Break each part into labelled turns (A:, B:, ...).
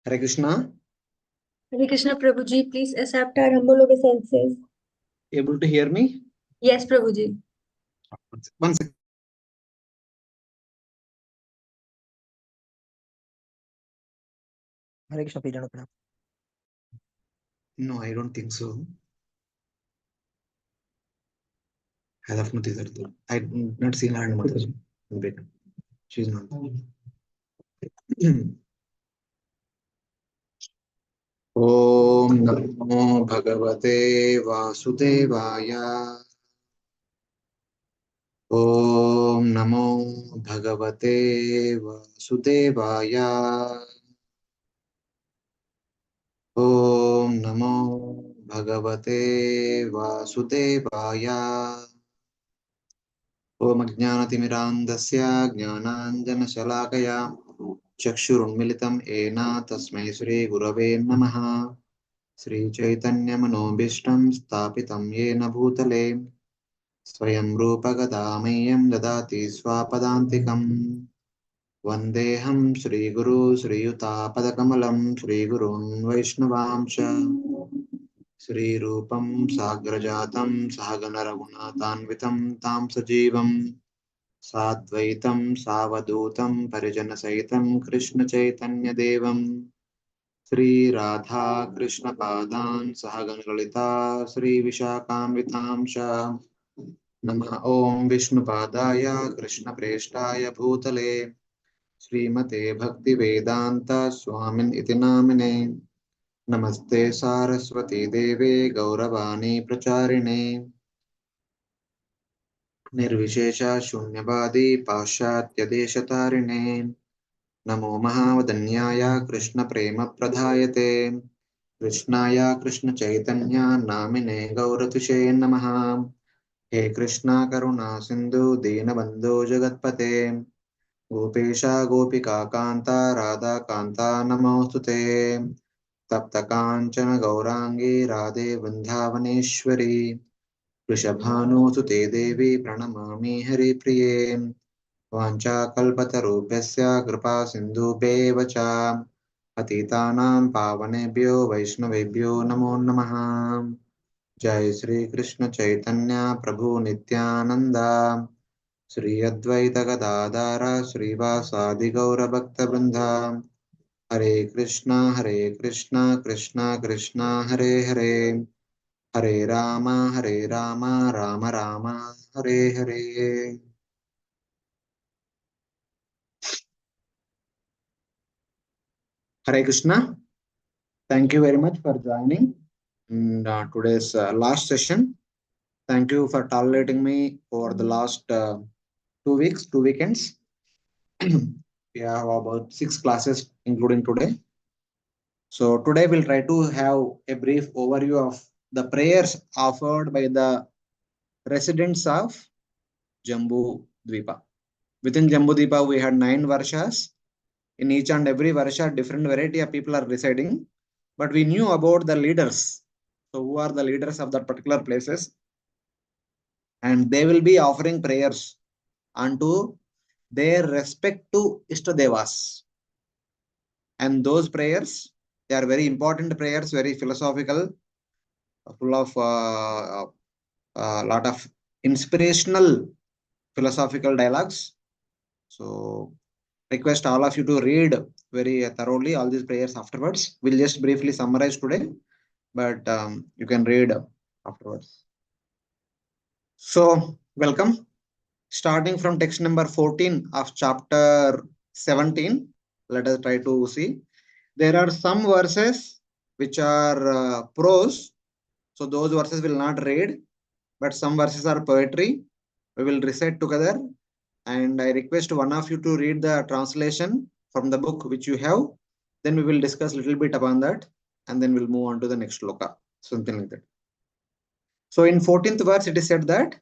A: Hare Krishna.
B: Hare Krishna Prabhuji, please accept our humble obeisances.
A: Able to hear me?
B: Yes, Prabhuji.
A: One second.
C: Hare Krishna, please don't open up.
A: No, I don't think so. As of now, I did not seen her in Mother. She's not. Om Namo Bhagavate Vasudevaya. Om Namo Bhagavate Vasudevaya. Om Namo Bhagavate Vasudevaya. Om Ajnanatimirandasya Jnananjanashalakaya Chakshurunmilitam Ena Tasmai Shri Gurave Namaha. Shri Chaitanya Manobishtam Stapitam Yena Bhutale Swayam Rupa Gadamayam Dadati Swapadantikam Vandeham Shri Guru Shri Yuta Padakamalam Shri Gurun Vaishnavamsha Shri Rupam Sagrajatam Sahagana Raghunatanvitam Tam Sajivam Sadvaitam Savadutam Parijana Saitam Krishna Chaitanya Devam Shri Radha Krishna Padan Sahagana Lalita Shri Vishakam Namah Om Vishnu Padaya Krishna Preshtaya Bhutale Srimate Bhakti Vedanta Swamin Iti Namine Namaste Saraswati Deve Gauravani Pracharine Nirvishesha Shunyavadi Pashatya Deshatarine Namo Mahavadanyaya Krishna Prema Pradhayate Krishnaya Krishna Chaitanya Namine Gauratushe Namaha He Krishna Karuna Sindhu Dinabandhu Jagatpate Gopesha Gopika Kanta Radha Kanta Namostute Tapta Kanchana Gaurangi Radhe Vrindavaneshwari Vrishabhanusute Devi Pranamami Hari Priye वाञ्छाकल्पतरुभ्यस्य कृपा सिन्धुभ्येव च पतितानां पावनेभ्यो वैष्णवेभ्यो नमो नमः जय श्री कृष्ण चैतन्य प्रभु नित्यानंद श्री अद्वैत गदाधर श्रीवासादि गौर भक्तवृंद हरे Krishna Krishna Krishna Hare Hare Hare Ram Ram Ram Hare Hare Hare Krishna. Thank you very much for joining in today's last session. Thank you for tolerating me for the last 2 weeks, 2 weekends. We have about 6 classes, including today. So today we'll try to have a brief overview of the prayers offered by the residents of Jambu Dvipa. Within Jambu Dvipa, we had 9 varshas. In each and every varsha, different variety of people are residing. But we knew about the leaders. So who are the leaders of that particular places? And they will be offering prayers unto their respective Ishtadevas. And those prayers, they are very important prayers, very philosophical, full of lot of inspirational philosophical dialogues. So request all of you to read very thoroughly all these prayers afterwards. We'll just briefly summarize today, but you can read afterwards. So welcome. Starting from text number 14 of chapter 17, let us try to see. There are some verses which are prose, so those verses will not read, but some verses are poetry. We will recite together, and I request one of you to read the translation from the book which you have. Then we will discuss a little bit upon that, and then we'll move on to the next shloka, something like that. So in 14th verse, it is said that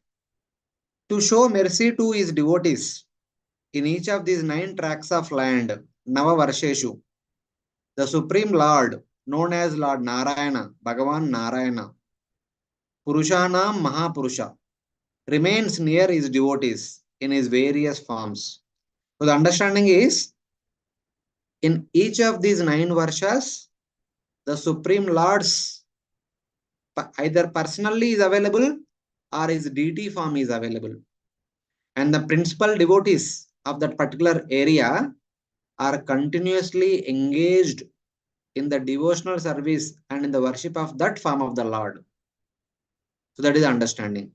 A: to show mercy to his devotees in each of these 9 tracts of land, Nava Varsheshu, the Supreme Lord, known as Lord Narayana, Bhagavan Narayana, Purushanam Mahapurusha, remains near his devotees in his various forms. So the understanding is In each of these 9 Varshas, the Supreme Lord's either personally is available or his deity form is available. And the principal devotees of that particular area are continuously engaged in the devotional service and in the worship of that form of the Lord. So that is understanding.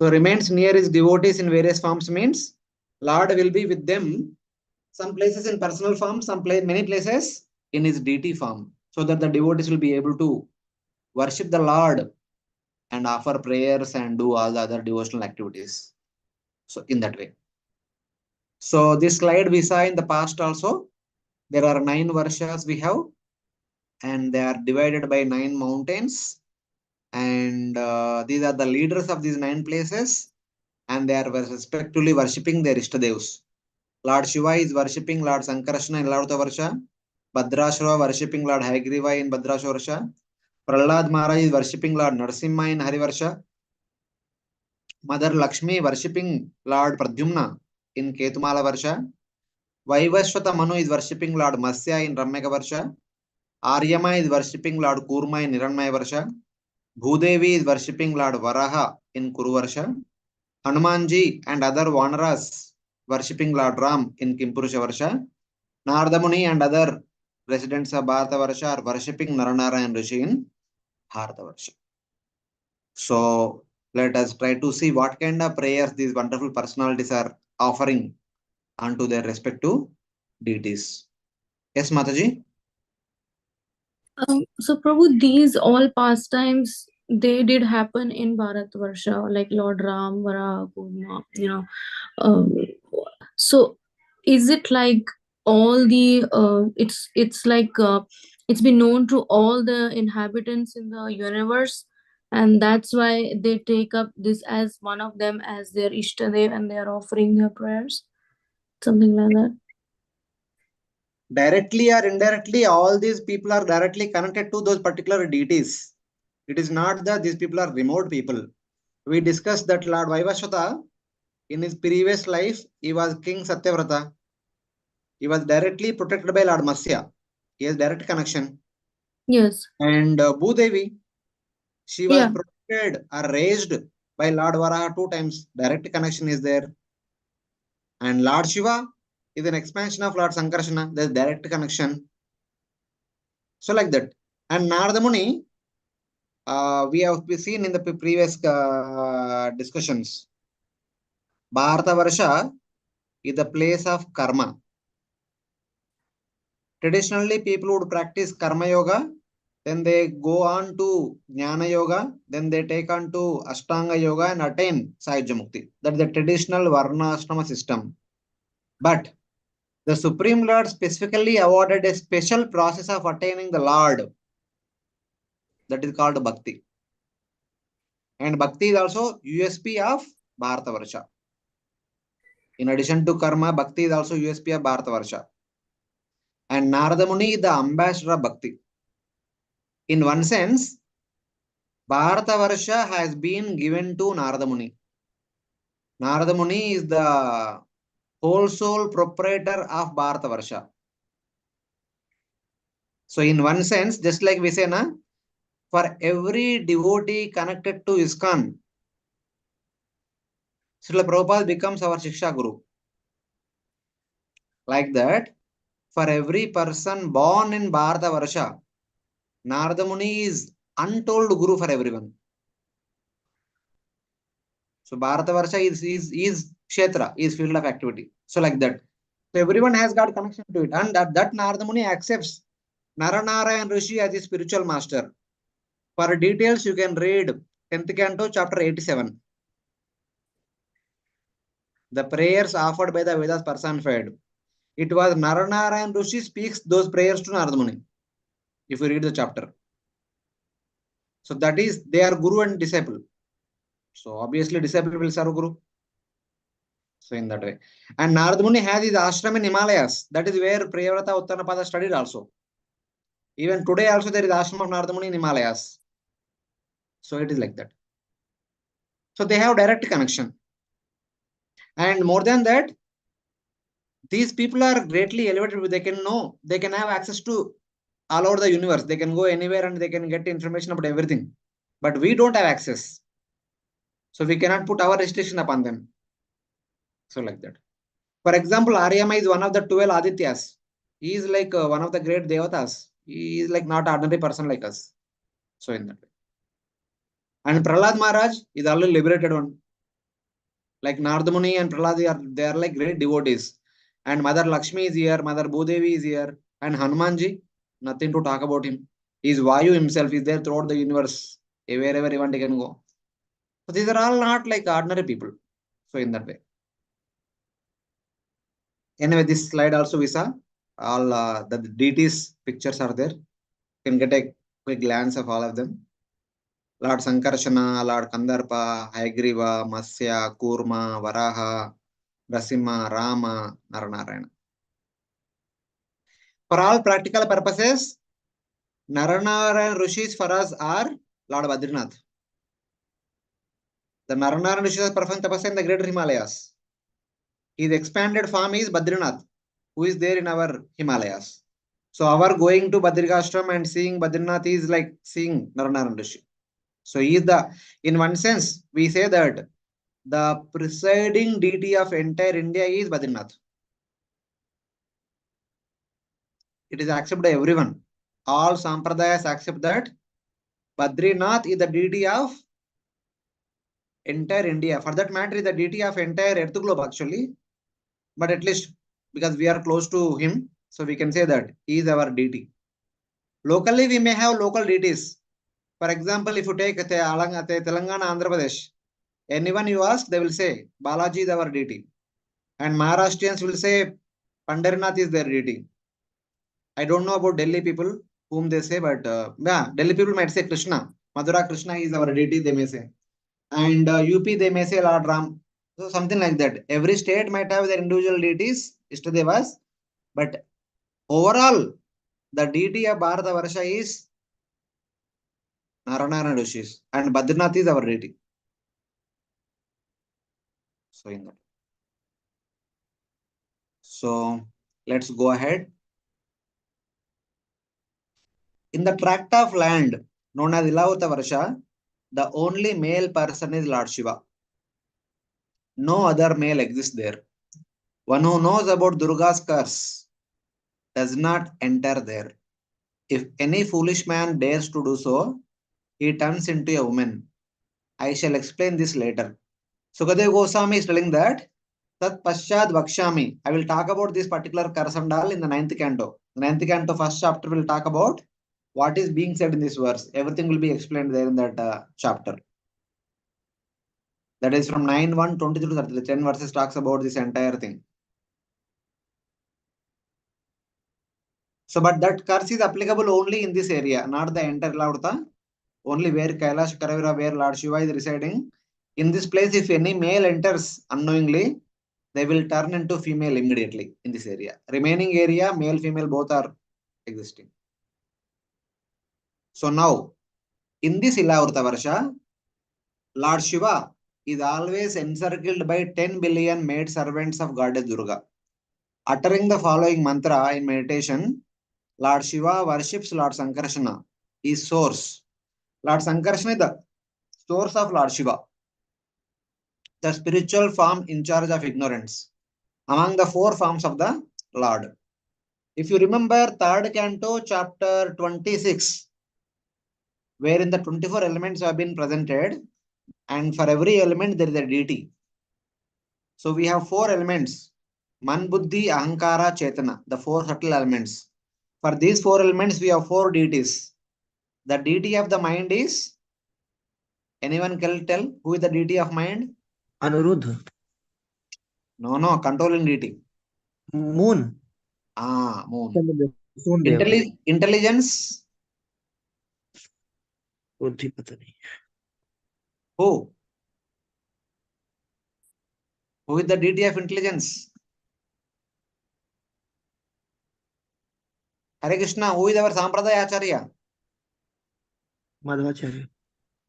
A: So remains near his devotees in various forms means Lord will be with them. Some places in personal form, many places in his deity form, so that the devotees will be able to worship the Lord and offer prayers and do all the other devotional activities. So in that way. So this slide we saw in the past also. There are 9 Varshas we have, and they are divided by 9 mountains. And these are the leaders of these 9 places, and they are respectively worshipping their Ishtadevs. Lord Shiva is worshipping Lord Sankarashna in Laruta Varsha. Bhadrashra worshipping Lord Haigriva in Bhadrashra Varsha. Prahlad Maharaj is worshipping Lord Narsimha in Harivarsha. Mother Lakshmi worshipping Lord Pradyumna in Ketumala Varsha. Vaivashwata Manu is worshipping Lord Masya in Ramyaka Varsha. Aryama is worshipping Lord Kurma in Hiranmaya Varsha. Bhudevi is worshipping Lord Varaha in Kuruvarsha. Hanumanji and other Vanaras worshipping Lord Ram in Kimpurusha Varsha. Nardamuni and other residents of Bharatavarsha are worshipping Naranarayan Rishi in Bharatavarsha. So let us try to see what kind of prayers these wonderful personalities are offering unto their respective deities. Yes, Mataji?
B: So Prabhu, these all pastimes they did happen in Bharatvarsha, like Lord Ram, Vara, Kurma, Um, so is it like all the it's like it's been known to all the inhabitants in the universe, and that's why they take up this as one of them as their Ishtadev and they are offering their prayers, something like that.
A: Directly or indirectly, all these people are directly connected to those particular deities. It is not that these people are remote people. We discussed that Lord Vaivashvata, in his previous life, he was King Satyavrata. He was directly protected by Lord Masya. He has direct connection.
B: Yes.
A: And Bhudevi, she was
B: Yeah.
A: protected or raised by Lord Varaha 2 times. Direct connection is there. And Lord Shiva is an expansion of Lord Sankarashna. There's direct connection. So like that. And Narada Muni, we have seen in the previous discussions. Bharata Varsha is the place of karma. Traditionally, people would practice karma yoga, then they go on to jnana yoga, then they take on to ashtanga yoga and attain Sayajya Mukti. That's the traditional Varna Ashrama system. But the Supreme Lord specifically awarded a special process of attaining the Lord that is called Bhakti. And Bhakti is also USP of Bharata Varsha. In addition to karma, Bhakti is also USP of Bharata Varsha. And Narada Muni is the ambassador of Bhakti. In one sense, Bharata Varsha has been given to Narada Muni. Narada Muni is the whole soul proprietor of Bharata Varsha. So in one sense, just like we say, na, for every devotee connected to ISKCON, Srila Prabhupada becomes our Shiksha Guru. Like that, for every person born in Bharata Varsha, Narada Muni is untold Guru for everyone. So Bharata Varsha is Kshetra, is field of activity. So like that. So everyone has got connection to it. And that Narada Muni accepts Naranarayan Rishi as his spiritual master. For details, you can read 10th Canto, chapter 87. The prayers offered by the Vedas personified. It was Naranarayan Rishi speaks those prayers to Narada Muni. If you read the chapter. So that is, they are Guru and disciple. So obviously disciple will serve Guru. So in that way. And Narada Muni has his ashram in Himalayas. That is where Priyavrata Uttanapada studied also. Even today also there is ashram of Narada Muni in Himalayas. So it is like that. So they have direct connection. And more than that, These people are greatly elevated. They can know, they can have access to all over the universe. They can go anywhere and they can get information about everything. But we don't have access. So we cannot put our restriction upon them. So like that. For example, Aryama is one of the 12 Adityas. He is like one of the great devatas. He is like not ordinary person like us. So in that way. And Prahlad Maharaj is already liberated one. Like Nardamuni and Prahlad, they are like great devotees. And Mother Lakshmi is here, Mother Bhudevi is here, and Hanumanji, nothing to talk about him. He is Vayu himself, is there throughout the universe, wherever he want he can go. So these are all not like ordinary people. So in that way. Anyway, this slide also we saw all the deities pictures are there. You can get a quick glance of all of them. Lord Sankarshana, Lord Kandarpa, Haigriva, Masya, Kurma, Varaha, Narasimha, Rama, Naranarayana. For all practical purposes, Naranarayan Rishis for us are Lord Badrinath. The Naranarayan Rishis are performing tapasya in the greater Himalayas. His expanded form is Badrinath, who is there in our Himalayas. So our going to Badrikashram and seeing Badrinath is like seeing Naranarayan Rishi. So he is the, in one sense, we say that the presiding deity of entire India is Badrinath. It is accepted by everyone. All Sampradayas accept that Badrinath is the deity of entire India. For that matter, is the deity of entire Earth globe actually. But at least because we are close to him, so we can say that he is our deity. Locally, we may have local deities. For example, if you take Telangana, Andhra Pradesh, anyone you ask, they will say Balaji is our deity. And Maharashtrians will say Pandarinath is their deity. I don't know about Delhi people whom they say, but yeah, Delhi people might say Krishna. Madhura Krishna is our deity, they may say. And UP, they may say Lord Ram. So something like that. Every state might have their individual deities, Ishtadevas, but overall, the deity of Bharata Varsha is Narayana Rishis, and Badrinath is our deity. So in that. So let's go ahead. In the tract of land known as Ilavuta Varsha, the only male person is Lord Shiva. No other male exists there. One who knows about Durga's curse does not enter there. If any foolish man dares to do so, he turns into a woman. I shall explain this later. Sukadev Goswami is telling that Tat Paschad Vakshami. I will talk about this particular curse and all in the ninth canto. The ninth canto, first chapter, will talk about what is being said in this verse. Everything will be explained there in that chapter. That is from 9:1, 22 to 30. 10 verses talks about this entire thing. So, but that curse is applicable only in this area, not the entire Lavrta. Only where Kailash Karavira, where Lord Shiva is residing. In this place, if any male enters unknowingly, they will turn into female immediately in this area. Remaining area, male, female, both are existing. So now, in this Ilavrta Varsha, Lord Shiva is always encircled by 10 billion maid servants of Goddess Durga. Uttering the following mantra in meditation, Lord Shiva worships Lord Sankarshana, his source. Lord Sankarshana is the source of Lord Shiva, the spiritual form in charge of ignorance, among the four forms of the Lord. If you remember, third canto, chapter 26, wherein the 24 elements have been presented, and for every element there is a deity. So we have four elements: Man, Buddhi, Ahankara, Chetana, the four subtle elements. For these four elements, we have four deities. The deity of the mind is, anyone can tell who is the deity of mind?
C: Anuruddha.
A: No, controlling deity.
C: Moon.
A: Moon.
C: Sundev.
A: Intelligence.
C: बुद्धि पता नहीं.
A: Who? Who is the deity of intelligence? Hare Krishna, who is our Sampradaya Acharya?
C: Madhvacharya.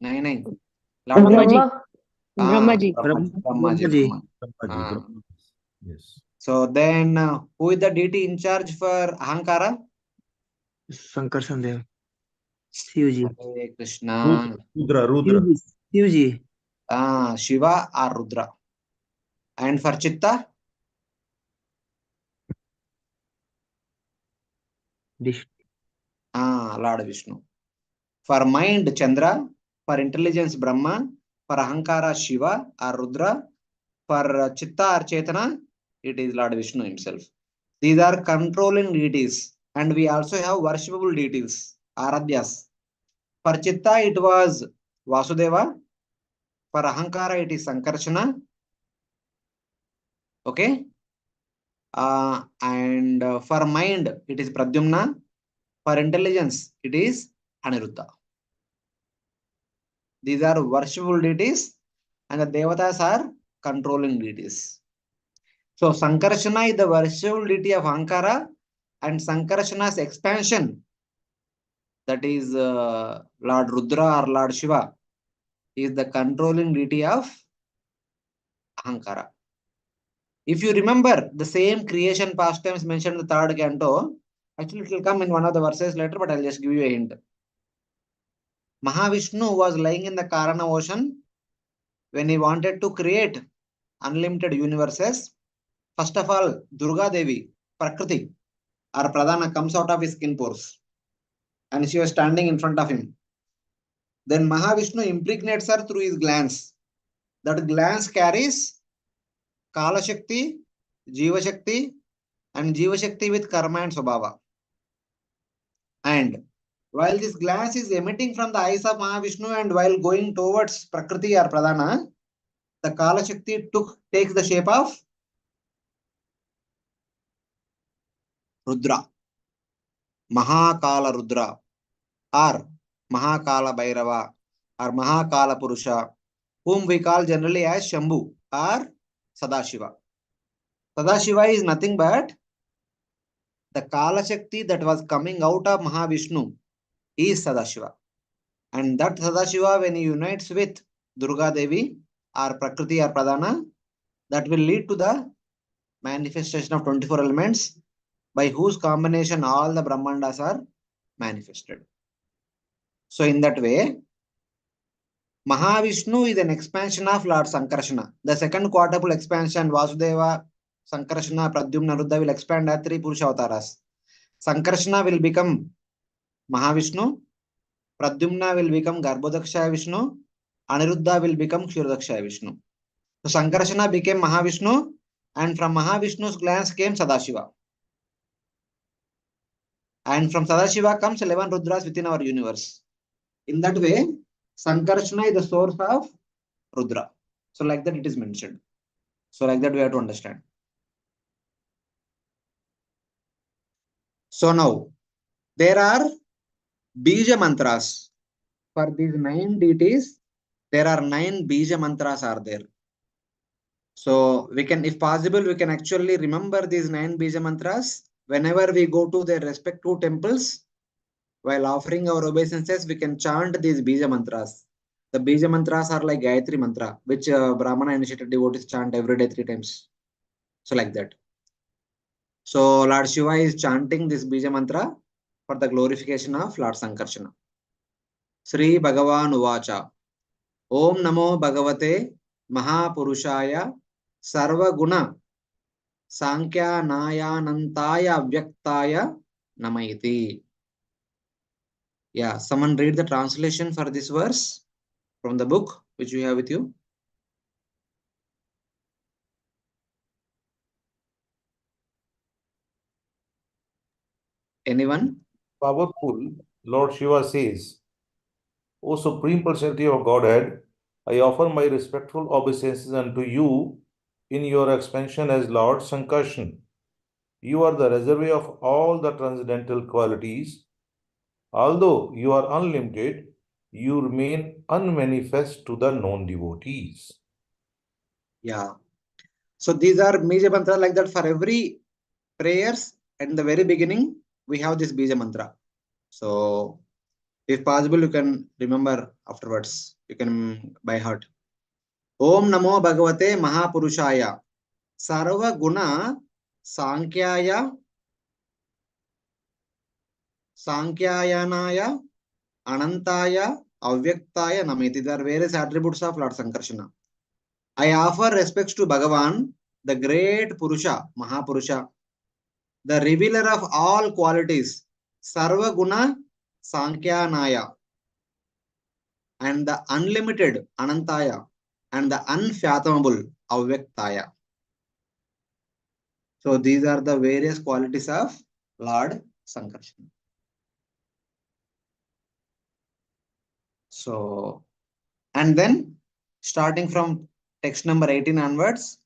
A: नहीं.
B: Brahma.
A: Brahma.
B: Brahma ji.
A: Brahma ji.
C: Brahma.
D: Yes.
A: So then, who is the deity in charge for Ahankara?
C: Sankarshan Dev. Shivji.
A: Hare Krishna.
D: Rudra.
C: Shivji.
A: Shiva or Rudra. And for Chitta? Lord Vishnu. For mind, Chandra. For intelligence, Brahma. For Ahankara, Shiva or Rudra. For Chitta or Chetana, it is Lord Vishnu himself. These are controlling deities. And we also have worshipable deities, Aradhyas. For Chitta, it was Vasudeva. For Ahankara, it is Sankarshana. Okay. And for mind, it is Pradyumna. For intelligence, it is Aniruddha. These are worshipable deities, and the Devatas are controlling deities. So Sankarshana is the worshipable deity of Ahankara, and Sankarshana's expansion, that is Lord Rudra or Lord Shiva, is the controlling deity of Ahankara. If you remember the same creation pastimes mentioned in the third canto, actually it will come in one of the verses later, but I'll just give you a hint. Mahavishnu was lying in the Karana ocean when he wanted to create unlimited universes. First of all, Durga Devi, Prakriti, or Pradhana, comes out of his skin pores, and she was standing in front of him. Then Mahavishnu impregnates her through his glance. That glance carries Kala Shakti, Jiva Shakti, and Jiva Shakti with Karma and Swabhava. And while this glance is emitting from the eyes of Mahavishnu and while going towards Prakriti or Pradhana, the Kala Shakti takes the shape of Rudra, Mahakala Rudra, or Mahakala Bhairava, or Mahakala Purusha, whom we call generally as Shambhu or Sadashiva. Sadashiva is nothing but the Kala Shakti that was coming out of Mahavishnu is Sadashiva. And that Sadashiva, when he unites with Durga Devi or Prakriti or Pradhana, that will lead to the manifestation of 24 elements by whose combination all the Brahmandas are manifested. So in that way, Mahavishnu is an expansion of Lord Sankarshana. The second quadruple expansion, Vasudeva, Sankarshana, Pradyumna, Rudra will expand as 3 Purusha avatars. Sankarshana will become Mahavishnu, Pradyumna will become Garbhodakshaya Vishnu, Aniruddha will become Kshirodakshaya Vishnu. So Sankarshana became Mahavishnu, and from Mahavishnu's glance came Sadashiva. And from Sadashiva comes 11 Rudras within our universe. In that way, Sankarshana is the source of Rudra. So like that it is mentioned. So like that we have to understand. So now, there are Bija mantras. For these 9 deities, there are 9 Bija mantras are there. So we can, if possible, we can actually remember these 9 Bija mantras. Whenever we go to their respective temples, while offering our obeisances, we can chant these Bija mantras. The Bija mantras are like Gayatri mantra, which Brahmana initiated devotees chant every day 3 times. So like that. So Lord Shiva is chanting this Bija mantra for the glorification of Lord Sankarshana. Sri Bhagavan Uvacha. Om Namo Bhagavate Mahapurushaya Sarva Guna Sankhya Nayanantaya Vyaktaya Namaiti. Yeah, someone read the translation for this verse from the book which you have with you. Anyone?
D: Powerful, Lord Shiva says, O Supreme Personality of Godhead, I offer my respectful obeisances unto you in your expansion as Lord Sankarshan. You are the reservoir of all the transcendental qualities. Although you are unlimited, you remain unmanifest to the known devotees.
A: Yeah. So these are Bija mantra like that for every prayers at the very beginning, we have this Bija mantra. So if possible, you can remember afterwards. You can by heart. Om Namo Bhagavate Mahapurushaya Sarva Guna Sankhya, Sankhyayana, Anantaya, Avyaktaya, Namiti. There are various attributes of Lord Sankarsana. I offer respects to Bhagavan, the great Purusha, Mahapurusha, the revealer of all qualities, Sarva Guna Sankyanaya, and the unlimited Anantaya, and the unfathomable Avyaktaya. So these are the various qualities of Lord Sankarsana. So, and then starting from text number 18 onwards,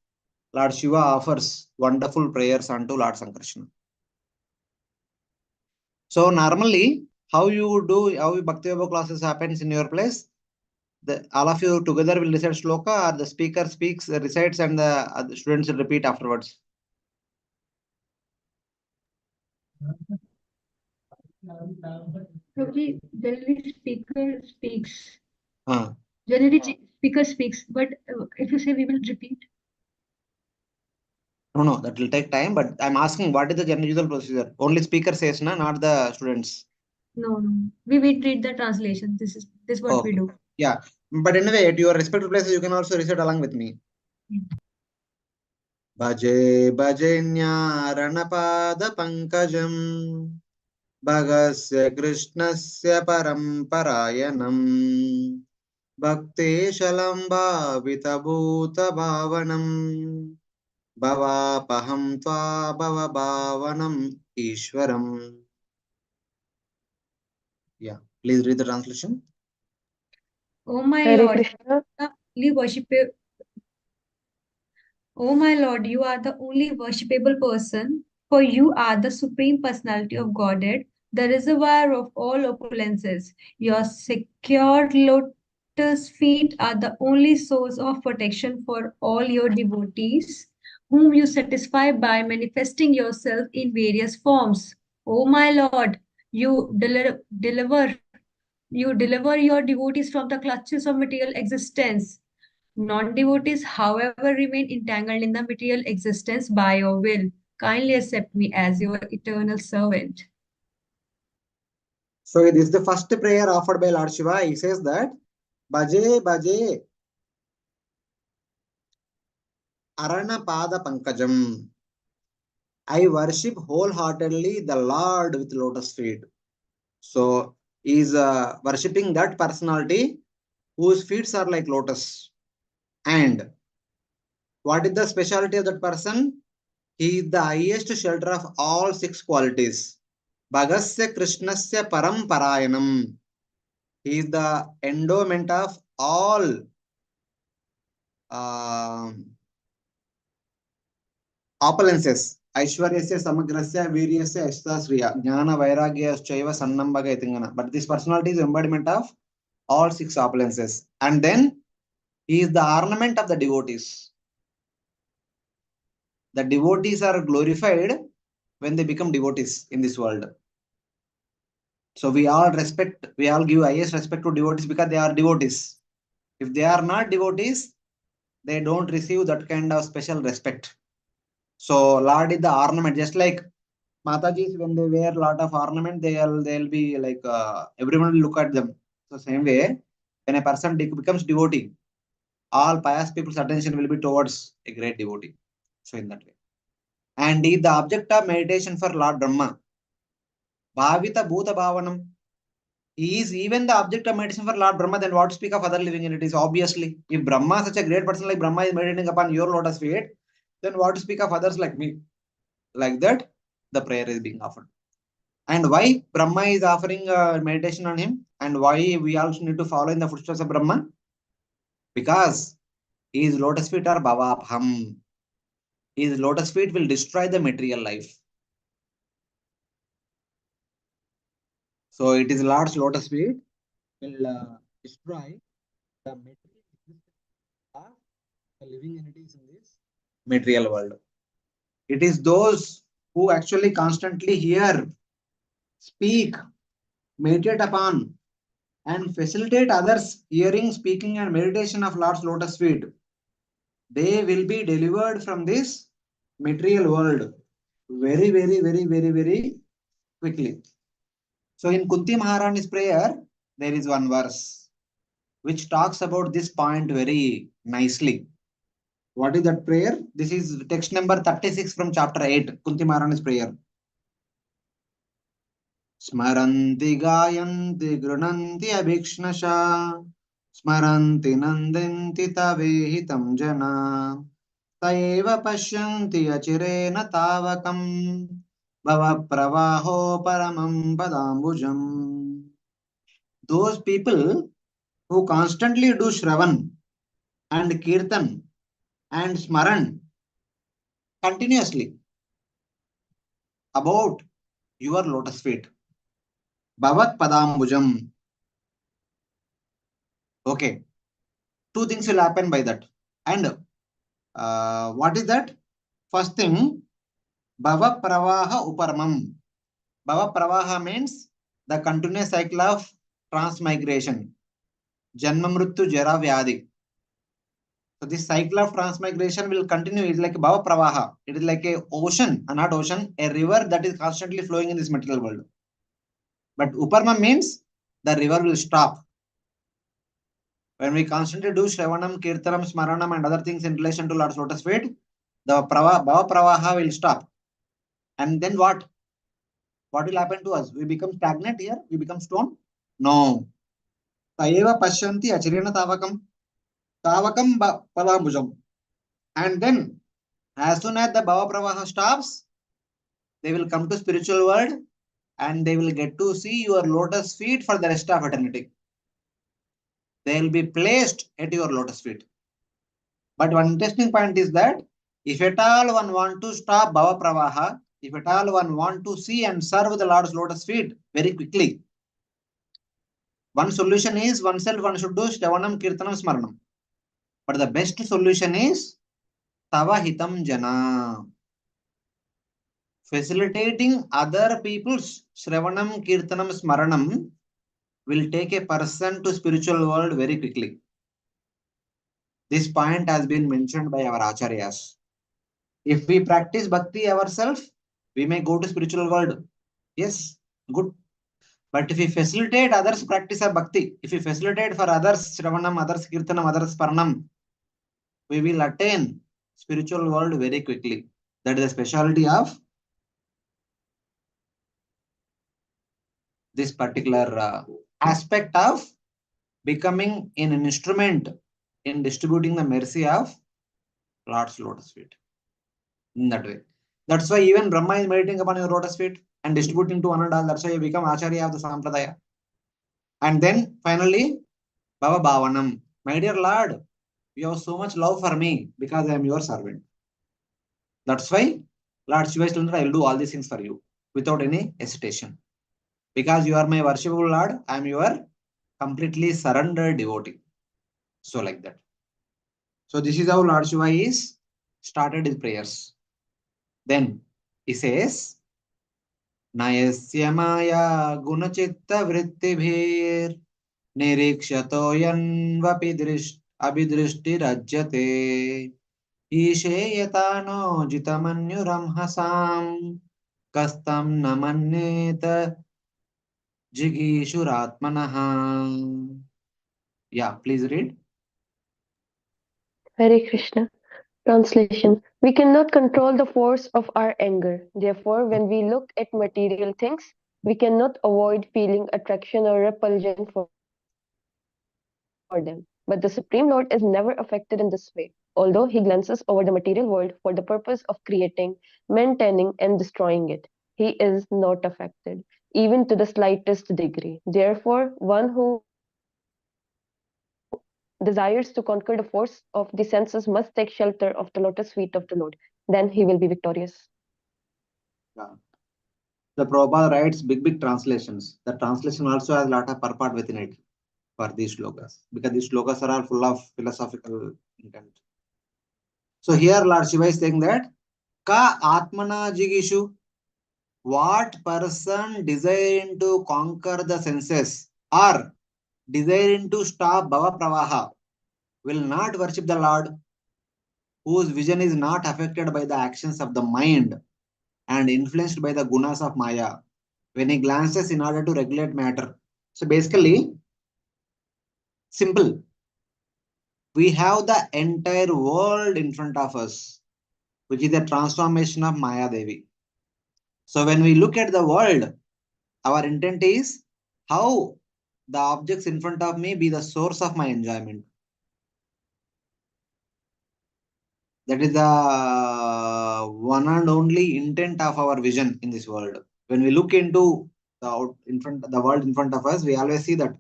A: Lord Shiva offers wonderful prayers unto Lord Sankarsana. So normally, how Bhakti Vaibhav classes happens in your place? All of you together will recite shloka, or the speaker speaks, recites, and the students will repeat afterwards.
E: Prabhuji, generally speaker speaks.
A: Uh,
E: Generally speaker speaks, but if you say we will repeat.
A: no, that will take time, but I'm asking what is the general usual procedure? Only speaker says, na, not the students.
E: No. We will read the translation. This is what we do.
A: Yeah, but anyway, at your respective places, you can also recite along with me. Bhaje Bhajenyaranapada Pankajam Bhagasya Krishnasya Paramparayanam Bhakteshalam Bhavita Bhavanam Bhavapaham Tva Bhava Bhavanam Ishwaram. Yeah, please read the translation.
E: Oh my
F: Hare
E: Lord,
F: Krishna.
E: only worshipable. Oh my Lord, you are the only worshipable person, for you are the supreme personality of Godhead, the reservoir of all opulences. Your secured lotus feet are the only source of protection for all your devotees, whom you satisfy by manifesting yourself in various forms. Oh my Lord, you deliver your devotees from the clutches of material existence. Non-devotees, however, remain entangled in the material existence by your will. Kindly accept me as your eternal servant.
A: So this is the first prayer offered by Lord Shiva. He says that Bhaje Bhaje Arana Pada Pankajam. I worship wholeheartedly the Lord with lotus feet. So he is worshipping that personality whose feet are like lotus. And what is the specialty of that person? He is the highest shelter of all six qualities. Bhagasya Krishnasya Paramparayanam. He is the endowment of all opulences. Aishwaryasya Samagrasya Viryasya Ashtasriya Jnana Vairagya Chaiva Sannambaga Itingana. But this personality is embodiment of all six opulences. And then he is the ornament of the devotees. The devotees are glorified when they become devotees in this world. So we all give highest respect to devotees because they are devotees. If they are not devotees, they don't receive that kind of special respect. So Lord is the ornament, just like Matajis, when they wear a lot of ornament, they'll be like everyone will look at them. So same way, when a person becomes devotee, all pious people's attention will be towards a great devotee. So in that way. And is the object of meditation for Lord Brahma. Bhavita Bhuta Bhavanam. He is even the object of meditation for Lord Brahma, then what to speak of other living entities? Obviously, if Brahma, such a great person like Brahma, is meditating upon your lotus feet, then what to speak of others like me? Like that, the prayer is being offered. And why Brahma is offering meditation on him, and why we also need to follow in the footsteps of Brahma? Because his lotus feet are Bhavabham. His lotus feet will destroy the material life. So it is Lord's lotus feet will destroy the material existence of the living entities in this material world. It is those who actually constantly hear, speak, meditate upon, and facilitate others hearing, speaking, and meditation of Lord's lotus feet. They will be delivered from this material world. very quickly. So in Kunti Maharani's prayer, there is one verse which talks about this point very nicely. What is that prayer? This is text number 36 from chapter 8, Kunti Maharani's prayer. Smaranti gayanti grunanti abhikšnasha Smaranti nandinti tavehitam jana Taiva pashyanti achirena tavakam Bhava pravaho paramam padambujam. Those people who constantly do Shravan and Kirtan and Smaran continuously about your lotus feet. Bhavat Padambujam. Okay. Two things will happen by that. And what is that? First thing, Bhava Pravaha Uparamam. Bhava Pravaha means the continuous cycle of transmigration. Janma Mrityu Jara Vyadi. So this cycle of transmigration will continue. It's like Bhava Pravaha. It is like a ocean, not ocean, a river that is constantly flowing in this material world. But Uparma means the river will stop. When we constantly do Shravanam, Kirtanam, Smaranam and other things in relation to Lord's lotus feet, the Bhava Pravaha will stop. And then what? What will happen to us? We become stagnant here? We become stone? No. Tayeva Pashyanti Acharena Tavakam. Tavakam Palamujam. And then, as soon as the Bhava Pravaha stops, they will come to spiritual world and they will get to see your lotus feet for the rest of eternity. They will be placed at your lotus feet. But one interesting point is that if at all one want to stop Bhava Pravaha, if at all one want to see and serve the Lord's lotus feet very quickly, one solution is oneself one should do Shravanam, Kirtanam, Smaranam. But the best solution is Tava Hitam Jana. Facilitating other people's Shravanam, Kirtanam, Smaranam will take a person to spiritual world very quickly. This point has been mentioned by our Acharyas. If we practice Bhakti ourselves, we may go to spiritual world. Yes, good. But if we facilitate others practice of Bhakti, if we facilitate for others Shravanam, others Kirtanam, others Paranam, we will attain spiritual world very quickly. That is the speciality of this particular aspect of becoming an instrument in distributing the mercy of Lord's lotus feet. In that way. That's why even Brahma is meditating upon your lotus feet and distributing to one and all. That's why you become Acharya of the Sampradaya. And then finally, Bhava Bhavanam. My dear Lord, you have so much love for me because I am your servant. That's why Lord Shiva is telling that I will do all these things for you without any hesitation. Because you are my worshipful Lord, I am your completely surrendered devotee. So like that. So this is how Lord Shiva is started his prayers. Then he says, Nayasya Maya Gunachitta Vrittibhir Nirikshyato Yanvapi Abhidrishti Rajyate Isheyatano Jitamanyuramhasam Kastam Namanyeta Jigishuratmanaha. Yeah, please read.
F: Hare Krishna. Translation. We cannot control the force of our anger. Therefore, when we look at material things, we cannot avoid feeling attraction or repulsion for them. But the Supreme Lord is never affected in this way, although he glances over the material world for the purpose of creating, maintaining, and destroying it. He is not affected, even to the slightest degree. Therefore, one who desires to conquer the force of the senses must take shelter of the lotus feet of the Lord. Then he will be victorious.
A: Yeah. The Prabhupada writes big translations. The translation also has a lot of purport within it for these shlokas, because these shlokas are all full of philosophical intent. So here Lord Shiva is saying that Ka Atmana Jigishu, what person desiring to conquer the senses or desiring to stop Bhava Pravaha will not worship the Lord, whose vision is not affected by the actions of the mind and influenced by the gunas of Maya when he glances in order to regulate matter. So basically, simple. We have the entire world in front of us, which is the transformation of Maya Devi. So when we look at the world, our intent is how the objects in front of me be the source of my enjoyment. That is the one and only intent of our vision in this world. When we look into the world in front of us, we always see that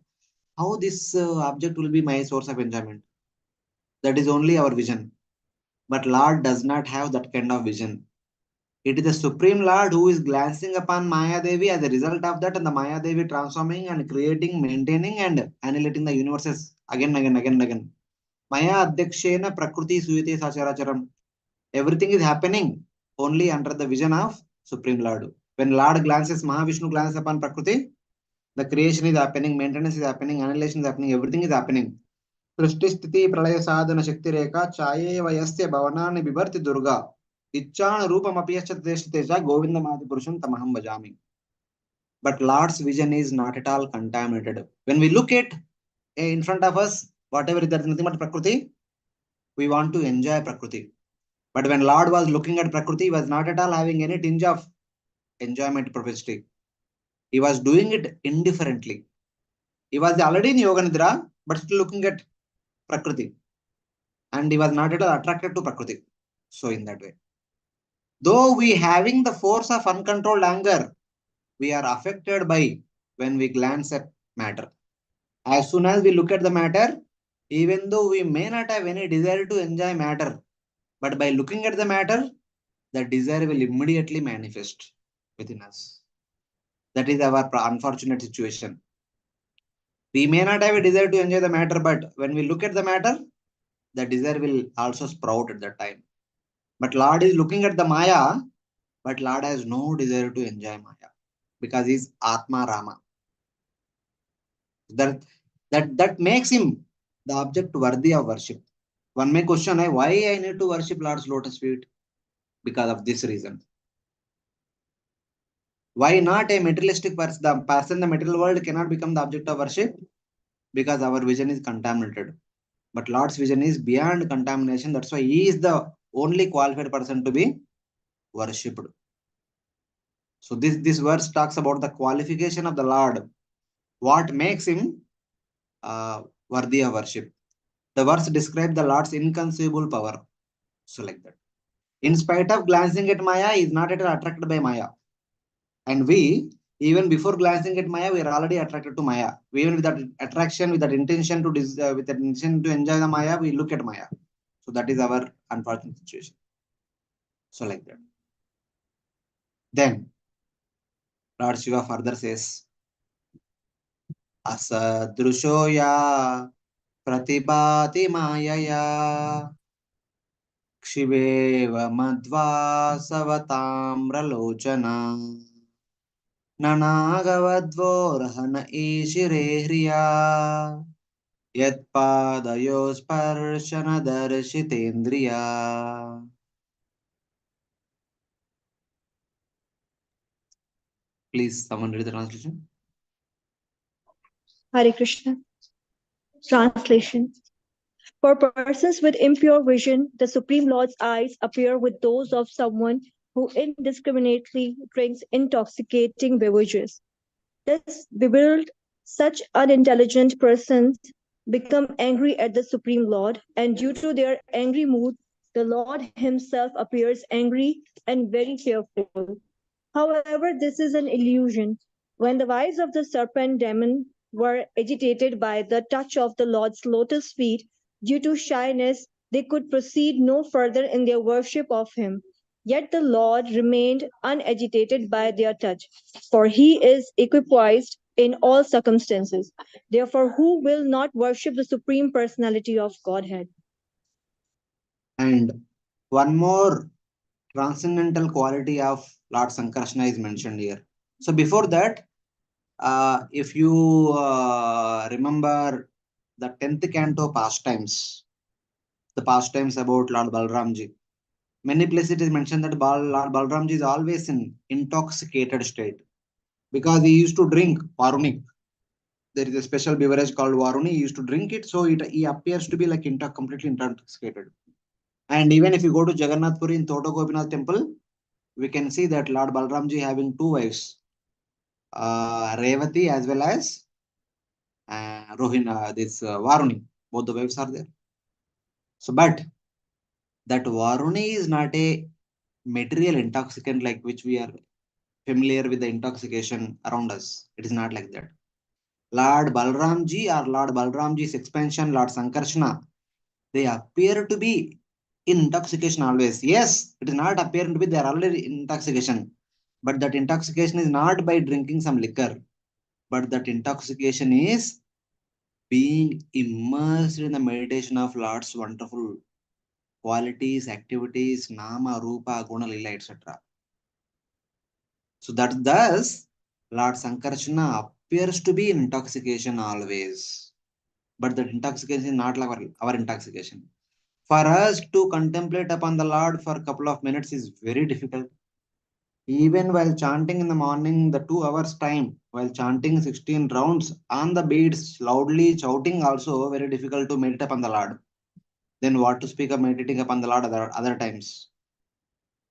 A: how this object will be my source of enjoyment. That is only our vision. But Lord does not have that kind of vision. It is the Supreme Lord who is glancing upon Maya Devi as a result of that, and the Maya Devi transforming and creating, maintaining, and annihilating the universes again, again, again, again. Maya Adhyakshena Prakriti Suyate Sacharacharam. Everything is happening only under the vision of Supreme Lord. When Lord glances, Mahavishnu glances upon Prakriti, the creation is happening, maintenance is happening, annihilation is happening, everything is happening. सृष्टि स्थिति प्रलय साधन शक्ति रेखा छाये वयस्य भवनानि बिभर्ति दुर्गा इच्छान रूपमपि यश्च तेज गोविंदमादि पुरुषं तमहं भजामि. But Lord's vision is not at all contaminated. When we look at in front of us, whatever there is nothing but Prakriti, we want to enjoy Prakriti. But when Lord was looking at Prakriti, he was not at all having any tinge of enjoyment propensity. He was doing it indifferently. He was already in Yoga Nidra, but still looking at Prakriti. And he was not at all attracted to Prakriti. So in that way, though we having the force of uncontrolled anger, we are affected by when we glance at matter. As soon as we look at the matter, even though we may not have any desire to enjoy matter, but by looking at the matter, the desire will immediately manifest within us. That is our unfortunate situation. We may not have a desire to enjoy the matter, but when we look at the matter, the desire will also sprout at that time. But Lord is looking at the Maya, but Lord has no desire to enjoy Maya because he's Atma Rama. That makes him the object worthy of worship. One may question why I need to worship Lord's lotus feet? Because of this reason. Why not a materialistic person? The person in the material world cannot become the object of worship because our vision is contaminated. But Lord's vision is beyond contamination. That's why he is the only qualified person to be worshipped. So this verse talks about the qualification of the Lord. What makes him worthy of worship? The verse describes the Lord's inconceivable power. So like that. In spite of glancing at Maya, he is not at all attracted by Maya. And we, even before glancing at Maya, we are already attracted to Maya. We, even with that attraction, with that intention to enjoy the Maya, we look at Maya. So that is our unfortunate situation. So like that. Then Lord Shiva further says, Asadrushoya pratibhati mayaya क्षिवेव Madhva सवताम्रलोचना ननागवद्वोर्हन ईशिरे ह्रिया यत्पादयो स्पर्शनदर्शितेन्द्रिया. Please, someone read the translation.
E: Hare Krishna. Translation. For persons with impure vision, the Supreme Lord's eyes appear with those of someone who indiscriminately drinks intoxicating beverages. Thus, bewildered, such unintelligent persons become angry at the Supreme Lord, and due to their angry mood, the Lord Himself appears angry and very fearful. However, this is an illusion. When the wives of the serpent demon were agitated by the touch of the Lord's lotus feet, due to shyness, they could proceed no further in their worship of him. Yet the Lord remained unagitated by their touch, for he is equipoised in all circumstances. Therefore, who will not worship the Supreme Personality of Godhead?
A: And one more transcendental quality of Lord Sankarsana is mentioned here. So before that, if you remember the 10th canto pastimes, the pastimes about Lord Balramji. Many places it is mentioned that Lord Balramji is always in intoxicated state because he used to drink Varuni. There is a special beverage called Varuni. He used to drink it, so he appears to be like completely intoxicated. And even if you go to Jagannath Puri in Toto Gopinath temple, we can see that Lord Balramji having two wives, Revati as well as Varuni. Both the wives are there. So, but that Varuni is not a material intoxicant like which we are familiar with the intoxication around us. It is not like that. Lord Balramji or Lord Balramji's expansion, Lord Sankarshana, they appear to be in intoxication always. Yes, it is not appearing to be, they are already in intoxication. But that intoxication is not by drinking some liquor, but that intoxication is being immersed in the meditation of Lord's wonderful qualities, activities, Nama, Rupa, Guna, Lila, etc. So that thus Lord Sankarshana appears to be in intoxication always. But that intoxication is not like our intoxication. For us to contemplate upon the Lord for a couple of minutes is very difficult. Even while chanting in the morning, the 2 hours time, while chanting 16 rounds on the beats, loudly shouting, also very difficult to meditate upon the Lord. Then what to speak of meditating upon the Lord other times?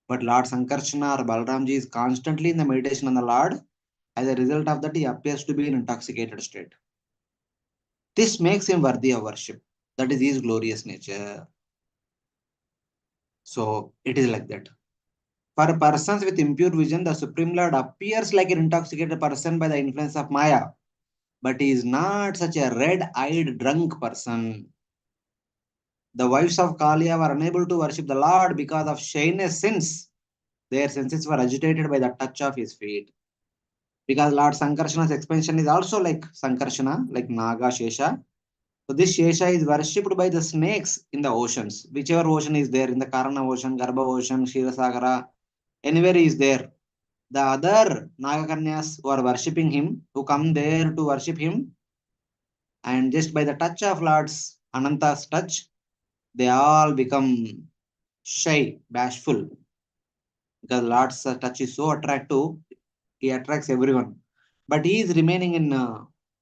A: But Lord Sankarshana or Balramji is constantly in the meditation on the Lord. As a result of that, he appears to be in intoxicated state. This makes him worthy of worship. That is his glorious nature. So it is like that. For persons with impure vision, the Supreme Lord appears like an intoxicated person by the influence of Maya, but he is not such a red-eyed drunk person. The wives of Kalia were unable to worship the Lord because of shyness since their senses were agitated by the touch of his feet. Because Lord Sankarshana's expansion is also like Sankarshana, like Naga, Shesha. So this Shesha is worshipped by the snakes in the oceans. Whichever ocean is there, in the Karana ocean, Garbha ocean, Shirasagara, anywhere he is there. The other Nagakanyas who are worshipping him, who come there to worship him, and just by the touch of Lord's Ananta's touch, they all become shy, bashful. Because Lord's touch is so attractive, he attracts everyone. But he is remaining in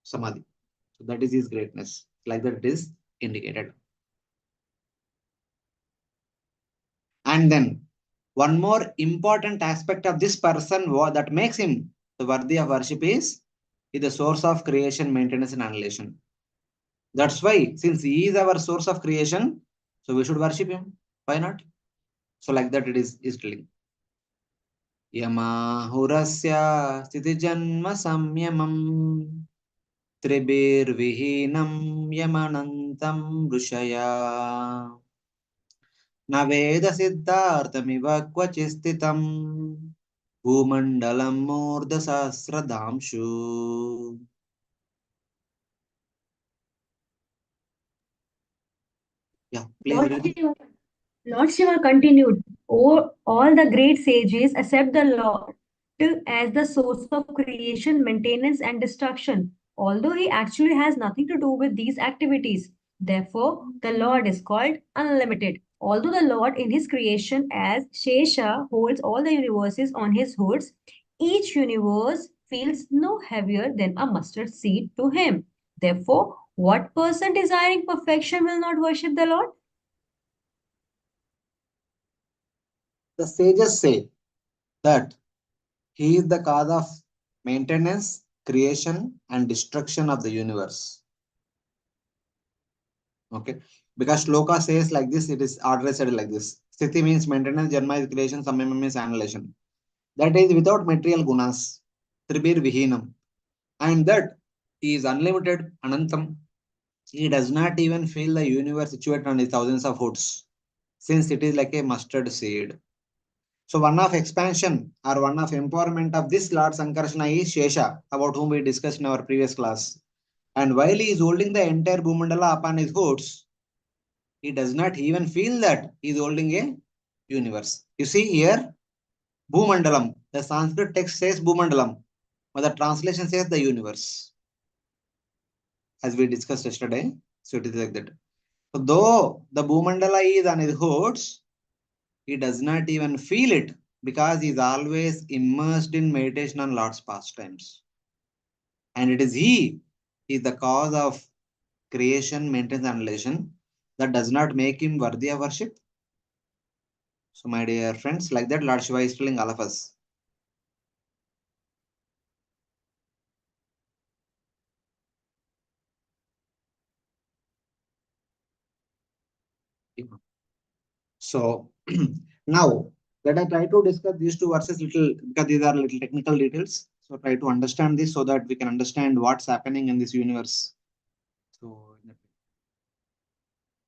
A: Samadhi. So that is his greatness. Like that it is indicated. And then one more important aspect of this person that makes him the worthy of worship is the source of creation, maintenance, and annihilation. That's why, since he is our source of creation, so we should worship him. Why not? So like that it is telling. Yamahurasya stitijanma samyamam tribirvihinam yamanantam rushaya naveda siddhartamiva kvachistitam bhumandalam murda sahasradamshu. Yeah, please
E: Lord
A: read it.
E: Shiva, Lord Shiva continued, all the great sages accept the Lord as the source of creation, maintenance, and destruction, although he actually has nothing to do with these activities. Therefore, the Lord is called unlimited. Although the Lord in his creation as Shesha holds all the universes on his hoods, each universe feels no heavier than a mustard seed to him. Therefore, what person desiring perfection will not worship the Lord?
A: The sages say that he is the cause of maintenance, creation, and destruction of the universe. Okay. Because Shloka says like this, it is addressed like this. Sthiti means maintenance, Janma is creation, Samyama means annihilation. That is without material gunas. Tribir Vihinam. And that he is unlimited, Anantam. He does not even feel the universe situated on his thousands of hoods, since it is like a mustard seed. So one of expansion or one of empowerment of this Lord Sankarshana is Shesha, about whom we discussed in our previous class. And while he is holding the entire Bhumandala upon his hoods, he does not even feel that he is holding a universe. You see here, Bhumandalam. The Sanskrit text says Bhumandalam, but the translation says the universe, as we discussed yesterday. So it is like that. So though the Bhumandala is on his hoods, he does not even feel it because he is always immersed in meditation on Lord's pastimes. And it is he is the cause of creation, maintenance, and annihilation that does not make him worthy of worship. So, my dear friends, like that, Lord Shiva is telling all of us. So, now let us try to discuss these two verses little because these are little technical details. So, try to understand this so that we can understand what's happening in this universe. So,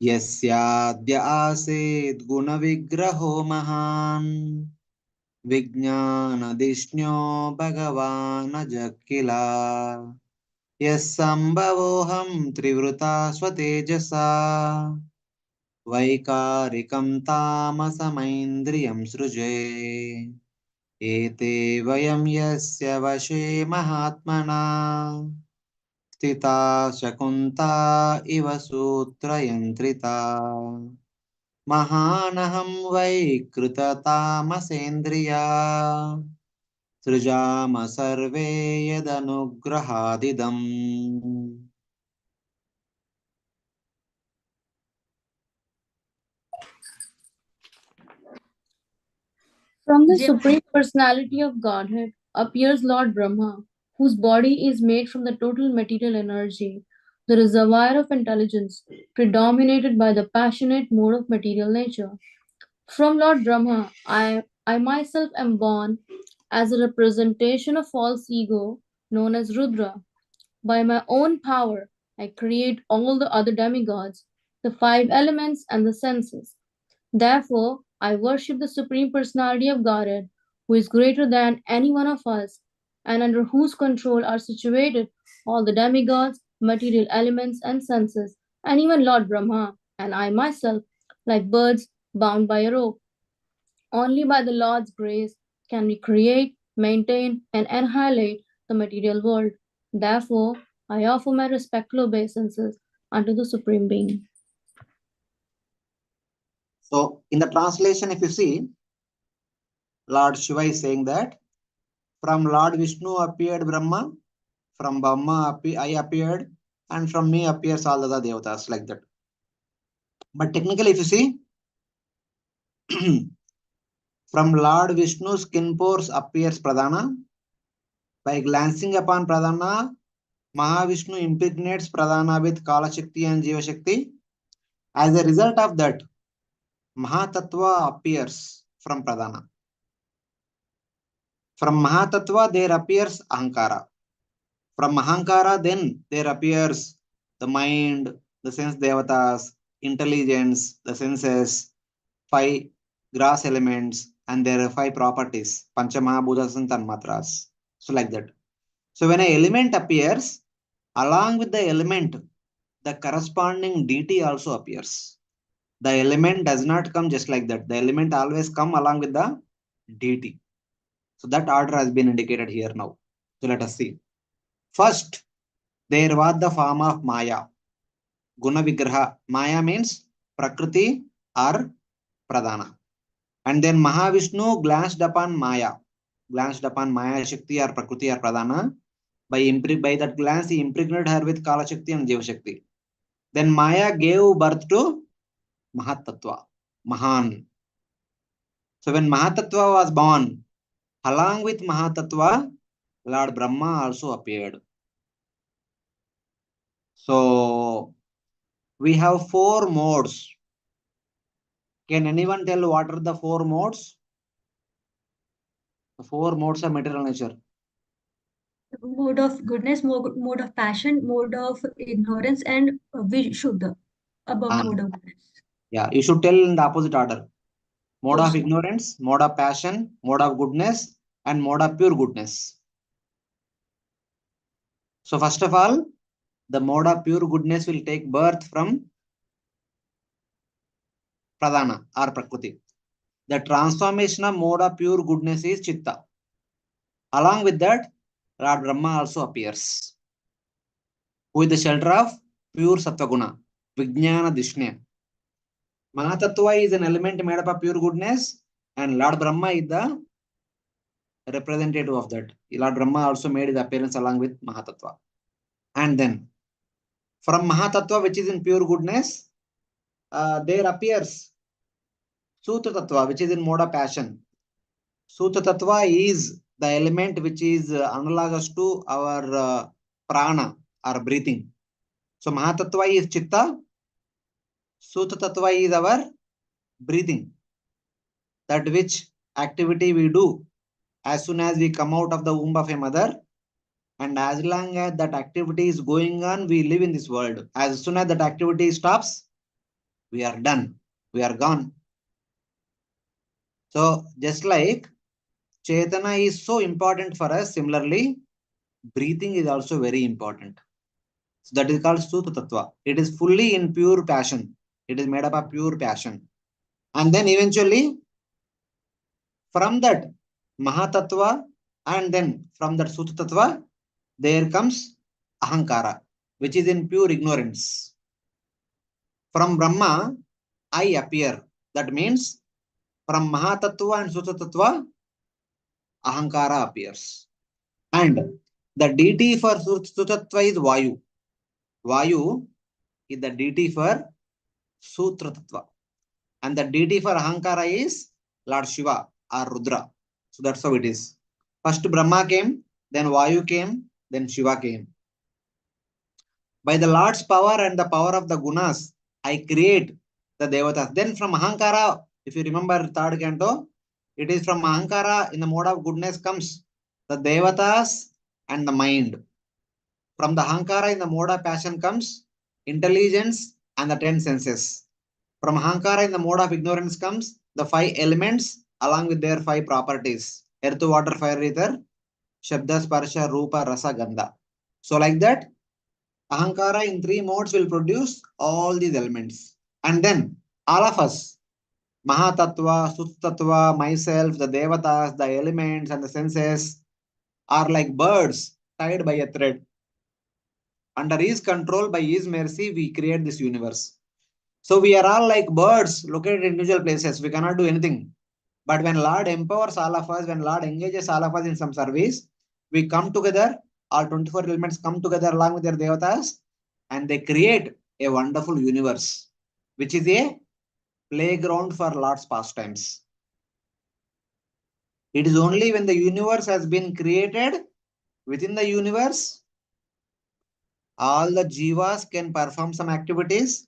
A: यस्याद्य आसीद् गुणविग्रहो महान् विज्ञानधिष्ण्यो भगवान् अजक्किल यः सम्भवोऽहं त्रिवृता स्वतेजसा वैकारिकं तामसमैन्द्रियं सृजे एते वयं यस्य वशे महात्मना स्थिता शकुन्ता इव सूत्रयन्त्रिता महानहं वै कृततामसेन्द्रिया सृजाम सर्वे यदनुग्रहादिदम्.
B: From the
E: Jai
B: Supreme Personality of Godhead appears Lord Brahma, whose body is made from the total material energy, the reservoir of intelligence, predominated by the passionate mode of material nature. From Lord Brahma, I myself am born as a representation of false ego known as Rudra. By my own power, I create all the other demigods, the five elements, and the senses. Therefore, I worship the Supreme Personality of Godhead, who is greater than any one of us, and under whose control are situated all the demigods, material elements, and senses, and even Lord Brahma, and I myself, like birds bound by a rope. Only by the Lord's grace can we create, maintain, and annihilate the material world. Therefore, I offer my respectful obeisances unto the Supreme Being.
A: So, in the translation, if you see, Lord Shiva is saying that from Lord Vishnu appeared Brahma, from Brahma I appeared, and from me appears all the other devatas, like that. But technically, if you see, from Lord Vishnu's skin pores appears Pradhana. By glancing upon Pradhana, Mahavishnu impregnates Pradhana with Kala Shakti and Jiva Shakti. As a result of that, Mahatattva appears from Pradhana. From Mahatattva, there appears Ahankara. From Ahankara, then there appears the mind, the sense devatas, intelligence, the senses, five gross elements, and there are five properties, Panchamahabhutas and Tanmatras. So, like that. So, when an element appears, along with the element, the corresponding deity also appears. The element does not come just like that. The element always come along with the deity. So that order has been indicated here now. So let us see. First, there was the form of Maya. Guna Vigraha. Maya means Prakriti or Pradhana. And then Mahavishnu glanced upon Maya. Glanced upon Maya Shakti or Prakriti or Pradhana. By that glance, he impregnated her with Kala Shakti and Jiva Shakti. Then Maya gave birth to Mahatattva, Mahan. So when Mahatattva was born, along with Mahatattva, Lord Brahma also appeared. So we have four modes. Can anyone tell what are the four modes? The four modes of material nature.
E: mode of goodness, mode of passion, mode of ignorance, and Vishuddha, above
A: Ah,
E: mode of goodness.
A: yeah, you should tell in the opposite order. Mode of
E: Also,
A: ignorance, mode of passion, mode of goodness, and mode of pure goodness. So first of all, the mode of pure goodness will take birth from Pradhana or Prakriti. The transformation of mode of pure goodness is Chitta. Along with that, Lord Brahma also appears. With the shelter of pure Sattva Guna, Vijnana Dishnya. Mahatattva is an element made up of pure goodness, and Lord Brahma is the representative of that. Lord Brahma also made his appearance along with Mahatattva. And then from Mahatattva, which is in pure goodness, there appears Sutra Tattva, which is in mode of passion. Sutra Tattva is the element which is analogous to our prana, our breathing. So Mahatattva is Chitta, Sutra Tattva is our breathing. That which activity we do as soon as we come out of the womb of a mother, and as long as that activity is going on, we live in this world. As soon as that activity stops, we are done. We are gone. So just like Chetana is so important for us, similarly, breathing is also very important. So that is called Suta Tattva. It is fully in pure passion. It is made up of pure passion. And then eventually, from that Mahatattva, and then from that Suta Tattva, there comes Ahankara, which is in pure ignorance. From Brahma, I appear. That means from Mahatattva and Suta Tattva, Ahankara appears. And the deity for Suta Tattva is Vayu. Vayu is the deity for Sutra Tattva. And the deity for Ahankara is Lord Shiva or Rudra. So that's how it is. First Brahma came, then Vayu came, then Shiva came. By the Lord's power and the power of the gunas, I create the devatas. Then from Ahankara, if you remember third canto, it is from Ahankara in the mode of goodness comes the devatas and the mind. From the Ahankara in the mode of passion comes intelligence and the 10 senses. From Ahankara in the mode of ignorance comes the 5 elements along with their 5 properties. Earth, water, fire, ether, Shabda, Sparsha, Rupa, Rasa, Gandha. So like that, Ahankara in 3 modes will produce all these elements. And then all of us, Mahatattva, Suttattva, myself, the Devatas, the elements and the senses are like birds tied by a thread. Under his control, by his mercy, we create this universe. So we are all like birds located in individual places. We cannot do anything. But when Lord empowers all of us, when Lord engages all of us in some service, we come together, all 24 elements come together along with their devatas, and they create a wonderful universe, which is a playground for Lord's pastimes. It is only when the universe has been created, within the universe, all the jivas can perform some activities,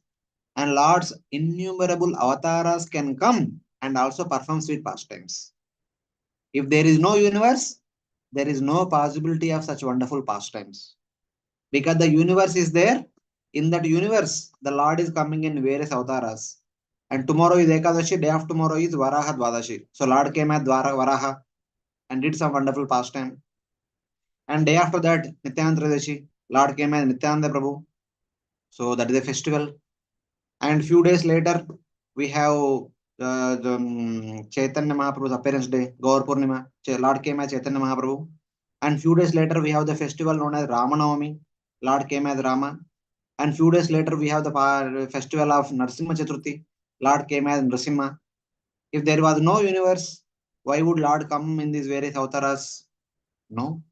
A: and Lord's innumerable avatars can come and also perform sweet pastimes. If there is no universe, there is no possibility of such wonderful pastimes. Because the universe is there, in that universe, the Lord is coming in various avatars. And tomorrow is Ekadashi, day after tomorrow is Varaha Dwadashi. So Lord came at Varaha and did some wonderful pastime. And day after that, Nityananda Tradashi, Lord came as Nityananda Prabhu. So that is a festival. And few days later, we have the Chaitanya Mahaprabhu's appearance day, Gaur Purnima. Lord came as Chaitanya Mahaprabhu. And few days later, we have the festival known as Ramanavami. Lord came as Rama. And few days later, we have the festival of Narsimha Chaturthi. Lord came as Nrsimha. If there was no universe, why would Lord come in these various avatars? No.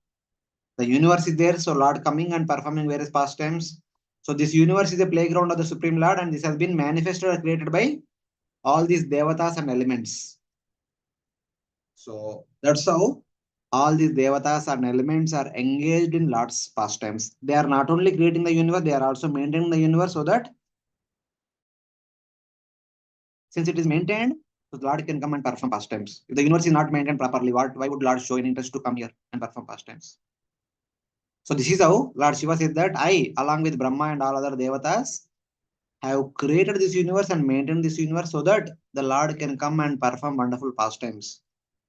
A: The universe is there, so Lord coming and performing various pastimes. So this universe is a playground of the Supreme Lord, and this has been manifested or created by all these devatas and elements. So that's how all these devatas and elements are engaged in Lord's pastimes. They are not only creating the universe, they are also maintaining the universe so that since it is maintained, so the Lord can come and perform pastimes. If the universe is not maintained properly, why would Lord show an interest to come here and perform pastimes? So this is how Lord Shiva says that I, along with Brahma and all other devatas, have created this universe and maintained this universe so that the Lord can come and perform wonderful pastimes.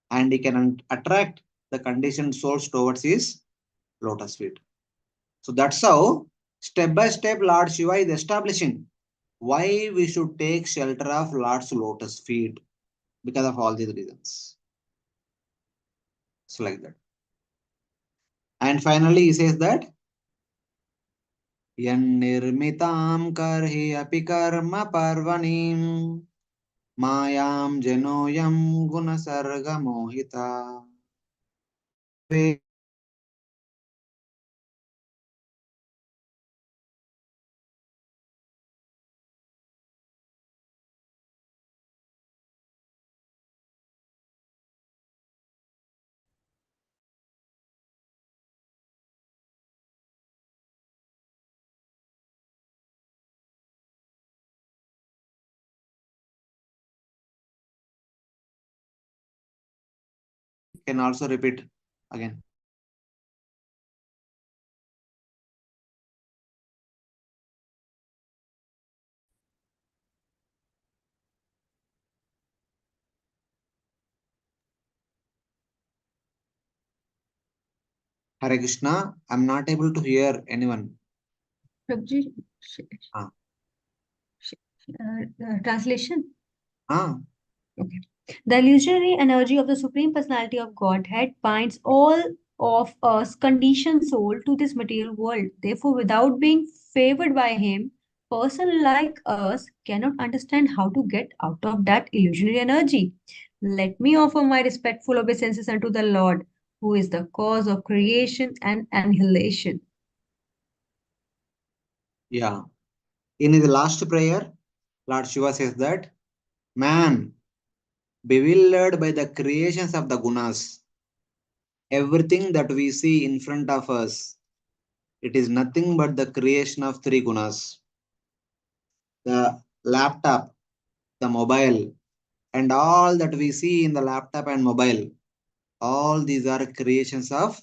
A: And he can attract the conditioned souls towards his lotus feet. So that's how, step by step, Lord Shiva is establishing why we should take shelter of Lord's lotus feet because of all these reasons. So like that. And finally, he says that Yannirmitam karhi api karma parvanim मायां जनोऽयं गुणसर्गमोहिता can also repeat again. Hare Krishna, I'm not able to hear anyone.
E: Prabhuji,
A: Ah.
E: translation.
A: Okay.
E: The illusionary energy of the Supreme Personality of Godhead binds all of us conditioned soul to this material world. Therefore, without being favored by Him, person like us cannot understand how to get out of that illusionary energy. Let me offer my respectful obeisances unto the Lord, who is the cause of creation and annihilation.
A: Yeah. In his last prayer, Lord Shiva says that man, bewildered by the creations of the gunas, everything that we see in front of us, it is nothing but the creation of three gunas. The laptop, the mobile, and all that we see in the laptop and mobile, all these are creations of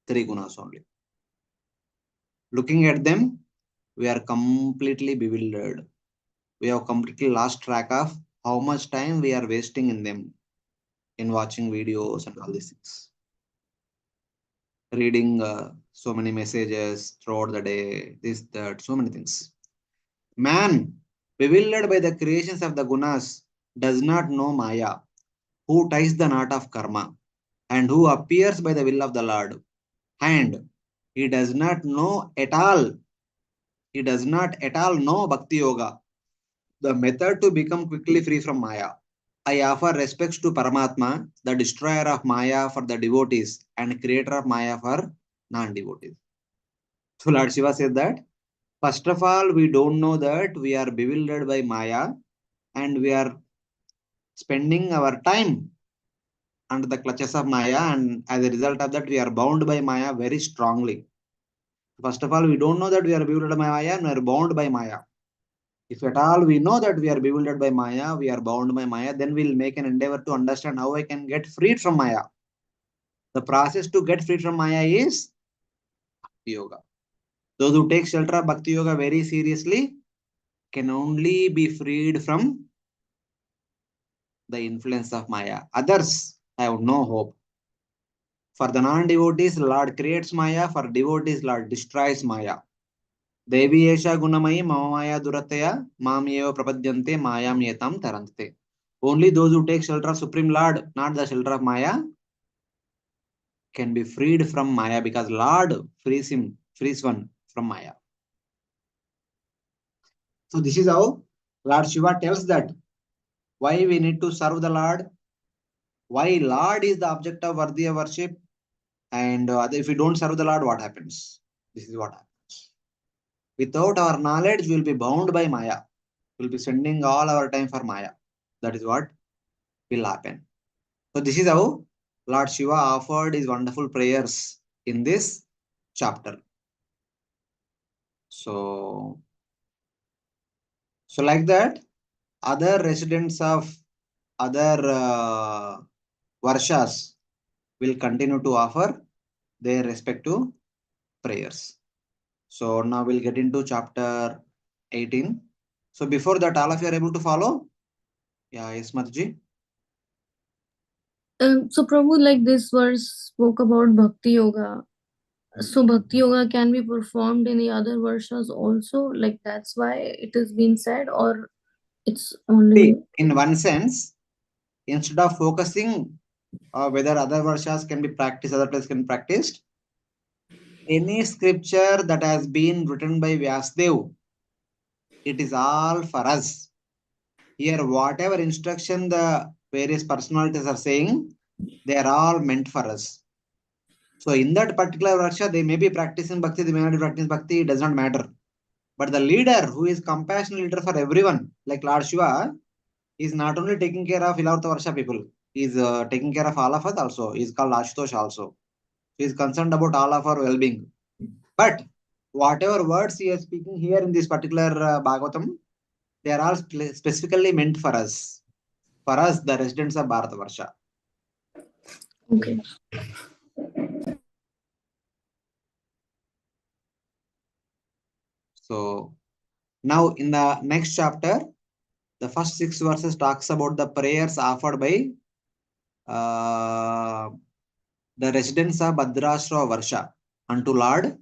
A: three gunas only. Looking at them, we are completely bewildered. We have completely lost track of how much time we are wasting in them, in watching videos and all these things. Reading so many messages throughout the day, this, that, so many things. Man, bewildered by the creations of the gunas, does not know Maya, who ties the knot of karma, and who appears by the will of the Lord. And he does not know at all, he does not at all know Bhakti Yoga, the method to become quickly free from Maya. I offer respects to Paramatma, the destroyer of Maya for the devotees and creator of Maya for non-devotees. So Lord Shiva said that, first of all, we don't know that we are bewildered by Maya and we are spending our time under the clutches of Maya, and as a result of that, we are bound by Maya very strongly. First of all, we don't know that we are bewildered by Maya and we are bound by Maya. If at all we know that we are bewildered by Maya, we are bound by Maya, then we'll make an endeavor to understand how I can get freed from Maya. The process to get freed from Maya is Bhakti Yoga. Those who take shelter of Bhakti Yoga very seriously can only be freed from the influence of Maya. Others have no hope. For the non-devotees, Lord creates Maya. For devotees, Lord destroys Maya. Devi Esha Gunamayi Mamaya Durataya Mamyevo Prapadyante Mayam Yetam Tarante. Only those who take shelter of Supreme Lord, not the shelter of Maya, can be freed from Maya, because Lord frees one from Maya. So this is how Lord Shiva tells that why we need to serve the Lord, why Lord is the object of worthy of worship, and if we don't serve the Lord, what happens? This is what happens. Without our knowledge, we will be bound by Maya. We will be spending all our time for Maya. That is what will happen. So this is how Lord Shiva offered his wonderful prayers in this chapter. So like that, other residents of other varshas will continue to offer their respective prayers. So now we'll get into chapter 18. So before that, all of you are able to follow? Yeah, yes, Mataji.
B: So Prabhu, like this verse spoke about Bhakti Yoga. So Bhakti Yoga can be performed in the other verses also, like that's why it is being said, or it's only...
A: See, in one sense, instead of focusing whether other varshas can be practiced, other places can be practiced, any scripture that has been written by Vyasdev, it is all for us. Here, whatever instruction the various personalities are saying, they are all meant for us. So in that particular Varsha, they may be practicing Bhakti, they may not be practicing Bhakti, it does not matter. But the leader who is compassionate leader for everyone, like Lord Shiva, is not only taking care of Ilavarta Varsha people, he is taking care of all of us also. He is called Ashutosh also. He is concerned about all of our well-being. But whatever words he is speaking here in this particular Bhagavatam, they are all specifically meant for us. For us, the residents of Bharata Varsha.
B: Okay.
A: So now in the next chapter, the first 6 verses talks about the prayers offered by the residents of Bhadrashva Varsha unto Lord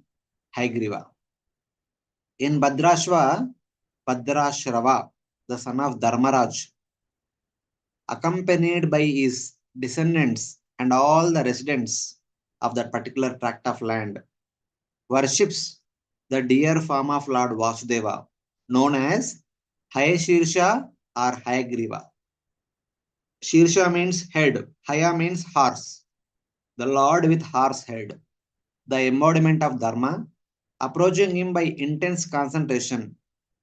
A: Haigriva. In Bhadrashva, Bhadrashrava, the son of Dharmaraj, accompanied by his descendants and all the residents of that particular tract of land, worships the dear form of Lord Vasudeva, known as Hayashirsha or Hayagriva. Shirsha means head, Haya means horse, the Lord with horse head, the embodiment of Dharma, approaching him by intense concentration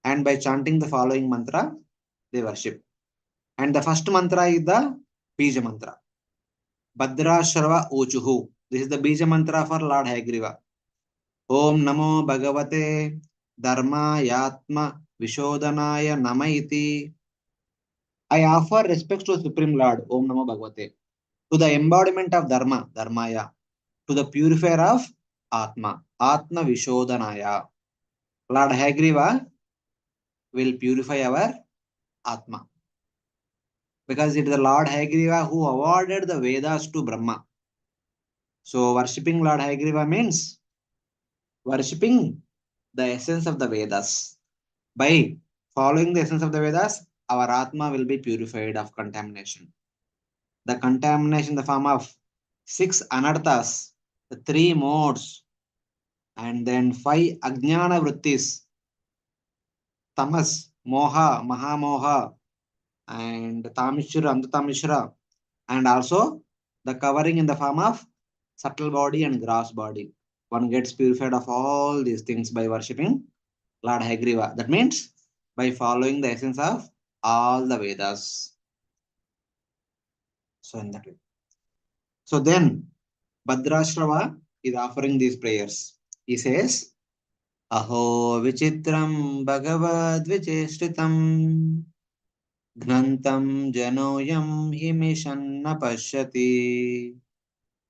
A: and by chanting the following mantra, they worship. And the first mantra is the Bija mantra. Bhadra Sharva Uchuhu. This is the Bija mantra for Lord Hayagriva. Om Namo Bhagavate Dharma Yatma Vishodhanaya Namaiti. I offer respects to Supreme Lord, Om Namo Bhagavate, to the embodiment of Dharma, Dharmaya, to the purifier of Atma, Atma Vishodhanaya. Lord Hayagriva will purify our Atma. Because it is the Lord Hayagriva who awarded the Vedas to Brahma. So worshipping Lord Hayagriva means worshipping the essence of the Vedas. By following the essence of the Vedas, our Atma will be purified of contamination. The contamination in the form of 6 anarthas, the 3 modes, and then 5 ajnana vrittis, tamas, moha, mahamoha, and tamishra, antatamishra, and also the covering in the form of subtle body and gross body. One gets purified of all these things by worshipping Lord Hayagriva. That means by following the essence of all the Vedas. So in that way. So then Bhadrashrava is offering these prayers. He says, Aho vichitram bhagavad vicheshritam gnantam janoyam himishanna pashyati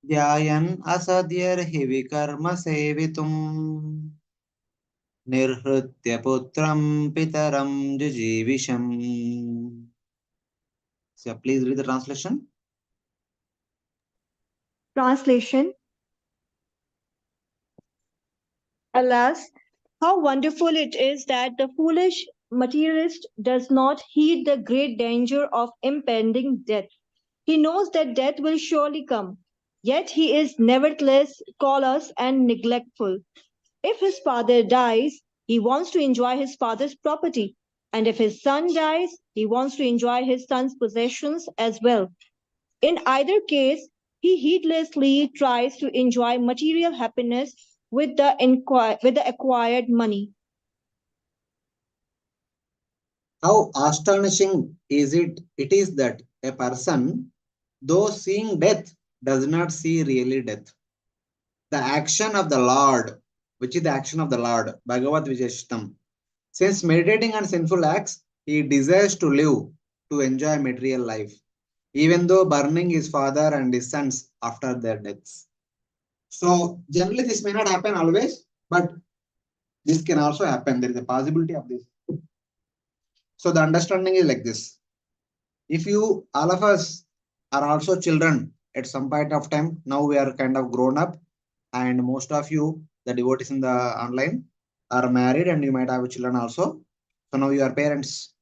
A: dhyayan asadyarhi vikarma sevitum nirhritya putram pitaram jijivisham. So please read the translation.
E: Translation. Alas, how wonderful it is that the foolish materialist does not heed the great danger of impending death. He knows that death will surely come, yet he is nevertheless callous and neglectful. If his father dies, he wants to enjoy his father's property, and if his son dies, he wants to enjoy his son's possessions as well. In either case, he heedlessly tries to enjoy material happiness with the acquired money.
A: How astonishing is it? It is that a person, though seeing death, does not see really death. The action of the Lord, which is the action of the Lord, Bhagavad Vijeshtam. Since meditating on sinful acts, he desires to live, to enjoy material life, even though burning his father and his sons after their deaths. So generally this may not happen always, but this can also happen. There is a possibility of this. So the understanding is like this. If you, all of us are also children at some point of time, now we are kind of grown up, and most of you, the devotees in the online, are married and you might have children also. So now you are parents.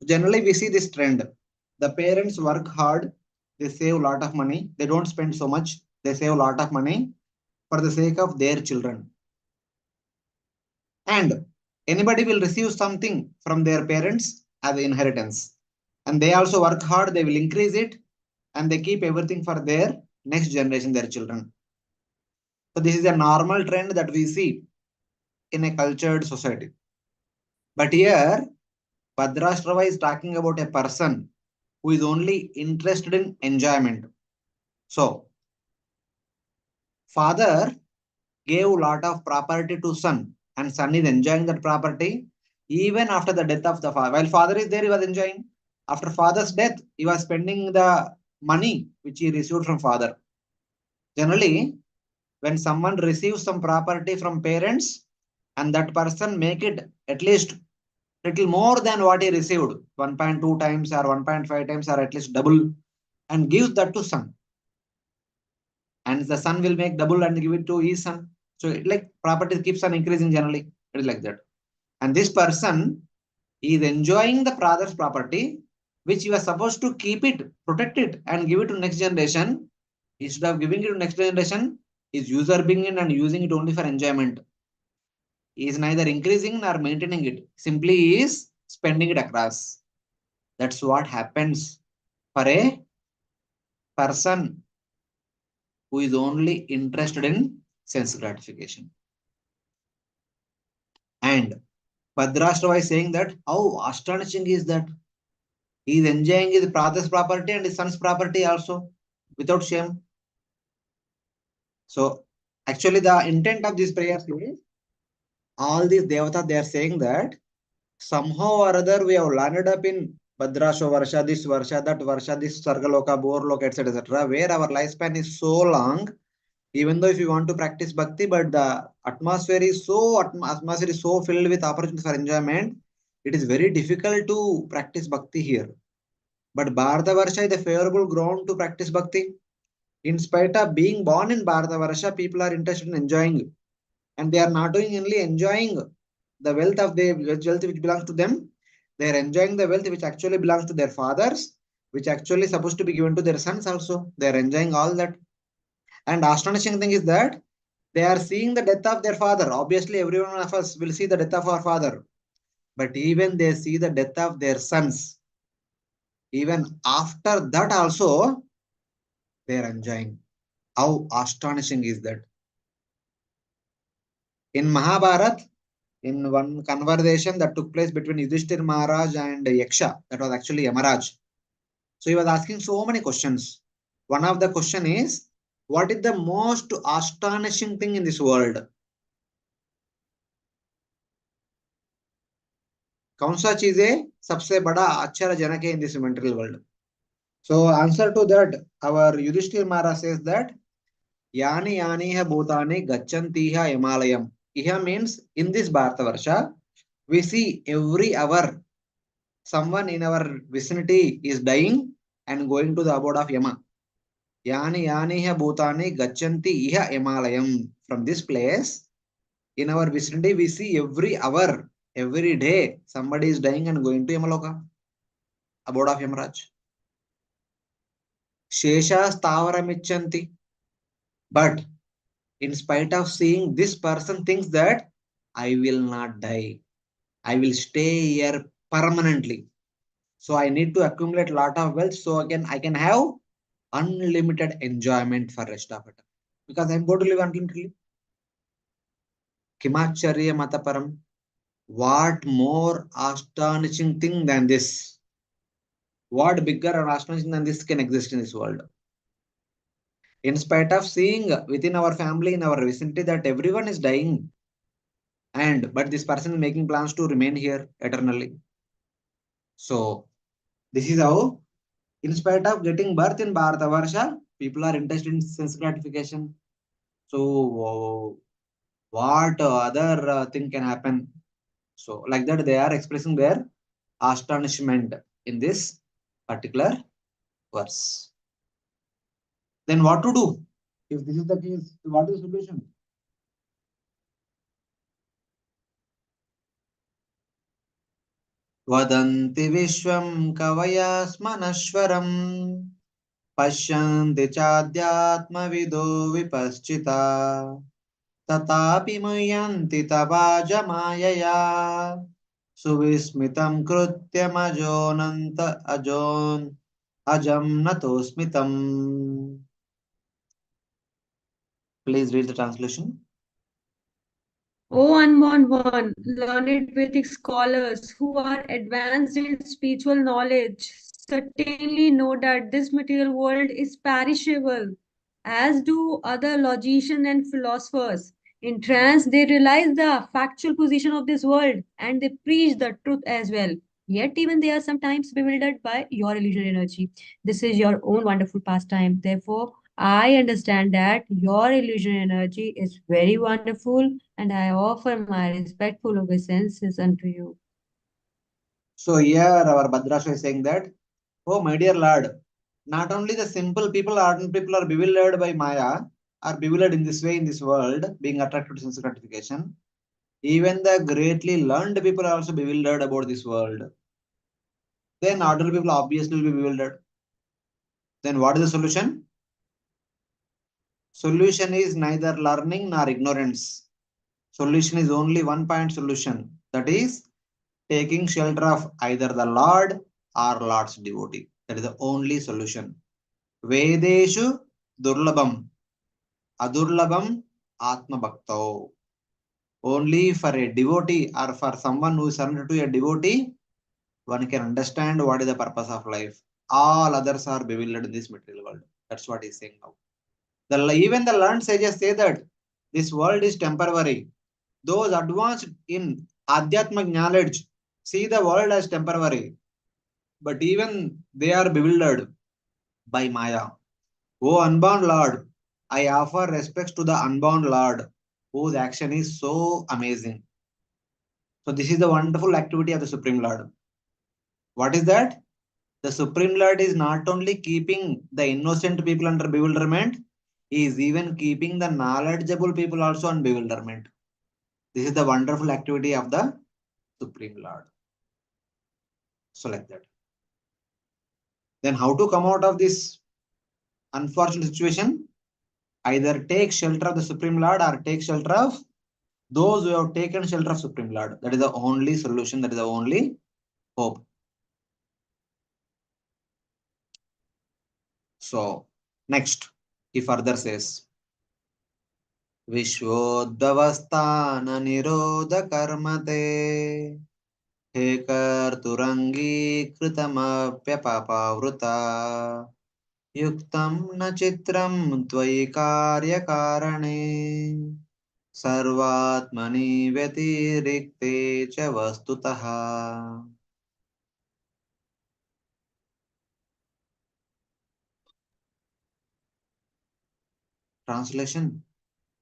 A: Generally, we see this trend. The parents work hard, they save a lot of money, they don't spend so much, they save a lot of money for the sake of their children. And anybody will receive something from their parents as inheritance. And they also work hard, they will increase it, and they keep everything for their next generation, their children. So this is a normal trend that we see in a cultured society. But here, Bhadrashrava is talking about a person who is only interested in enjoyment. So, father gave lot of property to son, and son is enjoying that property even after the death of the father. While father is there, he was enjoying. After father's death, he was spending the money which he received from father. Generally, when someone receives some property from parents and that person make it at least little more than what he received, 1.2 times or 1.5 times or at least double, and gives that to son, and the son will make double and give it to his son. So it like property keeps on increasing generally. It is like that. And this person is enjoying the father's property, which he was supposed to keep it, protect it, and give it to next generation. Instead of giving it to next generation, is usurping it and using it only for enjoyment. He is neither increasing nor maintaining it. Simply is spending it across. That's what happens for a person who is only interested in sense gratification. And Bhadrashtrava is saying that how astonishing is that he is enjoying his father's property and his son's property also without shame. So actually the intent of this prayer is all these devatas they are saying that somehow or other we have landed up in Bhadrasho Varsha, this Varsha, that Varsha, this Sargaloka, Borloka, etc. etc. where our lifespan is so long, even though if you want to practice bhakti, but the atmosphere is so filled with opportunities for enjoyment, it is very difficult to practice bhakti here. But Bharata Varsha is a favorable ground to practice bhakti. In spite of being born in Bharata Varsha, people are interested in enjoying, and they are not doing only enjoying the wealth of the wealth which belongs to them. They are enjoying the wealth which actually belongs to their fathers, which actually supposed to be given to their sons also. They are enjoying all that. And astonishing thing is that they are seeing the death of their father. Obviously, every one of us will see the death of our father. But even they see the death of their sons. Even after that also, they are enjoying. How astonishing is that? In Mahabharata, in one conversation that took place between Yudhishthir Maharaj and Yaksha, that was actually Yamaraj. So he was asking so many questions. One of the question is, what is the most astonishing thing in this world? कौन सा चीज है सबसे बड़ा आश्चर्यजनक है in this material world? So answer to that, our Yudhishthir Maharaj says that Yani Yani ha bhutani gachanti ha Himalayam. Iha means in this Bharata Varsha, we see every hour someone in our vicinity is dying and going to the abode of Yama. Yani Yani ha bhutani gachanti iha Himalayam. From this place, in our vicinity, we see every hour, every day, somebody is dying and going to Yamaloka, abode of Yamaraj. Sheshas Tavaramichanti. But in spite of seeing this person thinks that I will not die. I will stay here permanently. So I need to accumulate lot of wealth so again I can have unlimited enjoyment for rest of it. Because I'm going to live unlimitedly. Kimacharya Mataparam. What more astonishing thing than this? What bigger and astonishing than this can exist in this world? In spite of seeing within our family, in our vicinity, that everyone is dying, and but this person is making plans to remain here eternally. So this is how, in spite of getting birth in Bharata Varsha, people are interested in sense gratification. So what other thing can happen? So like that, they are expressing their astonishment in this particular verse. Then what to do? If this is the case, what is the solution? वदन्ति विश्वं कवयस्मनश्वरम् पश्यन्ति चाध्यात्मविदो विपश्चिता तथापि मुह्यन्ति तवाजमायया Suvismitam krutyamajonanta ajam natosmitam. Please read the translation.
E: O unborn one, learned Vedic scholars who are advanced in spiritual knowledge, certainly know that this material world is perishable, as do other logicians and philosophers. In trance, they realize the factual position of this world and they preach the truth as well. Yet, even they are sometimes bewildered by your illusionary energy. This is your own wonderful pastime. Therefore, I understand that your illusionary energy is very wonderful and I offer my respectful obeisances unto you.
A: So here our Bhadrasha is saying that, oh my dear Lord, not only the simple people, ordinary people are bewildered by Maya, are bewildered in this way in this world, being attracted to sense gratification. Even the greatly learned people are also bewildered about this world. Then ordinary people obviously will be bewildered. Then what is the solution? Solution is neither learning nor ignorance. Solution is only one point solution. That is taking shelter of either the Lord or Lord's devotee. That is the only solution. Vedeshu durlabam, adurlabam atma bhakto. Only for a devotee or for someone who is surrendered to a devotee, one can understand what is the purpose of life. All others are bewildered in this material world. That's what he's saying now. Even the learned sages say that this world is temporary. Those advanced in Adhyatmic knowledge see the world as temporary, but even they are bewildered by Maya. O unbound Lord, I offer respects to the unbound Lord, whose action is so amazing. So, this is the wonderful activity of the Supreme Lord. What is that? The Supreme Lord is not only keeping the innocent people under bewilderment, he is even keeping the knowledgeable people also on bewilderment. This is the wonderful activity of the Supreme Lord. So, like that. Then, how to come out of this unfortunate situation? Either take shelter of the Supreme Lord or take shelter of those who have taken shelter of Supreme Lord. That is the only solution, that is the only hope. So, next, he further says, विश्वोद्भवस्थान निरोध कर्मते हे कर्तुरङ्गीकृतमप्यपावृता युक्तं न चित्रं त्वयि कार्यकारणे सर्वात्मनि व्यतिरिक्ते च वस्तुतः. Translation.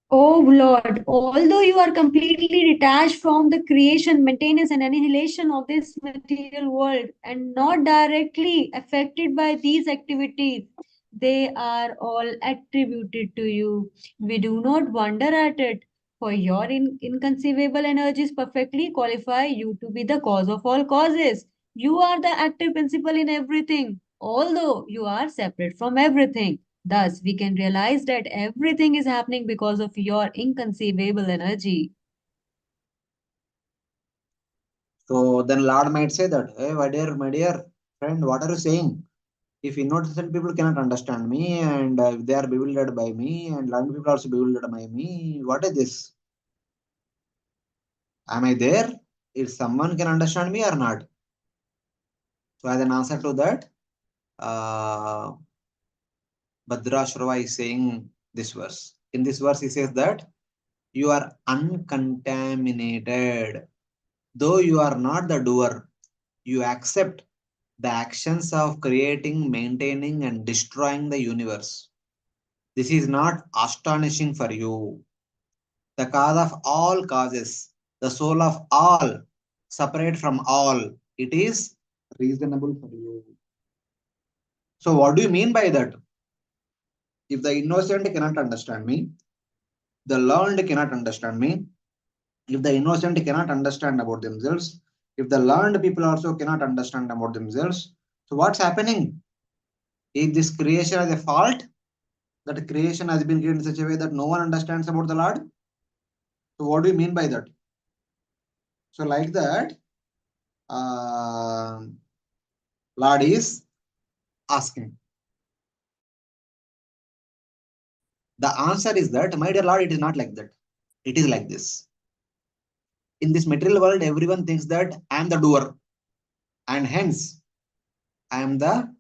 E: O Lord, although you are completely detached from the creation, maintenance, and annihilation of this material world and not directly affected by these activities, they are all attributed to you. We do not wonder at it, for your inconceivable energies perfectly qualify you to be the cause of all causes. You are the active principle in everything, although you are separate from everything. Thus, we can realize that everything is happening because of your inconceivable energy.
A: So then Lord might say that, hey, my dear friend, what are you saying? If innocent people cannot understand me and if they are bewildered by me and learned people are also bewildered by me, what is this? Am I there? If someone can understand me or not? So as an answer to that, uh, Bhadrashrava is saying this verse. In this verse, he says that you are uncontaminated. Though you are not the doer, you accept the actions of creating, maintaining, and destroying the universe. This is not astonishing for you. The cause of all causes, the soul of all, separate from all. It is reasonable for you. So, what do you mean by that? If the innocent cannot understand me, the learned cannot understand me, if the innocent cannot understand about themselves, if the learned people also cannot understand about themselves, so what's happening? Is this creation as a fault? That creation has been created in such a way that no one understands about the Lord? So, what do you mean by that? So, like that, Lord is asking. The answer is that, my dear Lord, it is not like that. It is like this. In this material world, everyone thinks that I am the doer, and hence I am the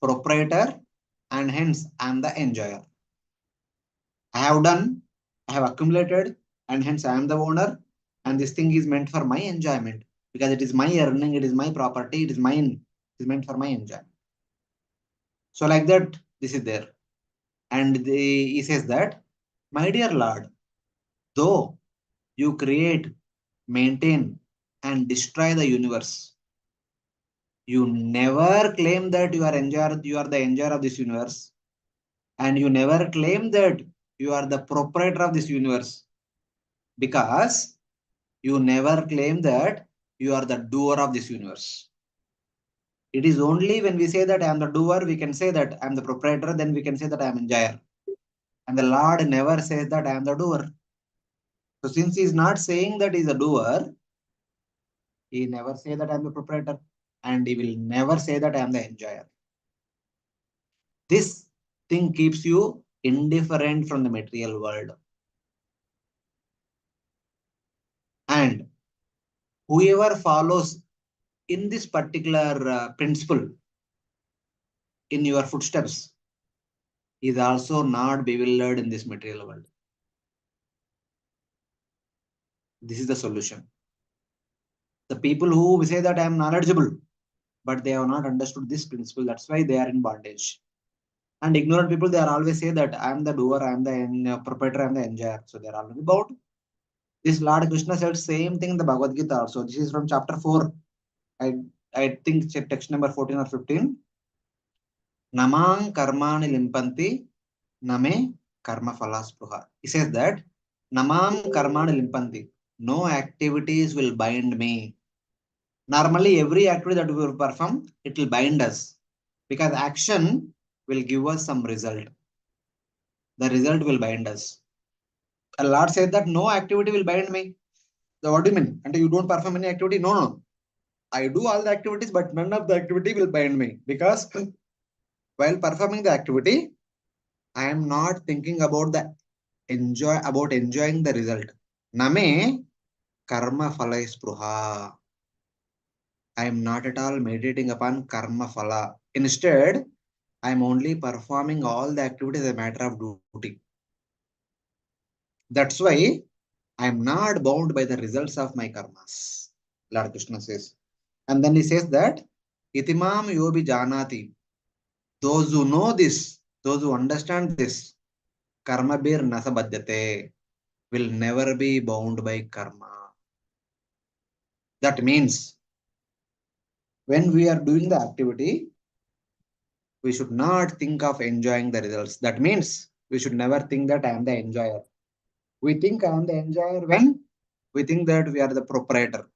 A: proprietor, and hence I am the enjoyer. I have done, I have accumulated, and hence I am the owner, and this thing is meant for my enjoyment because it is my earning, it is my property, it is mine, it is meant for my enjoyment. So, like that, this is there. And he says that, my dear Lord, though you create, maintain, and destroy the universe, you never claim that you are the enjoyer of this universe, and you never claim that you are the proprietor of this universe, because you never claim that you are the doer of this universe. It is only when we say that I am the doer, we can say that I am the proprietor, then we can say that I am enjoyer. And the Lord never says that I am the doer. So since he is not saying that he is a doer, he never say that I am the proprietor, and he will never say that I am the enjoyer. This thing keeps you indifferent from the material world. And whoever follows in this particular principle in your footsteps is also not bewildered in this material world. This is the solution. The people who say that I am knowledgeable, but they have not understood this principle, that's why they are in bondage. And ignorant people, they are always say that I am the doer, I am the proprietor, I am the enjoyer. So they are already bound. This Lord Krishna said same thing in the Bhagavad Gita also. This is from chapter 4. I think text number 14 or 15. Namang karmani limpanti name karma phalaspuha. He says that namam karmani limpanti. No activities will bind me. Normally, every activity that we will perform, it will bind us because action will give us some result. The result will bind us. A Lord said that no activity will bind me. So what do you mean? And you don't perform any activity? No, no. I do all the activities, but none of the activity will bind me because while performing the activity, I am not thinking about enjoying the result. Name karma phala spruha. I am not at all meditating upon karma phala. Instead, I am only performing all the activities as a matter of duty. That's why I am not bound by the results of my karmas. Lord Krishna says. And then he says that Itimam yobi janati. Those who know this, those who understand this, karma bir nasabhadyate, will never be bound by karma. That means when we are doing the activity, we should not think of enjoying the results. That means we should never think that I am the enjoyer. We think I am the enjoyer when we think that we are the proprietor.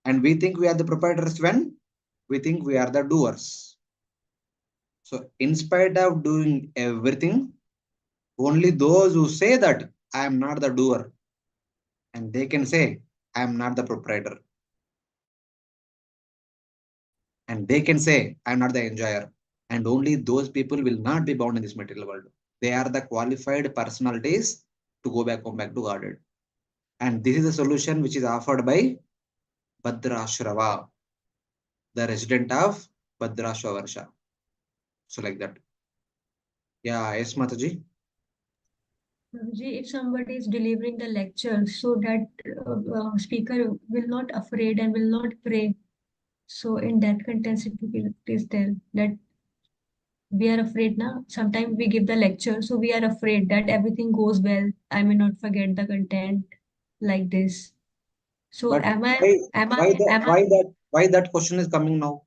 A: And we think we are the proprietors when we think we are the doers. So, in spite of doing everything, only those who say that I am not the doer, and they can say I am not the proprietor. And they can say I am not the enjoyer. And only those people will not be bound in this material world. They are the qualified personalities to go back home, back to Godhead. And this is the solution which is offered by Bhadrashrava, the resident of Bhadrashva. So like that. Yeah, yes, Mataji.
E: Prabhuji, if somebody is delivering the lecture, so that speaker will not afraid and will not pray. So in that context, it is there that we are afraid now. Sometimes we give the lecture, so we are afraid that everything goes well. I may not forget the content like this. So
A: But
E: am I
A: why that question is coming now?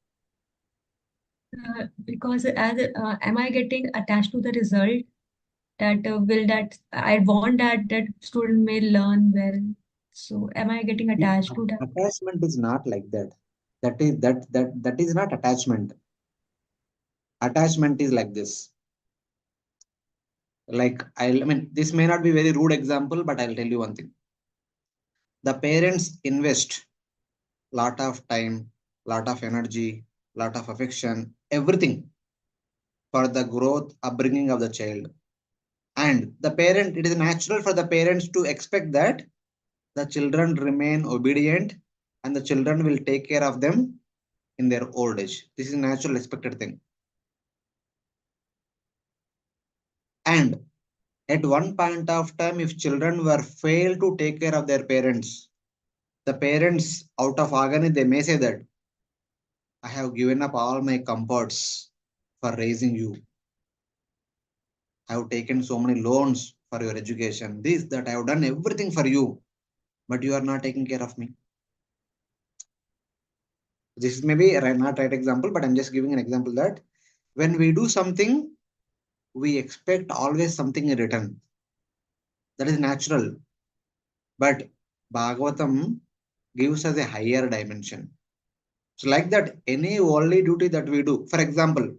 E: because as am I getting attached to the result that will that I want that student may learn well. So am I getting attached to that?
A: Attachment is not like that. That is not attachment. Attachment is like this. Like I mean, this may not be very rude example, but I'll tell you one thing. The parents invest lot of time, lot of energy, lot of affection, everything for the growth, upbringing of the child. And the parent, it is natural for the parents to expect that the children remain obedient and the children will take care of them in their old age. This is a natural expected thing. And at one point of time, if children were fail to take care of their parents, the parents out of agony, they may say that I have given up all my comforts for raising you. I have taken so many loans for your education. This, that I have done everything for you, but you are not taking care of me. This is maybe not right example, but I'm just giving an example that when we do something, we expect always something in return. That is natural. But Bhagavatam gives us a higher dimension. So, like that, any worldly duty that we do, for example,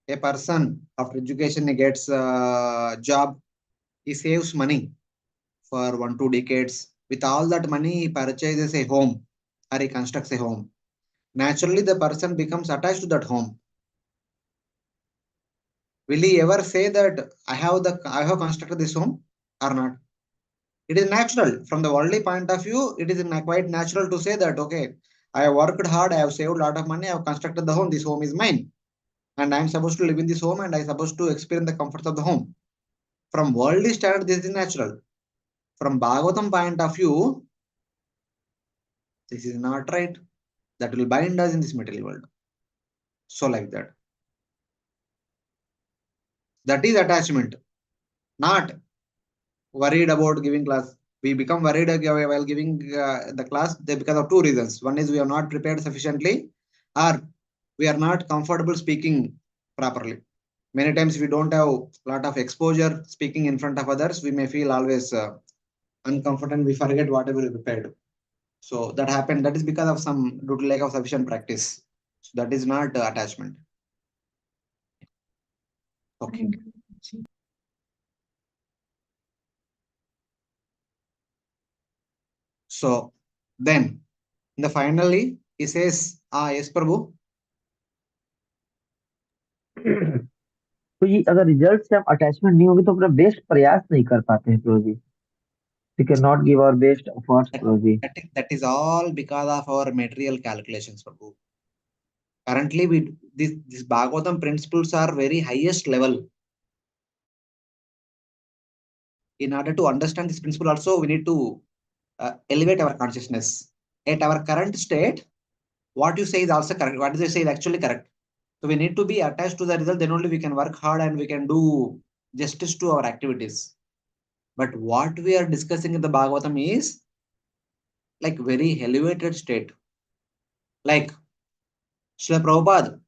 A: a person after education he gets a job, he saves money for 1 2 decades. With all that money, he purchases a home or he constructs a home. Naturally, the person becomes attached to that home. Will he ever say that I have constructed this home or not? It is natural from the worldly point of view. It is quite natural to say that okay, I have worked hard, I have saved a lot of money, I have constructed the home. This home is mine, and I am supposed to live in this home, and I am supposed to experience the comforts of the home. From worldly standard, this is natural. From Bhagavatam point of view, this is not right. That will bind us in this material world. So like that. That is attachment, not worried about giving class. We become worried while giving the class because of two reasons. One is we are not prepared sufficiently, or we are not comfortable speaking properly. Many times we don't have a lot of exposure speaking in front of others. We may feel always uncomfortable. We forget whatever we prepared. So that happened. That is because of some due to lack of sufficient practice. So that is not attachment. Okay. So then, in the finally, he says, yes, Prabhu.
C: तो जी अगर result से हम attachment नहीं होगी तो अपना best प्रयास नहीं कर पाते हैं प्रभु जी. We cannot give our best efforts, Prabhu ji.
A: That is all because of our material calculations, Prabhu. Currently, these Bhagavatam principles are very highest level. In order to understand this principle, also we need to elevate our consciousness. At our current state, what you say is also correct. What you say is actually correct. So we need to be attached to the result. Then only we can work hard and we can do justice to our activities. But what we are discussing in the Bhagavatam is like very elevated state. Like Srila Prabhupada,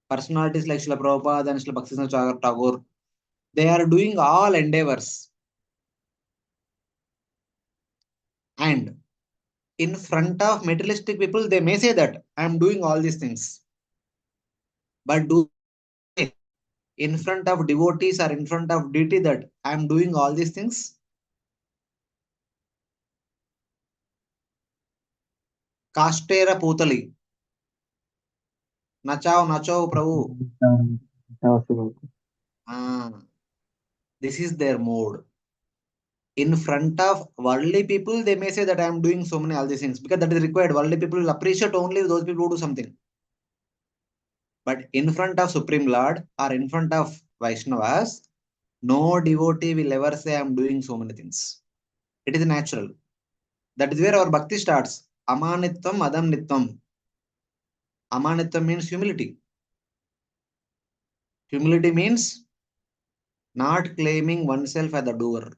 A: personalities like Srila Prabhupada and Srila Bhakti Tagore, they are doing all endeavors. And in front of materialistic people, they may say that I am doing all these things. But do they in front of devotees or in front of deity that I am doing all these things? Kastera Putali. Nachao, nachao, Prabhu. This is their mode. In front of worldly people, they may say that I am doing so many all these things because that is required. Worldly people will appreciate only those people who do something. But in front of Supreme Lord or in front of Vaishnavas, no devotee will ever say I am doing so many things. It is natural. That is where our bhakti starts. Amanitvam, adamnitvam. Amanitvam means humility. Humility means not claiming oneself as the doer.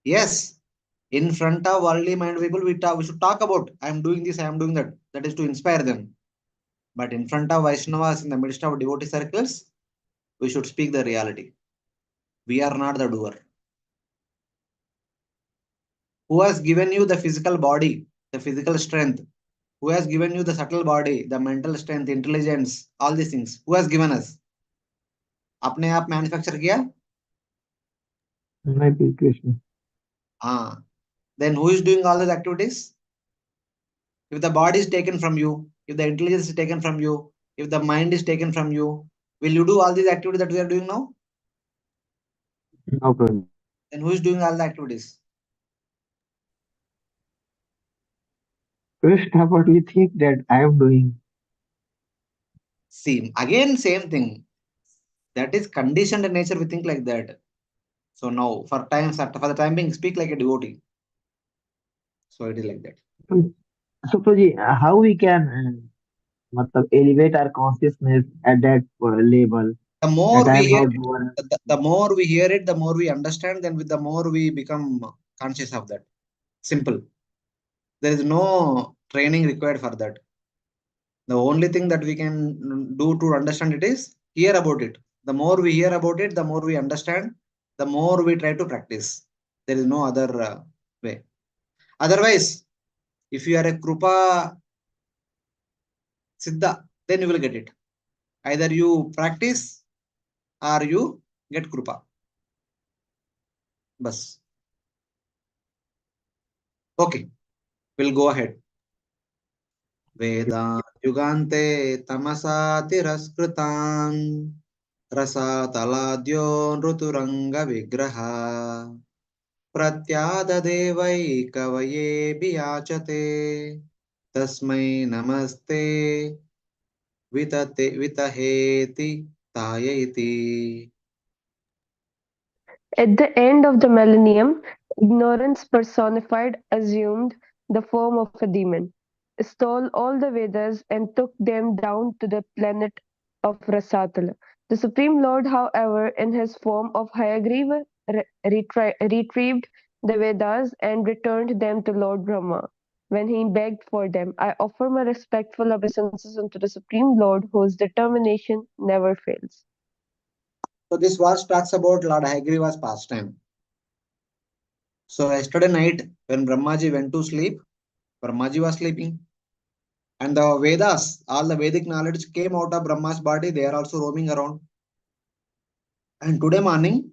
A: Yes, in front of worldly mind people, we should talk about I am doing this, I am doing that. That is to inspire them. But in front of Vaishnavas, in the midst of devotee circles, we should speak the reality. We are not the doer. Who has given you the physical body, the physical strength? Who has given you the subtle body, the mental strength, intelligence, all these things? Who has given us? अपने आप manufacture किया?
C: मैं भी कृष्ण.
A: हाँ. Then who is doing all those activities? If the body is taken from you, if the intelligence is taken from you, if the mind is taken from you, will you do all these activities that we are doing now?
C: No, Prabhuji.
A: Then who is doing all the activities?
C: Krishna, what we think that I am doing.
A: See, again, same thing. That is conditioned nature. We think like that. So now, for the time being, speak like a devotee. So it is like that.
C: So, Prabhuji, how we can elevate our consciousness at that level
A: The
C: that
A: more
C: I
A: we
C: am
A: hear
C: not
A: it,
C: doing.
A: the more we hear it, the more we understand. Then, with the more we become conscious of that. Simple. There is no training required for that. The only thing that we can do to understand it is hear about it. The more we hear about it, the more we understand, the more we try to practice. There is no other way. Otherwise, if you are a Krupa Siddha, then you will get it. Either you practice or you get Krupa. Bas. Okay, we'll go ahead. Veda Yugante Tamasa Tiraskritan Rasataladyo Nruturanga Vigraha प्रत्याददेवै कवयेऽपि याचते तस्मै नमस्ते वितहेति ताय इति.
F: At the end of the millennium, ignorance personified assumed the form of a demon, stole all the Vedas, and took them down to the planet of Rasatala. The Supreme Lord, however, in his form of Hayagriva, retrieved the Vedas and returned them to Lord Brahma. When he begged for them, I offer my respectful obeisances unto the Supreme Lord, whose determination never fails.
A: So this verse talks about Lord Hagriva's pastime. So yesterday night when Brahmaji went to sleep, Brahmaji was sleeping. And the Vedas, all the Vedic knowledge came out of Brahma's body. They are also roaming around. And today morning,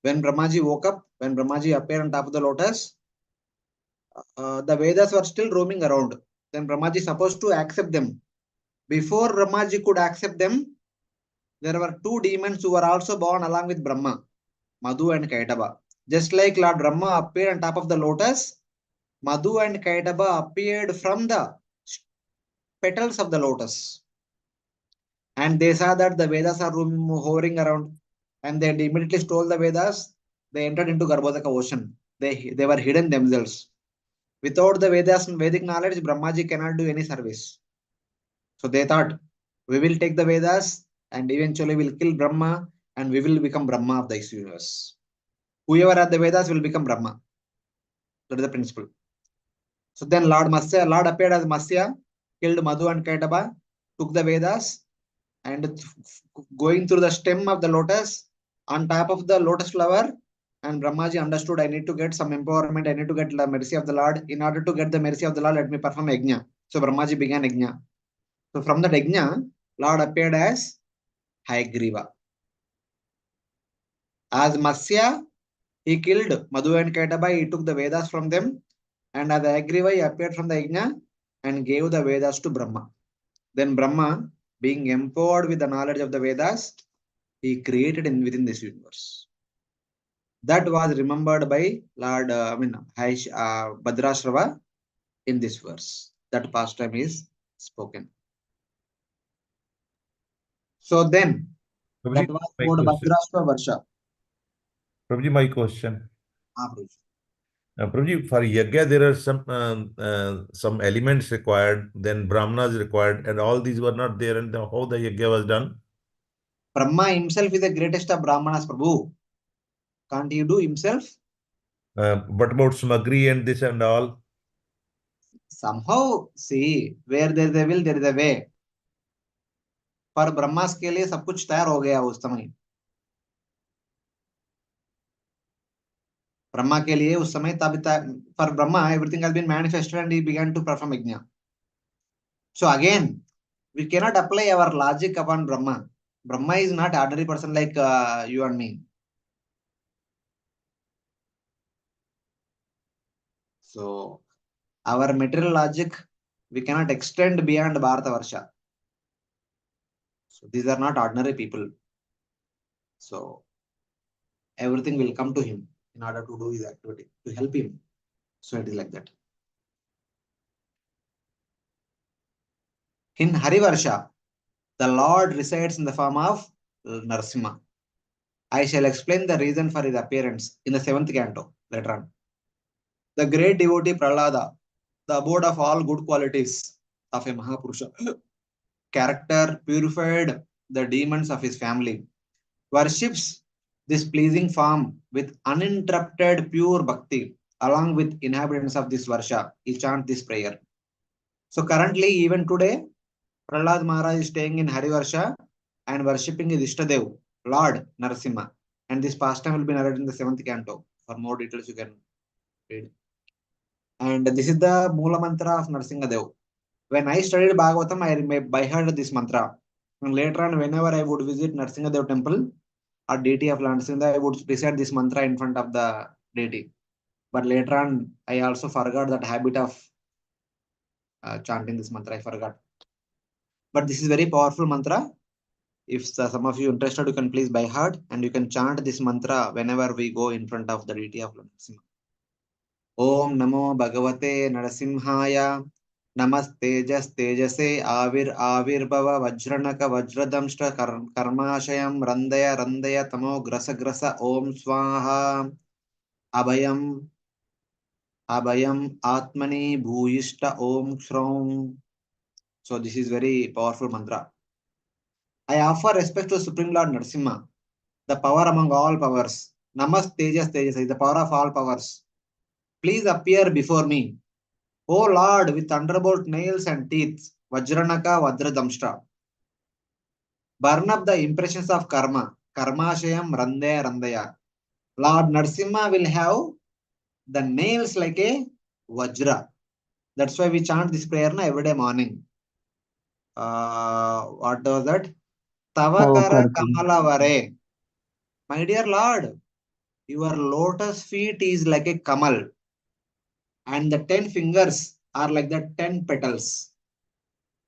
A: when Brahmaji woke up, when Brahmaji appeared on top of the lotus, the Vedas were still roaming around. Then Brahmaji is supposed to accept them. Before Brahmaji could accept them, there were two demons who were also born along with Brahma, Madhu and Kaitaba. Just like Lord Brahma appeared on top of the lotus, Madhu and Kaitaba appeared from the petals of the lotus. And they saw that the Vedas are hovering around. And they immediately stole the Vedas. They entered into Garbhodaka ocean. They were hidden themselves. Without the Vedas and Vedic knowledge, Brahmaji cannot do any service. So they thought, we will take the Vedas and eventually we'll kill Brahma and we will become Brahma of this universe. Whoever had the Vedas will become Brahma. That is the principle. So then Lord appeared as Matsya, killed Madhu and Kaitaba, took the Vedas and going through the stem of the lotus, on top of the lotus flower, and Brahmaji understood, I need to get some empowerment, I need to get the mercy of the Lord. In order to get the mercy of the Lord, let me perform yajna. So Brahmaji began yajna. So from that yajna, Lord appeared as Hayagriva. As Matsya, he killed Madhu and Kaitaba, he took the Vedas from them, and as Hayagriva, he appeared from the yajna and gave the Vedas to Brahma. Then Brahma, being empowered with the knowledge of the Vedas, he created within this universe. That was remembered by Lord, Bhadrashrava in this verse. That pastime is spoken. So then,
D: Prabhuji,
A: that was
D: my
A: called
D: question.
A: Bhadrashrava Varsha.
D: Prabhuji, my question.
A: Prabhuji.
D: Prabhuji, for yajna, there are some elements required, then brahmanas required, and all these were not there, and how the yajna was done?
A: Brahma himself is the greatest of Brahmanas, Prabhu. Can't he do himself?
D: What about smagri and this and all?
A: Somehow, see, where there is a will, there is a way. पर ब्रह्मास के लिए सब कुछ तैयार हो गया उस समय ब्रह्मा के लिए उस समय तब for Brahma everything has been manifested and he began to perform yajna. So again, we cannot apply our logic upon Brahma. Brahma is not ordinary person like you and me. So our material logic, we cannot extend beyond Bharata Varsha. So these are not ordinary people. So everything will come to him in order to do his activity, to help him. So it is like that. In Harivarsha, the Lord resides in the form of Narasimha. I shall explain the reason for his appearance in the seventh canto later on. The great devotee Prahlada, the abode of all good qualities of a Mahapurusha, character purified the demons of his family, worships this pleasing form with uninterrupted pure bhakti, along with inhabitants of this Varsha. He chants this prayer. So currently, even today, Prahlad Maharaj is staying in Harivarsha and worshipping his Ishtadev, Lord Narasimha. And this pastime will be narrated in the seventh canto. For more details, you can read. And this is the Mula Mantra of Narasimha Dev. When I studied Bhagavatam, I by heard this mantra. And later on, whenever I would visit Narasimha Dev temple or deity of Lord Narasimha, I would recite this mantra in front of the deity. But later on, I also forgot that habit of chanting this mantra. I forgot. But this is very powerful mantra. If some of you interested, you can please by heart and you can chant this mantra whenever we go in front of the deity of Lord Narasimha. Om Namo Bhagavate Narasimhaya. नमस्तेजस्तेजसे Avirbhav वज्रणक वज्रदंष्ट कर्माशयं रन्दय रन्दय तमो gross gross ओम स्वाहा अभयम अभयम आत्मनि भूयिष्ठ ओम श्रौं. So this is very powerful mantra. I offer respect to Supreme Lord Narasimha, the power among all powers. Namastejas Tejas is the power of all powers. Please appear before me. O Lord, with thunderbolt nails and teeth, Vajranaka Vajradamshta. Burn up the impressions of karma. Karmashayam Randaya Randaya. Lord Narasimha will have the nails like a Vajra. That's why we chant this prayer na every day morning. What was that? Tavakara Kamalavare. My dear Lord, your lotus feet is like a kamal, and the 10 fingers are like the 10 petals.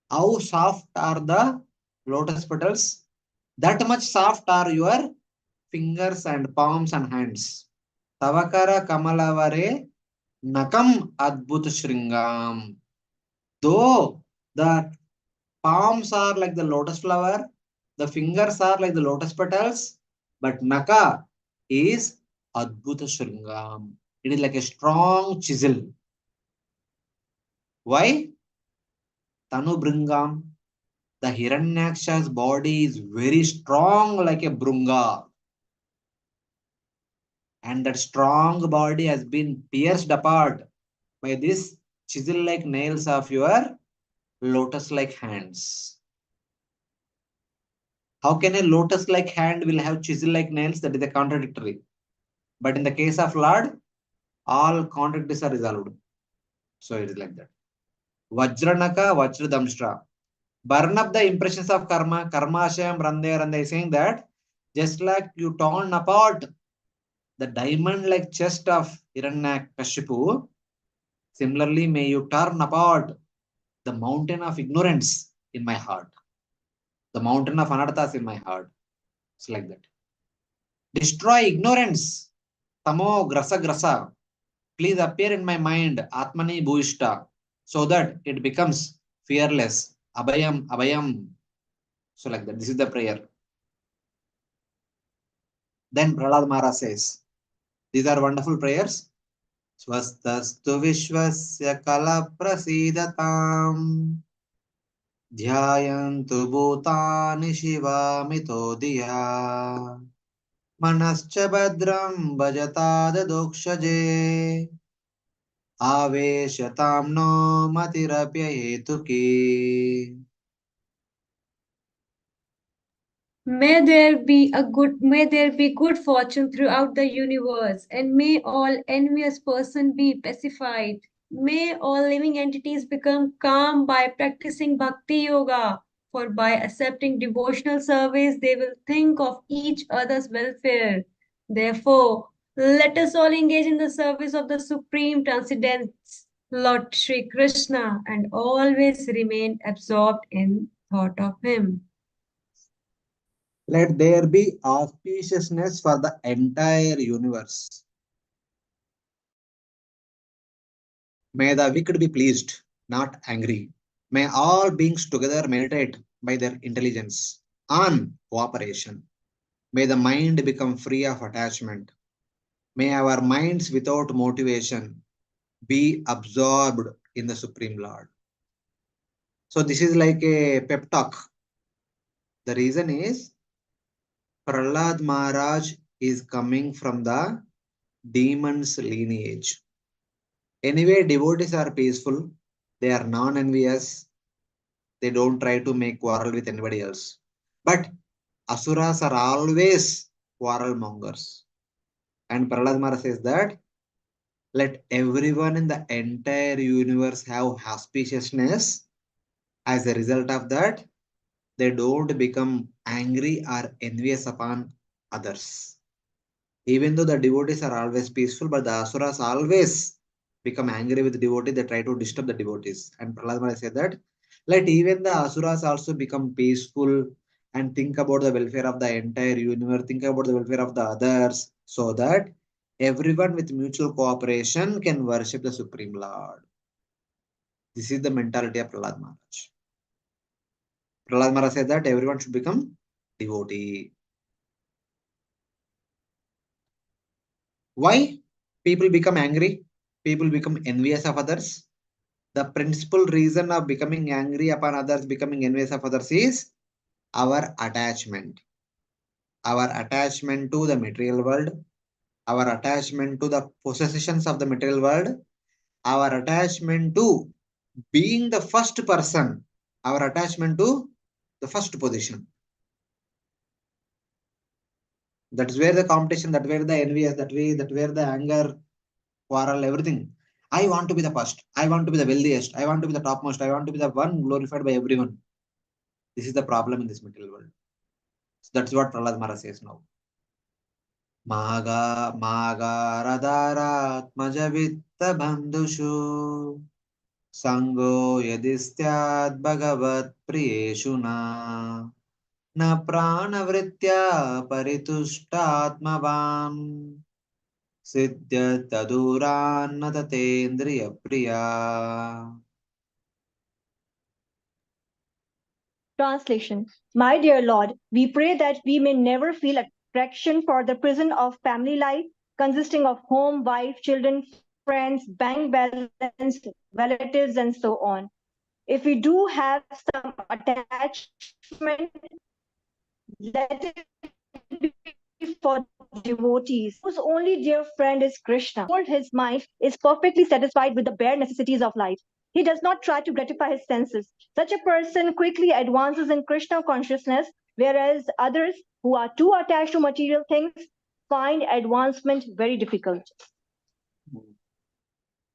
A: How soft are the lotus petals? That much soft are your fingers and palms and hands. Tavakara Kamalavare Nakam Adbhut Shringam. Though the palms are like the lotus flower, the fingers are like the lotus petals, but Naka is Adbhuta Shringam. It is like a strong chisel. Why? Tanu Bringam. The Hiranyaksha's body is very strong like a Brunga. And that strong body has been pierced apart by this chisel-like nails of your lotus-like hands. How can a lotus-like hand will have chisel-like nails? That is a contradictory. But in the case of Lord, all contradictories are resolved. So it is like that. Vajranaka Vajradamshra. Burn up the impressions of karma. Karmashayam Rande is saying that just like you torn apart the diamond-like chest of Hiranyakashipu, similarly may you turn apart the mountain of ignorance in my heart. The mountain of anarthas in my heart. It's like that. Destroy ignorance. Tamo grasa grasa. Please appear in my mind. Atmani bhuishta. So that it becomes fearless. Abhayam, abhayam. So like that. This is the prayer. Then Prahlad Maharaj says, these are wonderful prayers. Swastastu vishwasya kala prasidatam. Dhyayantu bhutani shivamito diya. Manascha badram bhajatad dokshaje. Aveshatam no matirapya hetuki.
E: May there be good fortune throughout the universe, and may all envious person be pacified. May all living entities become calm by practicing bhakti yoga, for by accepting devotional service they will think of each other's welfare. Therefore, Let us all engage in the service of the Supreme Transcendence, Lord Sri Krishna, and always remain absorbed in thought of Him.
A: Let there be auspiciousness for the entire universe. May the wicked be pleased, not angry. May all beings together meditate by their intelligence on cooperation. May the mind become free of attachment. May our minds without motivation be absorbed in the Supreme Lord. So this is like a pep talk. The reason is Prahlad Maharaj is coming from the demon's lineage. Anyway, devotees are peaceful, they are non-envious, they don't try to make quarrel with anybody else. But Asuras are always quarrel mongers. And Prahlad Maharaj says that let everyone in the entire universe have auspiciousness. As a result of that, they don't become angry or envious upon others. Even though the devotees are always peaceful, but the asuras always become angry with the devotee, they try to disturb the devotees. And Prahlad Maharaj said that let even the asuras also become peaceful and think about the welfare of the entire universe, think about the welfare of the others, so that everyone with mutual cooperation can worship the Supreme Lord. This is the mentality of Prahlad Maharaj. Prahlad Maharaj said that everyone should become devotee. Why people become angry? People become envious of others. The principal reason of becoming angry upon others, becoming envious of others is our attachment. Our attachment to the material world, our attachment to the possessions of the material world, our attachment to being the first person, our attachment to the first position. That is where the competition, that where the envious, that where the anger, quarrel, everything. I want to be the first. I want to be the wealthiest. I want to be the topmost. I want to be the one glorified by everyone. This is the problem in this material world. So that's what Prahlad Maharaj says now. Maga Maga Radharatmaja Vitta Bandhushu Sango Yadistyad Bhagavat Priyeshu Na Pranavritya Paritushtatmavan Siddhyataduran Natatendriya Priya.
G: Translation. My dear Lord, we pray that we may never feel attraction for the prison of family life, consisting of home, wife, children, friends, bank balance, relatives, and so on. If we do have some attachment, let it be for devotees whose only dear friend is Krishna. His mind is perfectly satisfied with the bare necessities of life. He does not try to gratify his senses. Such a person quickly advances in Krishna consciousness, whereas others who are too attached to material things find advancement very difficult.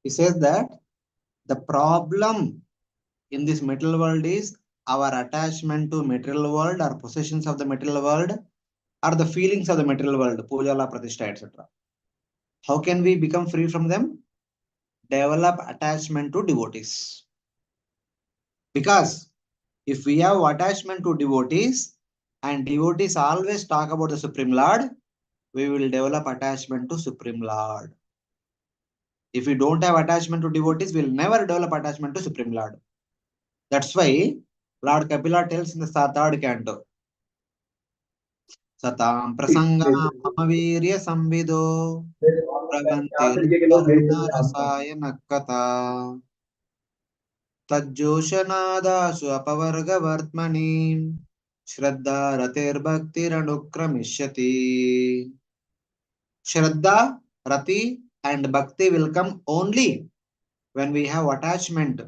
A: He says that the problem in this material world is our attachment to material world or possessions of the material world or the feelings of the material world, pujala, pratishtha, etc. How can we become free from them? Develop attachment to devotees. Because if we have attachment to devotees and devotees always talk about the Supreme Lord, we will develop attachment to Supreme Lord. If we don't have attachment to devotees, we will never develop attachment to Supreme Lord. That's why Lord Kapila tells in the third canto, Satam prasanga mama virya samvido pravanti karuna rasaya kata tajjoshanadasu apavarga vartmani Shraddha ratir bhakti ranukramishati. Shraddha, Rati and Bhakti will come only when we have attachment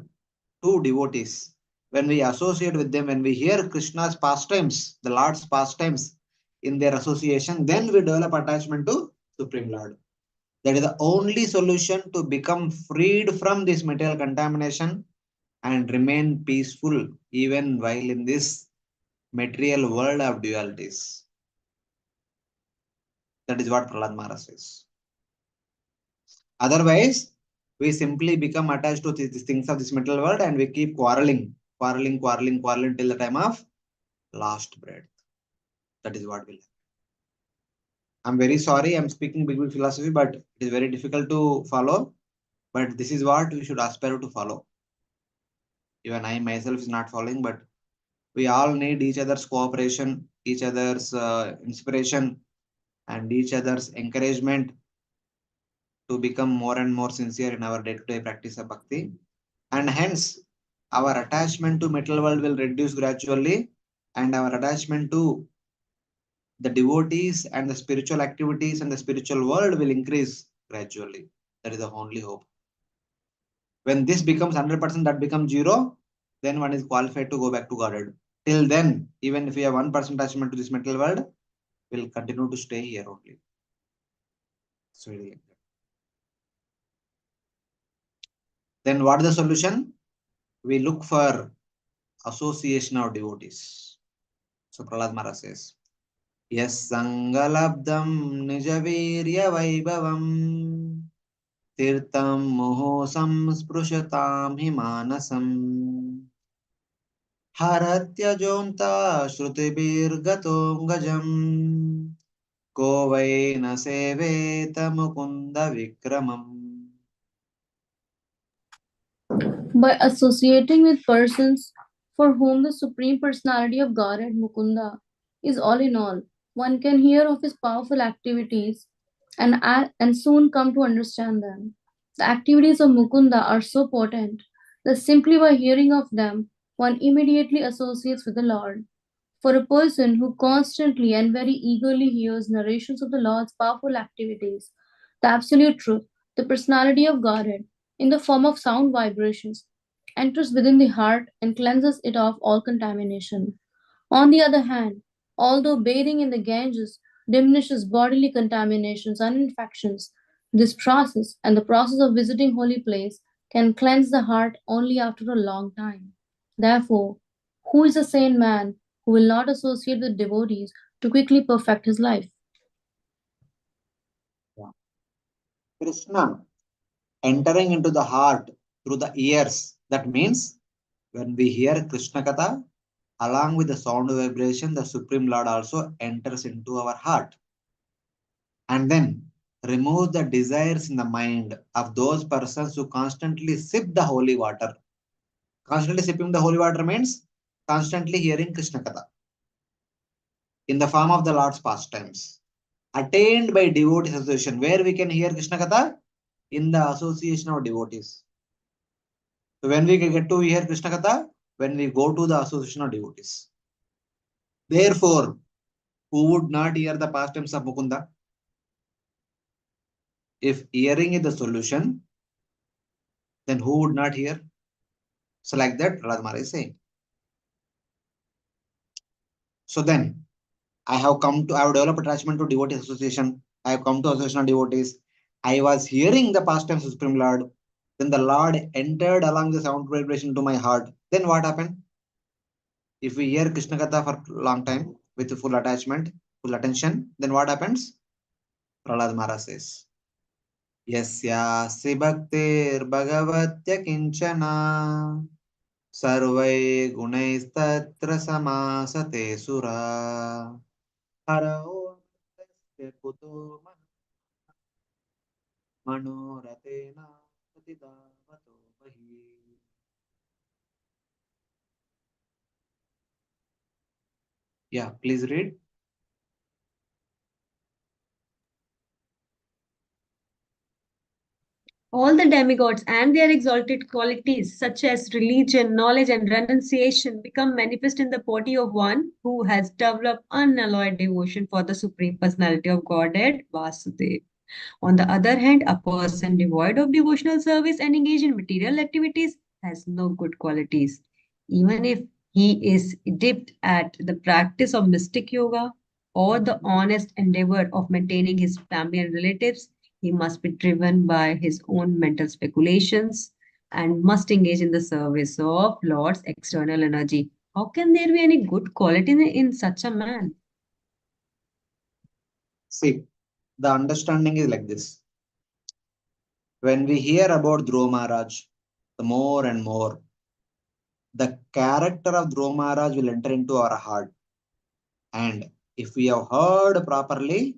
A: to devotees. When we associate with them, when we hear Krishna's pastimes, the Lord's pastimes in their association, then we develop attachment to Supreme Lord. That is the only solution to become freed from this material contamination and remain peaceful even while in this material world of dualities. That is what Prahlad Maharaj says. Otherwise, we simply become attached to these things of this material world and we keep quarreling till the time of last breath. That is what will happen. I'm very sorry, I'm speaking big philosophy, but it is very difficult to follow. But this is what we should aspire to follow. Even I myself is not following, but we all need each other's cooperation, each other's inspiration, and each other's encouragement to become more and more sincere in our day-to-day practice of bhakti. And hence, our attachment to material world will reduce gradually, and our attachment to the devotees and the spiritual activities and the spiritual world will increase gradually. That is the only hope. When this becomes 100%, that becomes zero, then one is qualified to go back to Godhead. Till then, even if we have 1% attachment to this material world, we'll continue to stay here only. So like that. Then what is the solution? We look for association of devotees. So Prahlad Maharaj says, Yes Sangalabdam Nijavirya Vaibhavam Tirtam Mohosam Sprushatam Himanasam Haratyajonta Shrutibirgatom Gajam Kovaina Seveta Mukunda Vikramam.
B: By associating with persons for whom the Supreme Personality of Godhead Mukunda is all in all, one can hear of his powerful activities and soon come to understand them. The activities of Mukunda are so potent that simply by hearing of them, one immediately associates with the Lord. For a person who constantly and very eagerly hears narrations of the Lord's powerful activities, the absolute truth, the personality of Godhead, in the form of sound vibrations, enters within the heart and cleanses it of all contamination. On the other hand, although bathing in the Ganges diminishes bodily contaminations and infections, this process and the process of visiting holy place can cleanse the heart only after a long time. Therefore, who is a sane man who will not associate with devotees to quickly perfect his life?
A: Krishna entering into the heart through the ears. That means when we hear Krishna Katha, along with the sound vibration, the Supreme Lord also enters into our heart. And then remove the desires in the mind of those persons who constantly sip the holy water. Constantly sipping the holy water means constantly hearing Krishna Katha in the form of the Lord's pastimes. Attained by devotee association, where we can hear Krishna Katha in the association of devotees. So when we get to hear Krishna Katha, when we go to the association of devotees. Therefore, who would not hear the pastimes of Mukunda? If hearing is the solution, then who would not hear? So like that, Radhamara is saying. So then, I have developed attachment to devotee association. I have come to association of devotees. I was hearing the pastimes of Supreme Lord. Then the Lord entered along the sound vibration to my heart. Then what happened? If we hear Krishna Katha for a long time with full attachment, full attention, then what happens? Prahlad Maharaj says, Yasya bhaktir bhagavatya kinchana sarvai gunaistatra samasate sura harao tasya kuto manoratena satidavato bahi. Yeah, please read.
E: All the demigods and their exalted qualities, such as religion, knowledge, and renunciation, become manifest in the body of one who has developed unalloyed devotion for the Supreme Personality of Godhead, Vasudeva. On the other hand, a person devoid of devotional service and engaged in material activities has no good qualities. Even if he is adept at the practice of mystic yoga or the honest endeavor of maintaining his family and relatives, he must be driven by his own mental speculations and must engage in the service of Lord's external energy. How can there be any good quality in such a man?
A: See, the understanding is like this. When we hear about Dhruva Maharaj, the more and more, the character of Dhruva Maharaj will enter into our heart. And if we have heard properly,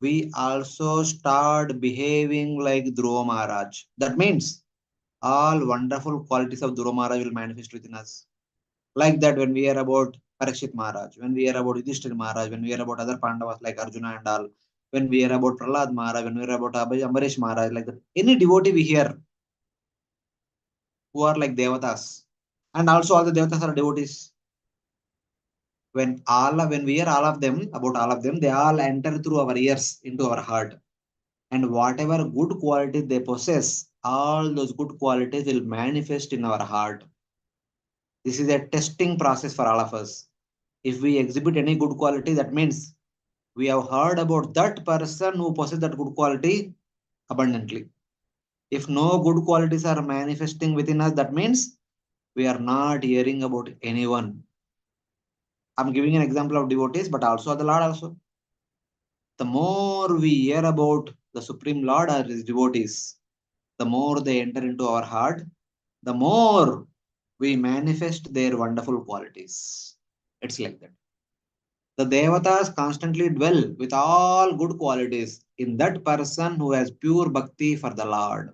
A: we also start behaving like Dhruva Maharaj. That means all wonderful qualities of Dhruva Maharaj will manifest within us. Like that, when we hear about Parikshit Maharaj, when we hear about Yudhishthira Maharaj, when we hear about other Pandavas like Arjuna and all, when we hear about Prahlad Maharaj, when we hear about Ambarish Maharaj, like that, any devotee we hear who are like devatas, and also all the devatas are devotees. When we hear all of them about all of them, they all enter through our ears into our heart, and whatever good qualities they possess, all those good qualities will manifest in our heart. This is a testing process for all of us. If we exhibit any good quality, that means we have heard about that person who possesses that good quality abundantly. If no good qualities are manifesting within us, that means we are not hearing about anyone. I'm giving an example of devotees, but also the Lord also. The more we hear about the Supreme Lord or his devotees, the more they enter into our heart, the more we manifest their wonderful qualities. It's like that. The Devatas constantly dwell with all good qualities in that person who has pure bhakti for the Lord.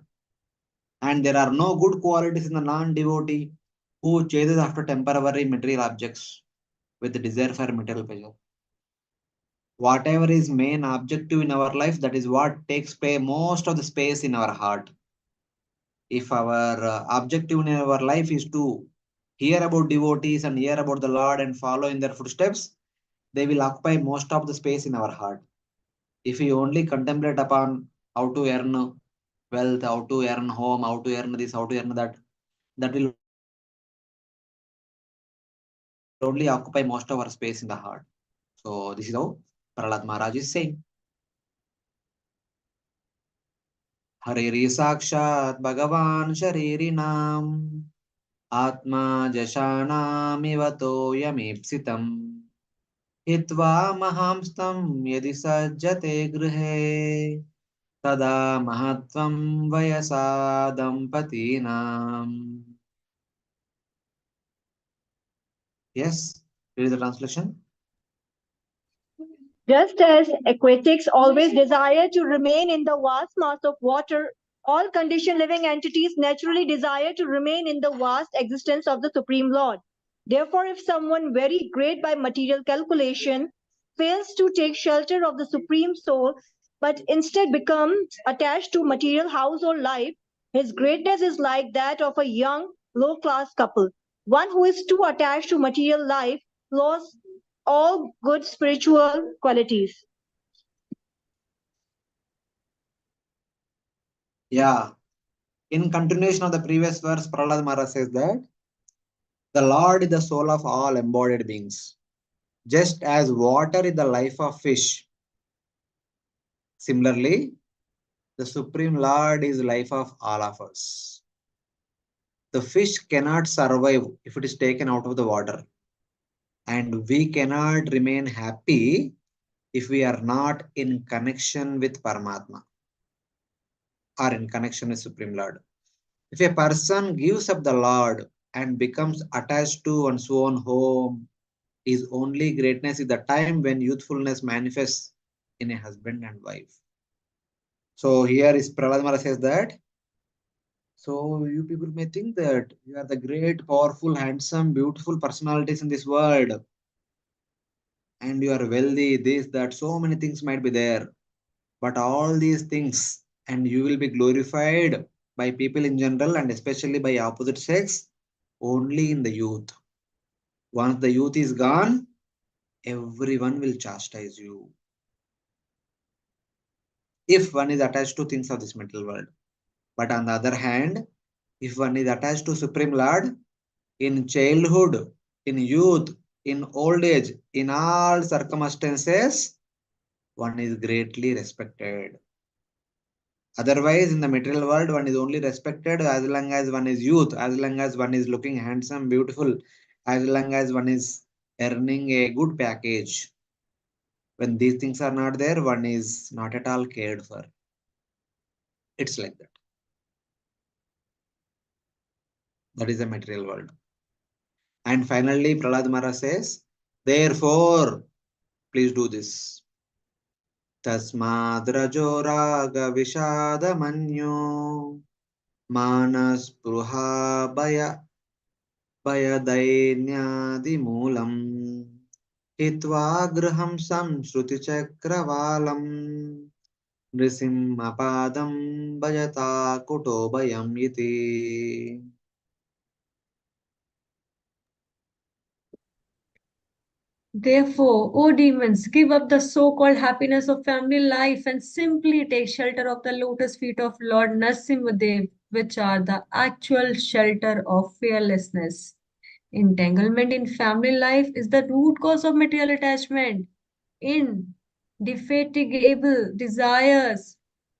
A: And there are no good qualities in the non devotee who chases after temporary material objects with the desire for material pleasure. Whatever is main objective in our life, that is what takes most of the space in our heart. If our objective in our life is to hear about devotees and hear about the Lord and follow in their footsteps, they will occupy most of the space in our heart. If we only contemplate upon how to earn wealth, how to earn home, how to earn this, how to earn that, that will only occupy most of our space in the heart. So this is how Prahlad Maharaj is saying. Hariri साक्षात् भगवान् शरीरिणाम् आत्मा जशानामिव तोयमीप्सितम् हित्वा महांस्तं यदि सज्जते गृहे तदा महत्त्वं वयसा दम्पतीनाम्. Yes, here is the translation.
G: Just as aquatics always desire to remain in the vast mass of water, all conditioned living entities naturally desire to remain in the vast existence of the Supreme Lord. Therefore, if someone very great by material calculation fails to take shelter of the Supreme Soul, but instead becomes attached to material house or life, his greatness is like that of a young, low class couple. One who is too attached to material life lost all good spiritual qualities.
A: Yeah, in continuation of the previous verse, Prahlad Maharaj says that the Lord is the soul of all embodied beings. Just as water is the life of fish, similarly, the Supreme Lord is life of all of us. The fish cannot survive if it is taken out of the water, and we cannot remain happy if we are not in connection with Paramatma or in connection with Supreme Lord. If a person gives up the Lord and becomes attached to one's own home, his only greatness is the time when youthfulness manifests in a husband and wife. So here is Prahlad Maharaj says that. So you people may think that you are the great, powerful, handsome, beautiful personalities in this world, and you are wealthy, this, that, so many things might be there. But all these things, and you will be glorified by people in general and especially by opposite sex only in the youth. Once the youth is gone, everyone will chastise you if one is attached to things of this material world. But on the other hand, if one is attached to Supreme Lord, in childhood, in youth, in old age, in all circumstances, one is greatly respected. Otherwise, in the material world, one is only respected as long as one is youth, as long as one is looking handsome, beautiful, as long as one is earning a good package. When these things are not there, one is not at all cared for. It's like that. That is the material world. And finally, Prahlad Maharaj says, therefore, please do this. Tasmadrajo raga vishada manyo Manaspuha Bayadainyadimulam Hitvagraham Samshrutichakravalam Nrisimhapadam Bhajata Kutobayam Iti.
E: Therefore, O demons, give up the so-called happiness of family life and simply take shelter of the lotus feet of Lord Nrsimhadev, which are the actual shelter of fearlessness. Entanglement in family life is the root cause of material attachment. Indefatigable desires,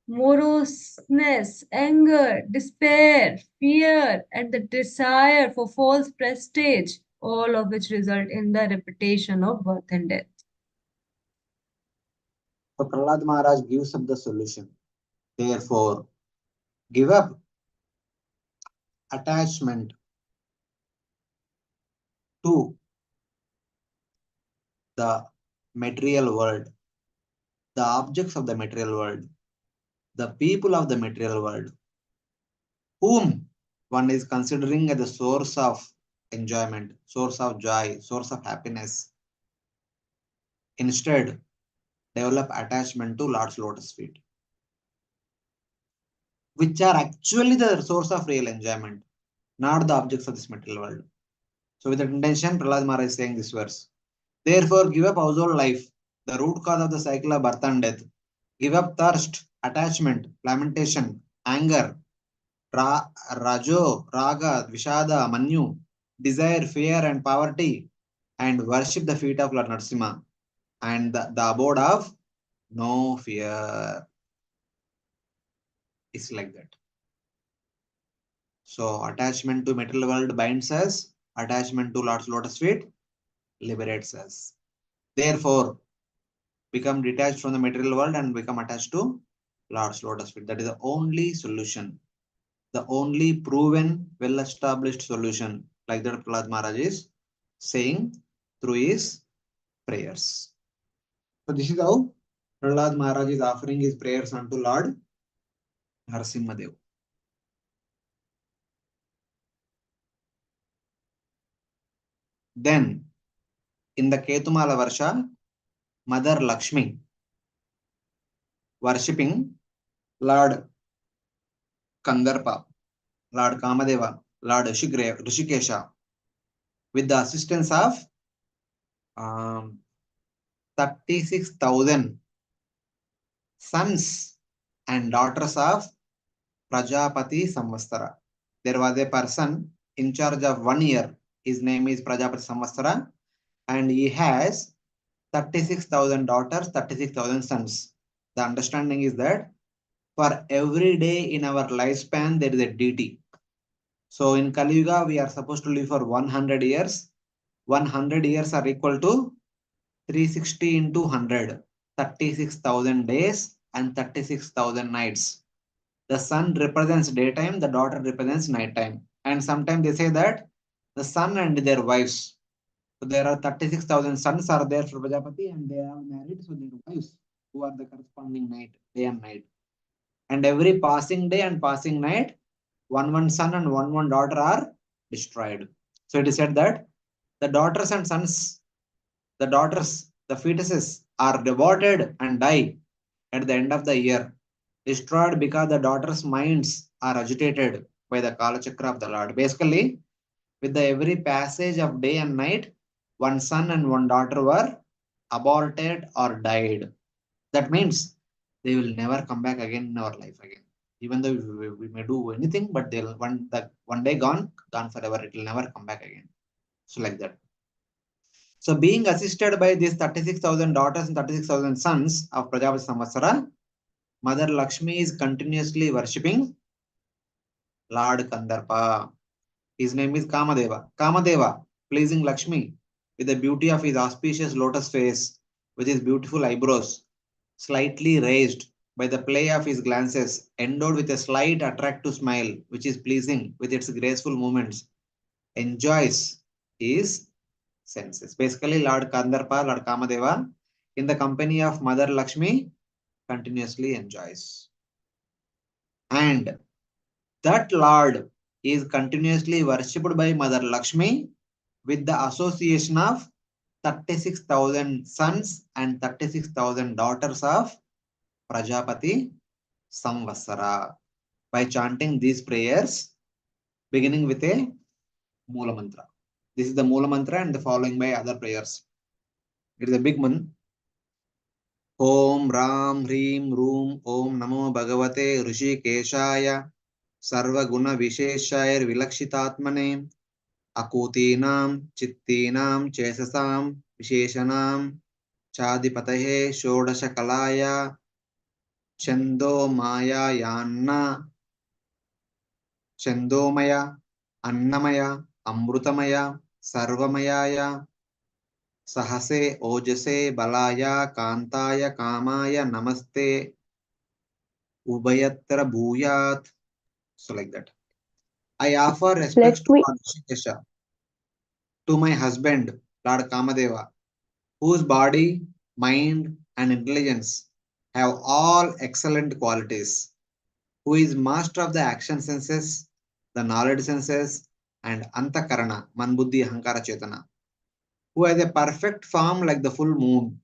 E: moroseness, anger, despair, fear, and the desire for false prestige, all of which result in the repetition of birth and death.
A: So Prahlad Maharaj gives up the solution. Therefore, give up attachment to the material world, the objects of the material world, the people of the material world, whom one is considering as the source of enjoyment, source of joy, source of happiness. Instead, develop attachment to Lord's lotus feet, which are actually the source of real enjoyment, not the objects of this material world. So, with that intention, Prahlad Maharaj is saying this verse. Therefore, give up household life, the root cause of the cycle of birth and death. Give up thirst, attachment, lamentation, anger, rajo, raga, vishada, manyu, desire, fear, and poverty, and worship the feet of Lord Narasimha and the abode of no fear. It's like that. So, attachment to material world binds us, attachment to Lord's lotus feet liberates us. Therefore, become detached from the material world and become attached to Lord's lotus feet. That is the only solution, the only proven, well-established solution, like that Prahlad Maharaj is saying through his prayers. So this is how Prahlad Maharaj is offering his prayers unto Lord Narasimhadev. Then, in the Ketumala Varsha, Mother Lakshmi worshipping Lord Kandarpa, Lord Kamadeva, Lord Rishikesha, with the assistance of 36,000 sons and daughters of Prajapati Samvastara. There was a person in charge of 1 year. His name is Prajapati Samvastara, and he has 36,000 daughters, 36,000 sons. The understanding is that for every day in our lifespan, there is a deity. So in Kali Yuga, we are supposed to live for 100 years. 100 years are equal to 360 into 100, 36,000 days and 36,000 nights. The sun represents daytime, the daughter represents nighttime. And sometimes they say that the son and their wives. So there are 36,000 sons are there for Prajapati and they are married, so their wives who are the corresponding night, day and night. And every passing day and passing night, one son and one daughter are destroyed. So it is said that the daughters and sons, the daughters, the fetuses are devoted and die at the end of the year, destroyed because the daughters' minds are agitated by the Kala Chakra of the Lord. Basically, with the every passage of day and night, one son and one daughter were aborted or died. That means they will never come back again in our life again. Even though we may do anything, but they'll one day gone forever. It will never come back again. So like that. So being assisted by these 36,000 daughters and 36,000 sons of Prajapati Samvatsara, Mother Lakshmi is continuously worshipping Lord Kandarpa. His name is Kamadeva. Kamadeva, pleasing Lakshmi with the beauty of his auspicious lotus face, with his beautiful eyebrows, slightly raised by the play of his glances, endowed with a slight attractive smile, which is pleasing with its graceful movements, enjoys his senses. Basically, Lord Kandarpa, Lord Kamadeva, in the company of Mother Lakshmi, continuously enjoys. And that Lord is continuously worshipped by Mother Lakshmi with the association of 36,000 sons and 36,000 daughters of Prajapati Samvatsara by chanting these prayers beginning with a Moola Mantra. This is the Moola Mantra and the following by other prayers. It is a big one. Om Ram Hrim Room Om Namo Bhagavate Rishikeshaya Sarva Guna Visheshaya Vilakshitatmane Akutinam Chittinam Chesasam Visheshanam Chadipatahe Shodasha Kalaya Chando Maya Yanna Chandomaya Annamaya Amrutamaya Sarvamayaya Sahase Ojase Balaya Kantaya Kamaya Namaste Ubhayatra Bhuyat. So like that. I offer respects
F: Let
A: to
F: me
A: Lord Rishikesha, to my husband, Lord Kamadeva, whose body, mind, and intelligence have all excellent qualities, who is master of the action senses, the knowledge senses, and Antakarana, Manbuddhi Ahankara Chetana, who has a perfect form like the full moon,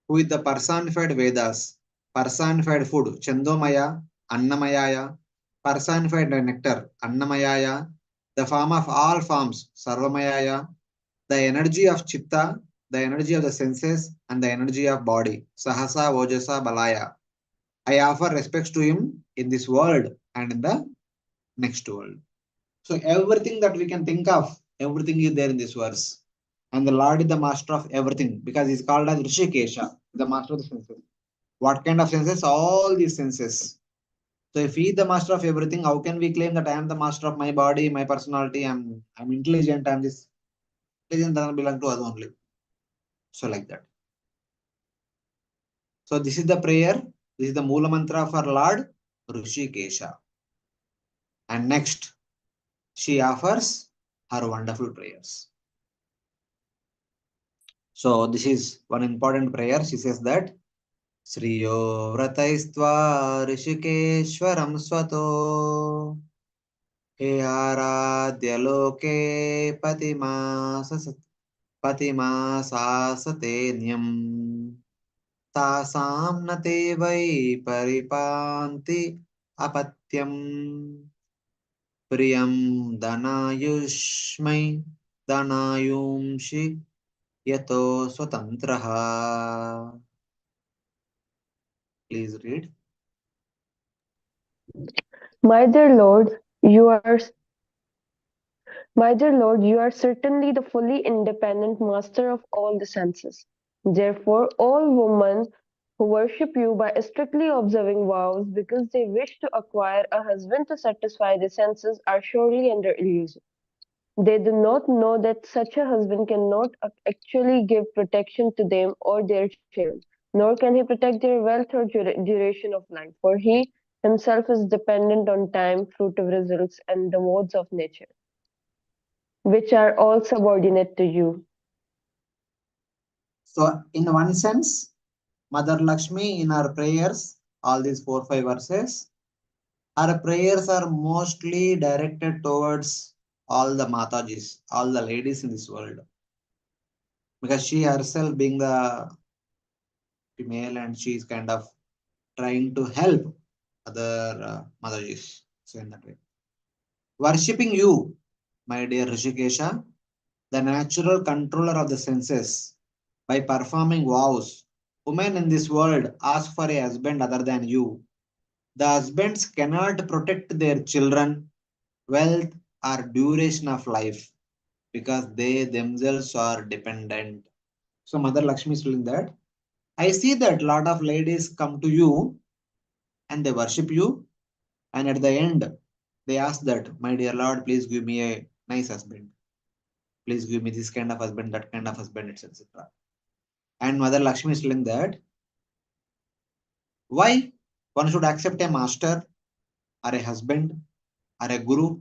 A: who is the personified Vedas, personified food, Chandomaya, Annamayaya, personified nectar, Annamayaya, the form of all forms, Sarvamayaya, the energy of Chitta, the energy of the senses, and the energy of body, Sahasa, Ojasa, Balaya. I offer respects to him in this world and in the next world. So everything that we can think of, everything is there in this verse. And the Lord is the master of everything because he's called as Rishikesha, the master of the senses. What kind of senses? All these senses. So if he is the master of everything, how can we claim that I am the master of my body, my personality, I'm intelligent, I'm this intelligence doesn't belong to us only. So like that. So this is the prayer. This is the Moola Mantra for Lord Rishikesha. And next, she offers her wonderful prayers. So this is one important prayer. She says that Sriyo Vrataistva Rishikeshwaram Swato He Aradhya Loke Patimasa Nyam Tasam Nate Vai Paripanti Apatyam Priyam Danayushmai Danayumshi Yato Swatantraha. Please read.
F: My dear Lord, you are My dear Lord, you are certainly the fully independent master of all the senses. Therefore, all women who worship you by strictly observing vows because they wish to acquire a husband to satisfy the senses are surely under illusion. They do not know that such a husband cannot actually give protection to them or their children, nor can he protect their wealth or duration of life, for he himself is dependent on time, fruitive results, and the modes of nature, which are all subordinate to you.
A: So, in one sense, Mother Lakshmi in her prayers, all these 4 5 verses, her prayers are mostly directed towards all the Matajis, all the ladies in this world. Because she herself being the female and she is kind of trying to help other Matajis. So, in that way. Worshipping you, my dear Rishikesha, the natural controller of the senses, by performing vows. Women in this world ask for a husband other than you. The husbands cannot protect their children, wealth, or duration of life because they themselves are dependent. So Mother Lakshmi is telling that I see that lot of ladies come to you and they worship you, and at the end they ask that, my dear Lord, please give me a nice husband. Please give me this kind of husband, that kind of husband, etc. And Mother Lakshmi is telling that why? one should accept a master or a husband or a guru.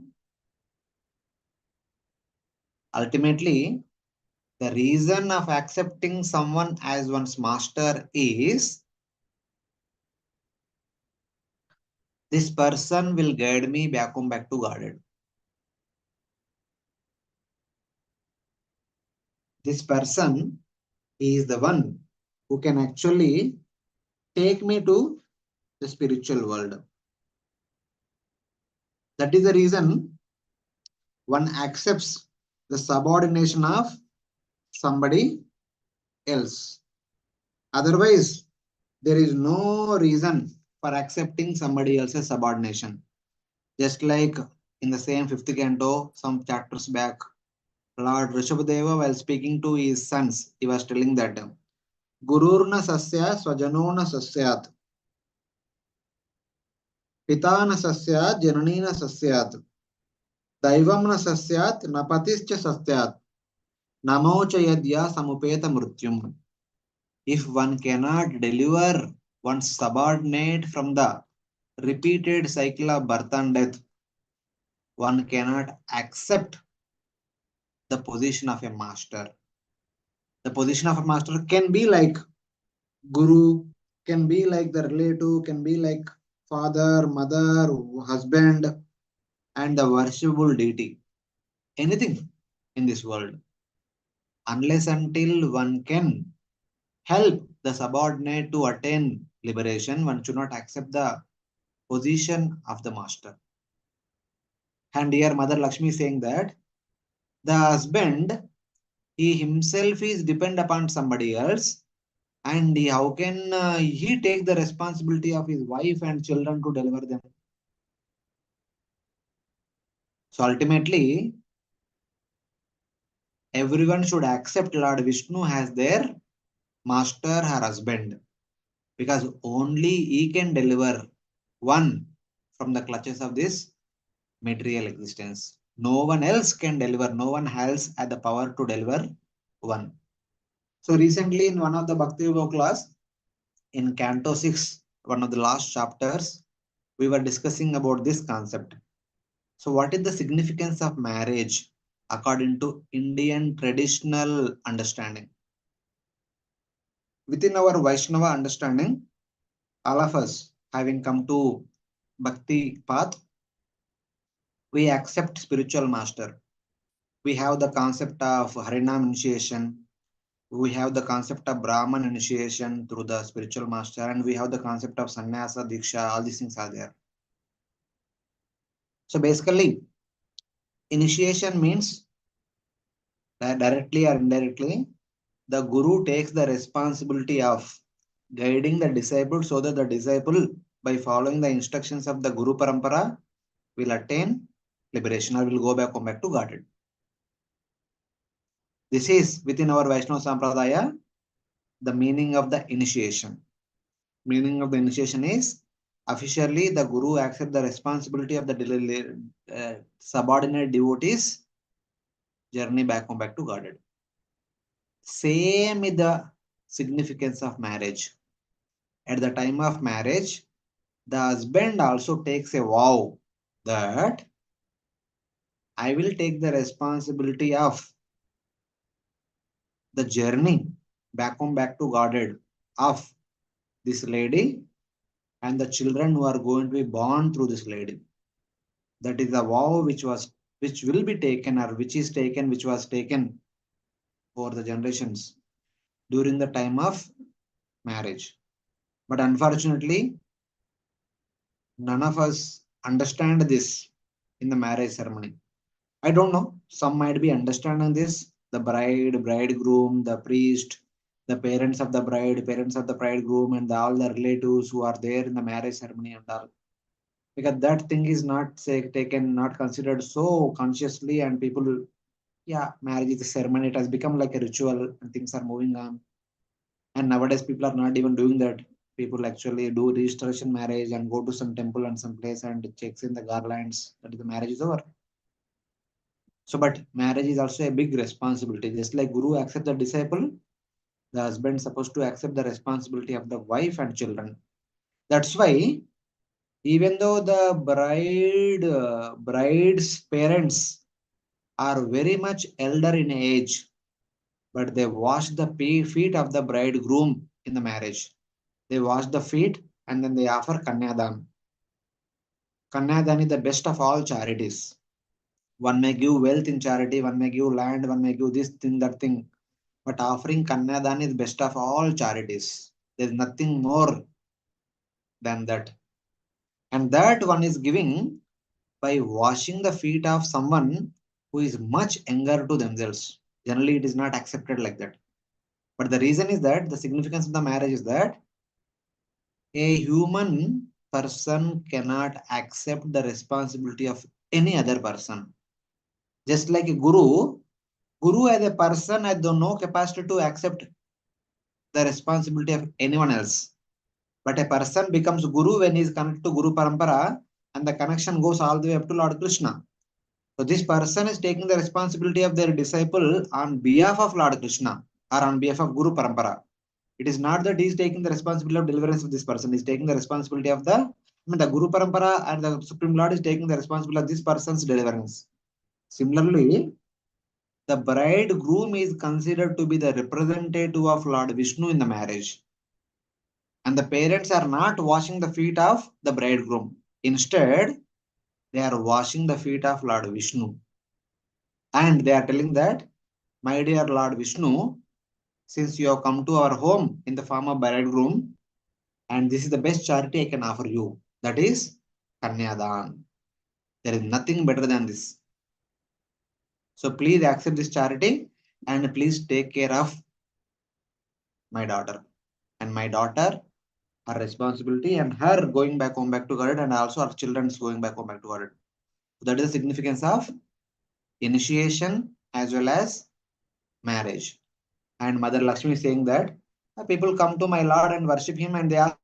A: Ultimately, the reason of accepting someone as one's master is this person will guide me back home, back to Godhead. This person is the one who can actually take me to the spiritual world. That is the reason one accepts the subordination of somebody else. Otherwise, there is no reason for accepting somebody else's subordination. Just like in the same fifth canto, some chapters back, Lord Rishabhadeva, while speaking to his sons, he was telling that Gururna Sasya Swajanona Sasyat, Pitana Sasyat Jananina Sasyat, Daivamna Sasyat Napatischa Sasyat, Namocha Yadya Samupeta Mrutyum. If one cannot deliver one's subordinate from the repeated cycle of birth and death, one cannot accept the position of a master. The position of a master can be like guru, can be like the relative, can be like father, mother, husband, and the worshipable deity. Anything in this world. Unless until one can help the subordinate to attain liberation, one should not accept the position of the master. And here Mother Lakshmi is saying that the husband, he himself is depend upon somebody else, and how can he take the responsibility of his wife and children to deliver them? So ultimately, everyone should accept Lord Vishnu as their master or husband, because only he can deliver one from the clutches of this material existence. No one else can deliver, no one else has the power to deliver one. So recently in one of the Bhakti Vaibhav class, in Canto 6, one of the last chapters, we were discussing about this concept. So what is the significance of marriage according to Indian traditional understanding? Within our Vaishnava understanding, all of us having come to Bhakti path, we accept spiritual master. We have the concept of Harinam initiation. We have the concept of Brahman initiation through the spiritual master, and we have the concept of Sannyasa, Diksha, all these things are there. So basically, initiation means that directly or indirectly, the guru takes the responsibility of guiding the disciple so that the disciple, by following the instructions of the Guru Parampara, will attain liberation or will go back to Godhead. This is within our Vaishnava Sampradaya, the meaning of the initiation. Meaning of the initiation is officially the Guru accepts the responsibility of the subordinate devotees journey back to Godhead. Same with the significance of marriage. At the time of marriage, the husband also takes a vow that I will take the responsibility of the journey back to Godhead of this lady and the children who are going to be born through this lady. That is the vow which will be taken, or which is taken, which was taken for the generations during the time of marriage. But unfortunately, none of us understand this in the marriage ceremony. I don't know. Some might be understanding this. The bride, bridegroom, the priest, the parents of the bride, parents of the bridegroom, and all the relatives who are there in the marriage ceremony and all. Because that thing is not taken, not considered so consciously, and people, yeah, marriage is a ceremony. It has become like a ritual, and things are moving on. And nowadays, people are not even doing that. People actually do registration marriage and go to some temple and some place and checks in the garlands that the marriage is over. So, but marriage is also a big responsibility. Just like Guru accepts the disciple, the husband is supposed to accept the responsibility of the wife and children. That's why Even though the bride's parents are very much elder in age, but they wash the feet of the bridegroom in the marriage. They wash the feet and then they offer Kanyadan. Kanyadan is the best of all charities. One may give wealth in charity, one may give land, one may give this thing, that thing. But offering Kanyadan is best of all charities. There is nothing more than that. And that one is giving by washing the feet of someone who is much younger to themselves. Generally, it is not accepted like that. But the reason is that the significance of the marriage is that a human person cannot accept the responsibility of any other person. Just like a guru as a person has no capacity to accept the responsibility of anyone else. But a person becomes guru when he is connected to Guru Parampara and the connection goes all the way up to Lord Krishna. So this person is taking the responsibility of their disciple on behalf of Lord Krishna or on behalf of Guru Parampara. It is not that he is taking the responsibility of deliverance of this person. He is taking the responsibility of the Guru Parampara and the Supreme Lord is taking the responsibility of this person's deliverance. Similarly, the bridegroom is considered to be the representative of Lord Vishnu in the marriage. And the parents are not washing the feet of the bridegroom. Instead, they are washing the feet of Lord Vishnu. And they are telling that, my dear Lord Vishnu, since you have come to our home in the form of bridegroom, and this is the best charity I can offer you. That is Kanyadan. There is nothing better than this. So please accept this charity and please take care of my daughter. And my daughter, her responsibility and her going back home back to God and also our children's going back home back to God. So that is the significance of initiation as well as marriage. And Mother Lakshmi is saying that people come to my Lord and worship him and they ask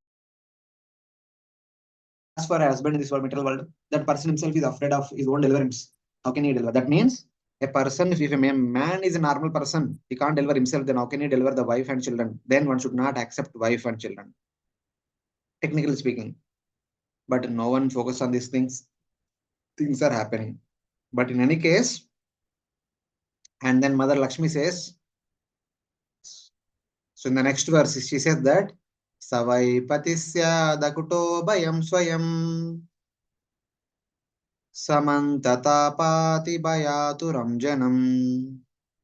A: for a husband in this world, material world. That person himself is afraid of his own deliverance. How can he deliver? That means a person, if a man is a normal person, he can't deliver himself, then how can he deliver the wife and children? Then one should not accept wife and children, technically speaking. But no one focus on these things. Things are happening. But in any case, and then Mother Lakshmi says, so in the next verse, she says that Savai Patisya Dakuto Bayam Swayam Samantatapaati Bayatu Ramjanam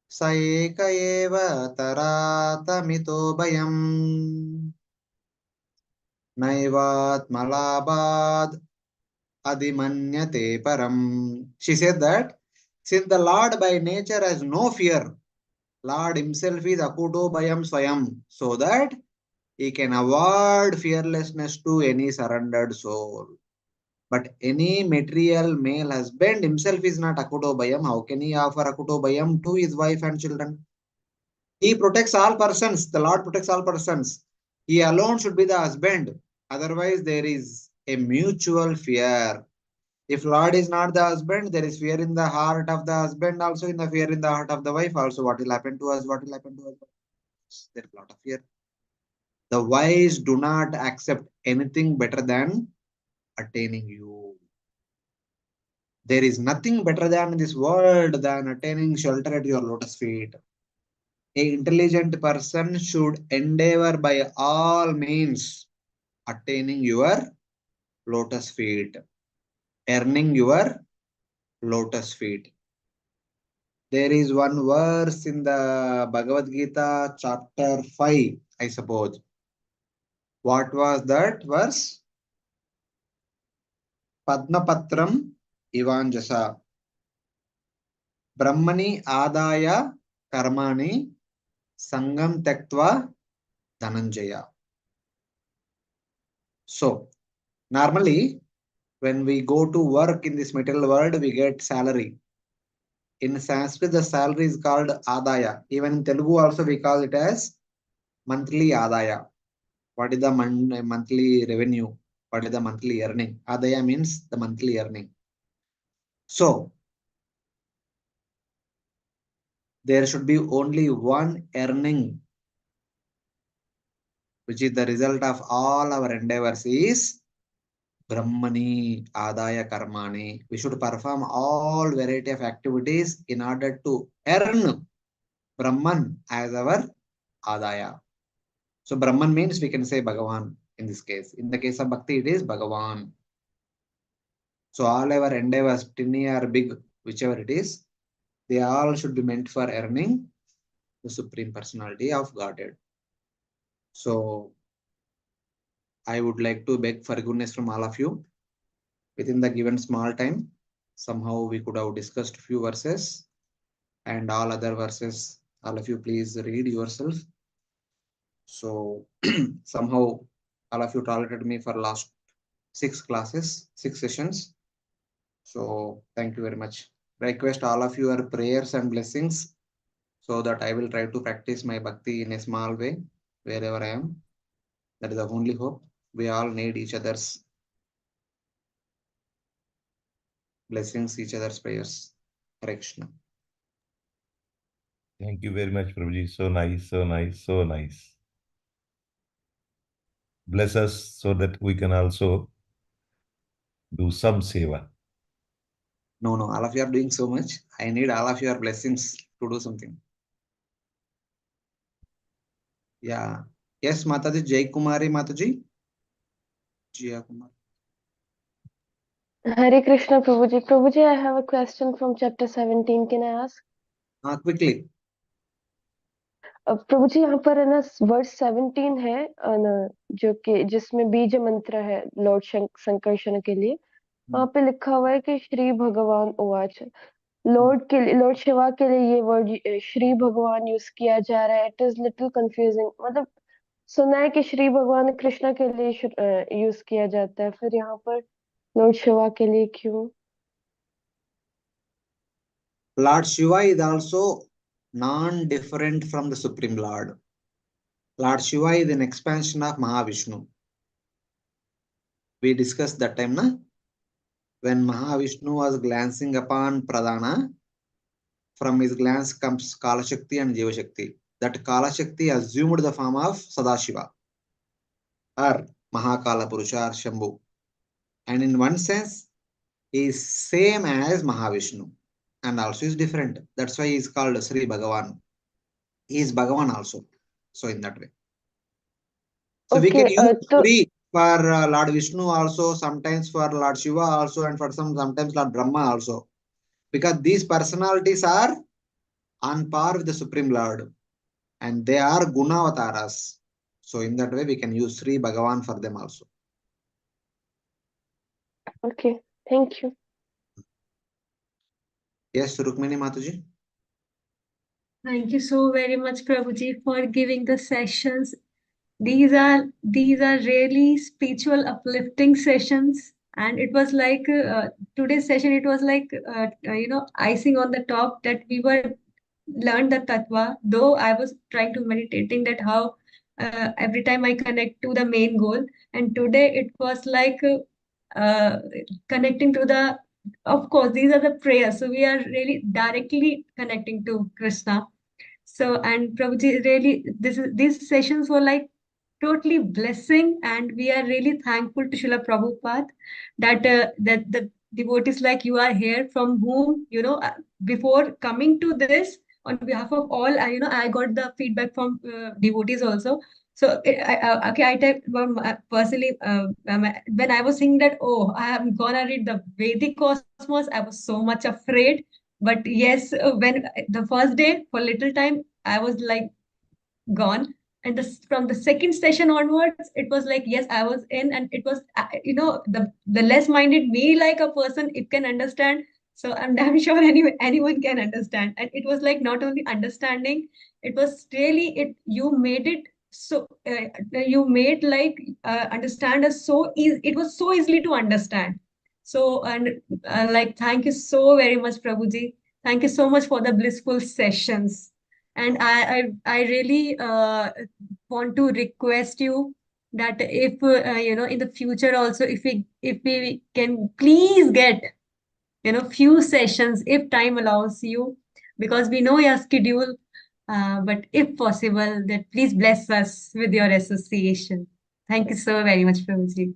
A: Saeka Eva Taratamito Bayam Naivat Malabad Adimanyate Param. She said that since the Lord by nature has no fear, Lord himself is Akuto Bayam Swayam, so that he can award fearlessness to any surrendered soul. But any material male husband himself is not Akuto Bayam. How can he offer Akuto Bayam to his wife and children? He protects all persons. The Lord protects all persons. He alone should be the husband. Otherwise, there is a mutual fear. If Lord is not the husband, there is fear in the heart of the husband, also in the fear in the heart of the wife. Also, what will happen to us? What will happen to us? There is a lot of fear. The wise do not accept anything better than attaining you. There is nothing better than this world than attaining shelter at your lotus feet. An intelligent person should endeavor by all means attaining your lotus feet, earning your lotus feet. There is one verse in the Bhagavad Gita, chapter 5, I suppose. What was that verse? Padmapatram Ivanjasa. Brahmani Adaya Karmani Sangam Tektva Dhananjaya. So, normally, when we go to work in this material world, we get salary. In Sanskrit, the salary is called Adaya. Even in Telugu also, we call it as monthly Adaya. What is the monthly revenue? What is the monthly earning? Adaya means the monthly earning. So, there should be only one earning, which is the result of all our endeavors, is Brahmani, Adaya Karmani. We should perform all variety of activities in order to earn Brahman as our Adaya. So Brahman means we can say Bhagavan in this case. In the case of Bhakti, it is Bhagavan. So all our endeavors, tiny or big, whichever it is, they all should be meant for earning the Supreme Personality of Godhead. So I would like to beg forgiveness from all of you. Within the given small time, somehow we could have discussed few verses, and all other verses, all of you please read yourself. So somehow all of you tolerated me for last 6 classes, 6 sessions. So thank you very much. Request all of your prayers and blessings so that I will try to practice my bhakti in a small way wherever I am. That is the only hope. We all need each other's blessings, each other's prayers. Hare Krishna.
D: Thank you very much, Prabhuji. So nice, so nice, so nice. Bless us so that we can also do some seva.
A: No, no, all of you are doing so much. I need all of your blessings to do something. Yeah. Yes, Mataji, Jai Kumari Mataji. Jaya Kumar.
F: Hare Krishna, Prabhuji. Prabhuji, I have a question from chapter 17. Can I ask?
A: Quickly.
F: प्रभु जी यहाँ पर है ना verse 17 है ना जो कि जिसमें बीज मंत्र है लॉर्ड संकर्षण के लिए वहां पे लिखा हुआ है कि श्री भगवान उवाच लॉर्ड शिवा के लिए ये वर्ड श्री भगवान यूज किया जा रहा है इट इज लिटिल कंफ्यूजिंग मतलब सुना है कि श्री भगवान कृष्णा के लिए यूज किया जाता है फिर यहाँ पर लॉर्ड शिवा के लिए क्यों
A: Lord Shiva is also non-different from the Supreme Lord. Lord Shiva is an expansion of Mahavishnu. We discussed that time, na? When Mahavishnu was glancing upon Pradhana, from his glance comes Kala Shakti and Jiva Shakti. That Kala Shakti assumed the form of Sadashiva or Mahakala Purusha or Shambhu. And in one sense, he is same as Mahavishnu and also is different. That's why he is called Sri Bhagavan. He is Bhagavan also. So in that way. So we can
F: okay
A: use
F: तो
A: Sri for Lord Vishnu also, sometimes for Lord Shiva also, and for sometimes Lord Brahma also. Because these personalities are on par with the Supreme Lord and they are Gunavataras. So in that way, we can use Sri Bhagavan for them also.
F: Okay thank you
A: Yes, Rukmini Mataji.
E: Thank you so very much, Prabhuji, for giving the sessions. These are really spiritual, uplifting sessions, and it was like today's session. It was like icing on the top that we were learned the tattva. Though I was trying to meditating that how every time I connect to the main goal, and today it was like connecting to the. Of course, these are the prayers, so we are really directly connecting to Krishna. So, and Prabhuji, really, these sessions were like totally blessing, and we are really thankful to Srila Prabhupada that the devotees like you are here, from whom before coming to this, on behalf of all, I got the feedback from devotees also. So okay, I type personally when I was thinking that, oh, I am gonna read the Vedic Cosmos, I was so much afraid. But yes, when the first day for little time, I was like gone. And from the second session onwards, it was like, yes, I was in, and it was, the less minded me, like a person, it can understand. So I'm damn sure anyone can understand. And it was like not only understanding, it was really it. You made it so you made like understand us so easy. It was so easily to understand. So and like thank you so very much, Prabhuji. Thank you so much for the blissful sessions. And I really want to request you that if in the future also, if we can please get few sessions if time allows you, because we know your schedule, but if possible, that please bless us with your association. Thank you so very much, Prabhuji.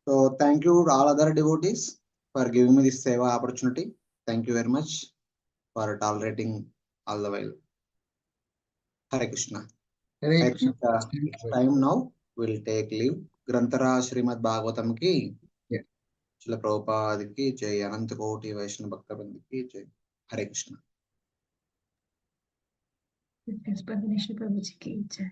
A: So thank you to all other devotees for giving me this seva opportunity. Thank you very much for tolerating all the while. Hare Krishna.
H: Hare
A: Next,
H: Krishna.
A: next time now we'll take leave. Grantara Srimad Bhagavatam ki
H: Yeah.
A: Srila Prabhupada ki jai, Ananta Koti Vaishnava Bhakta Vrinda ki jai. Hare Krishna.
E: Yes, Padmanishri Prabhuji ki jai.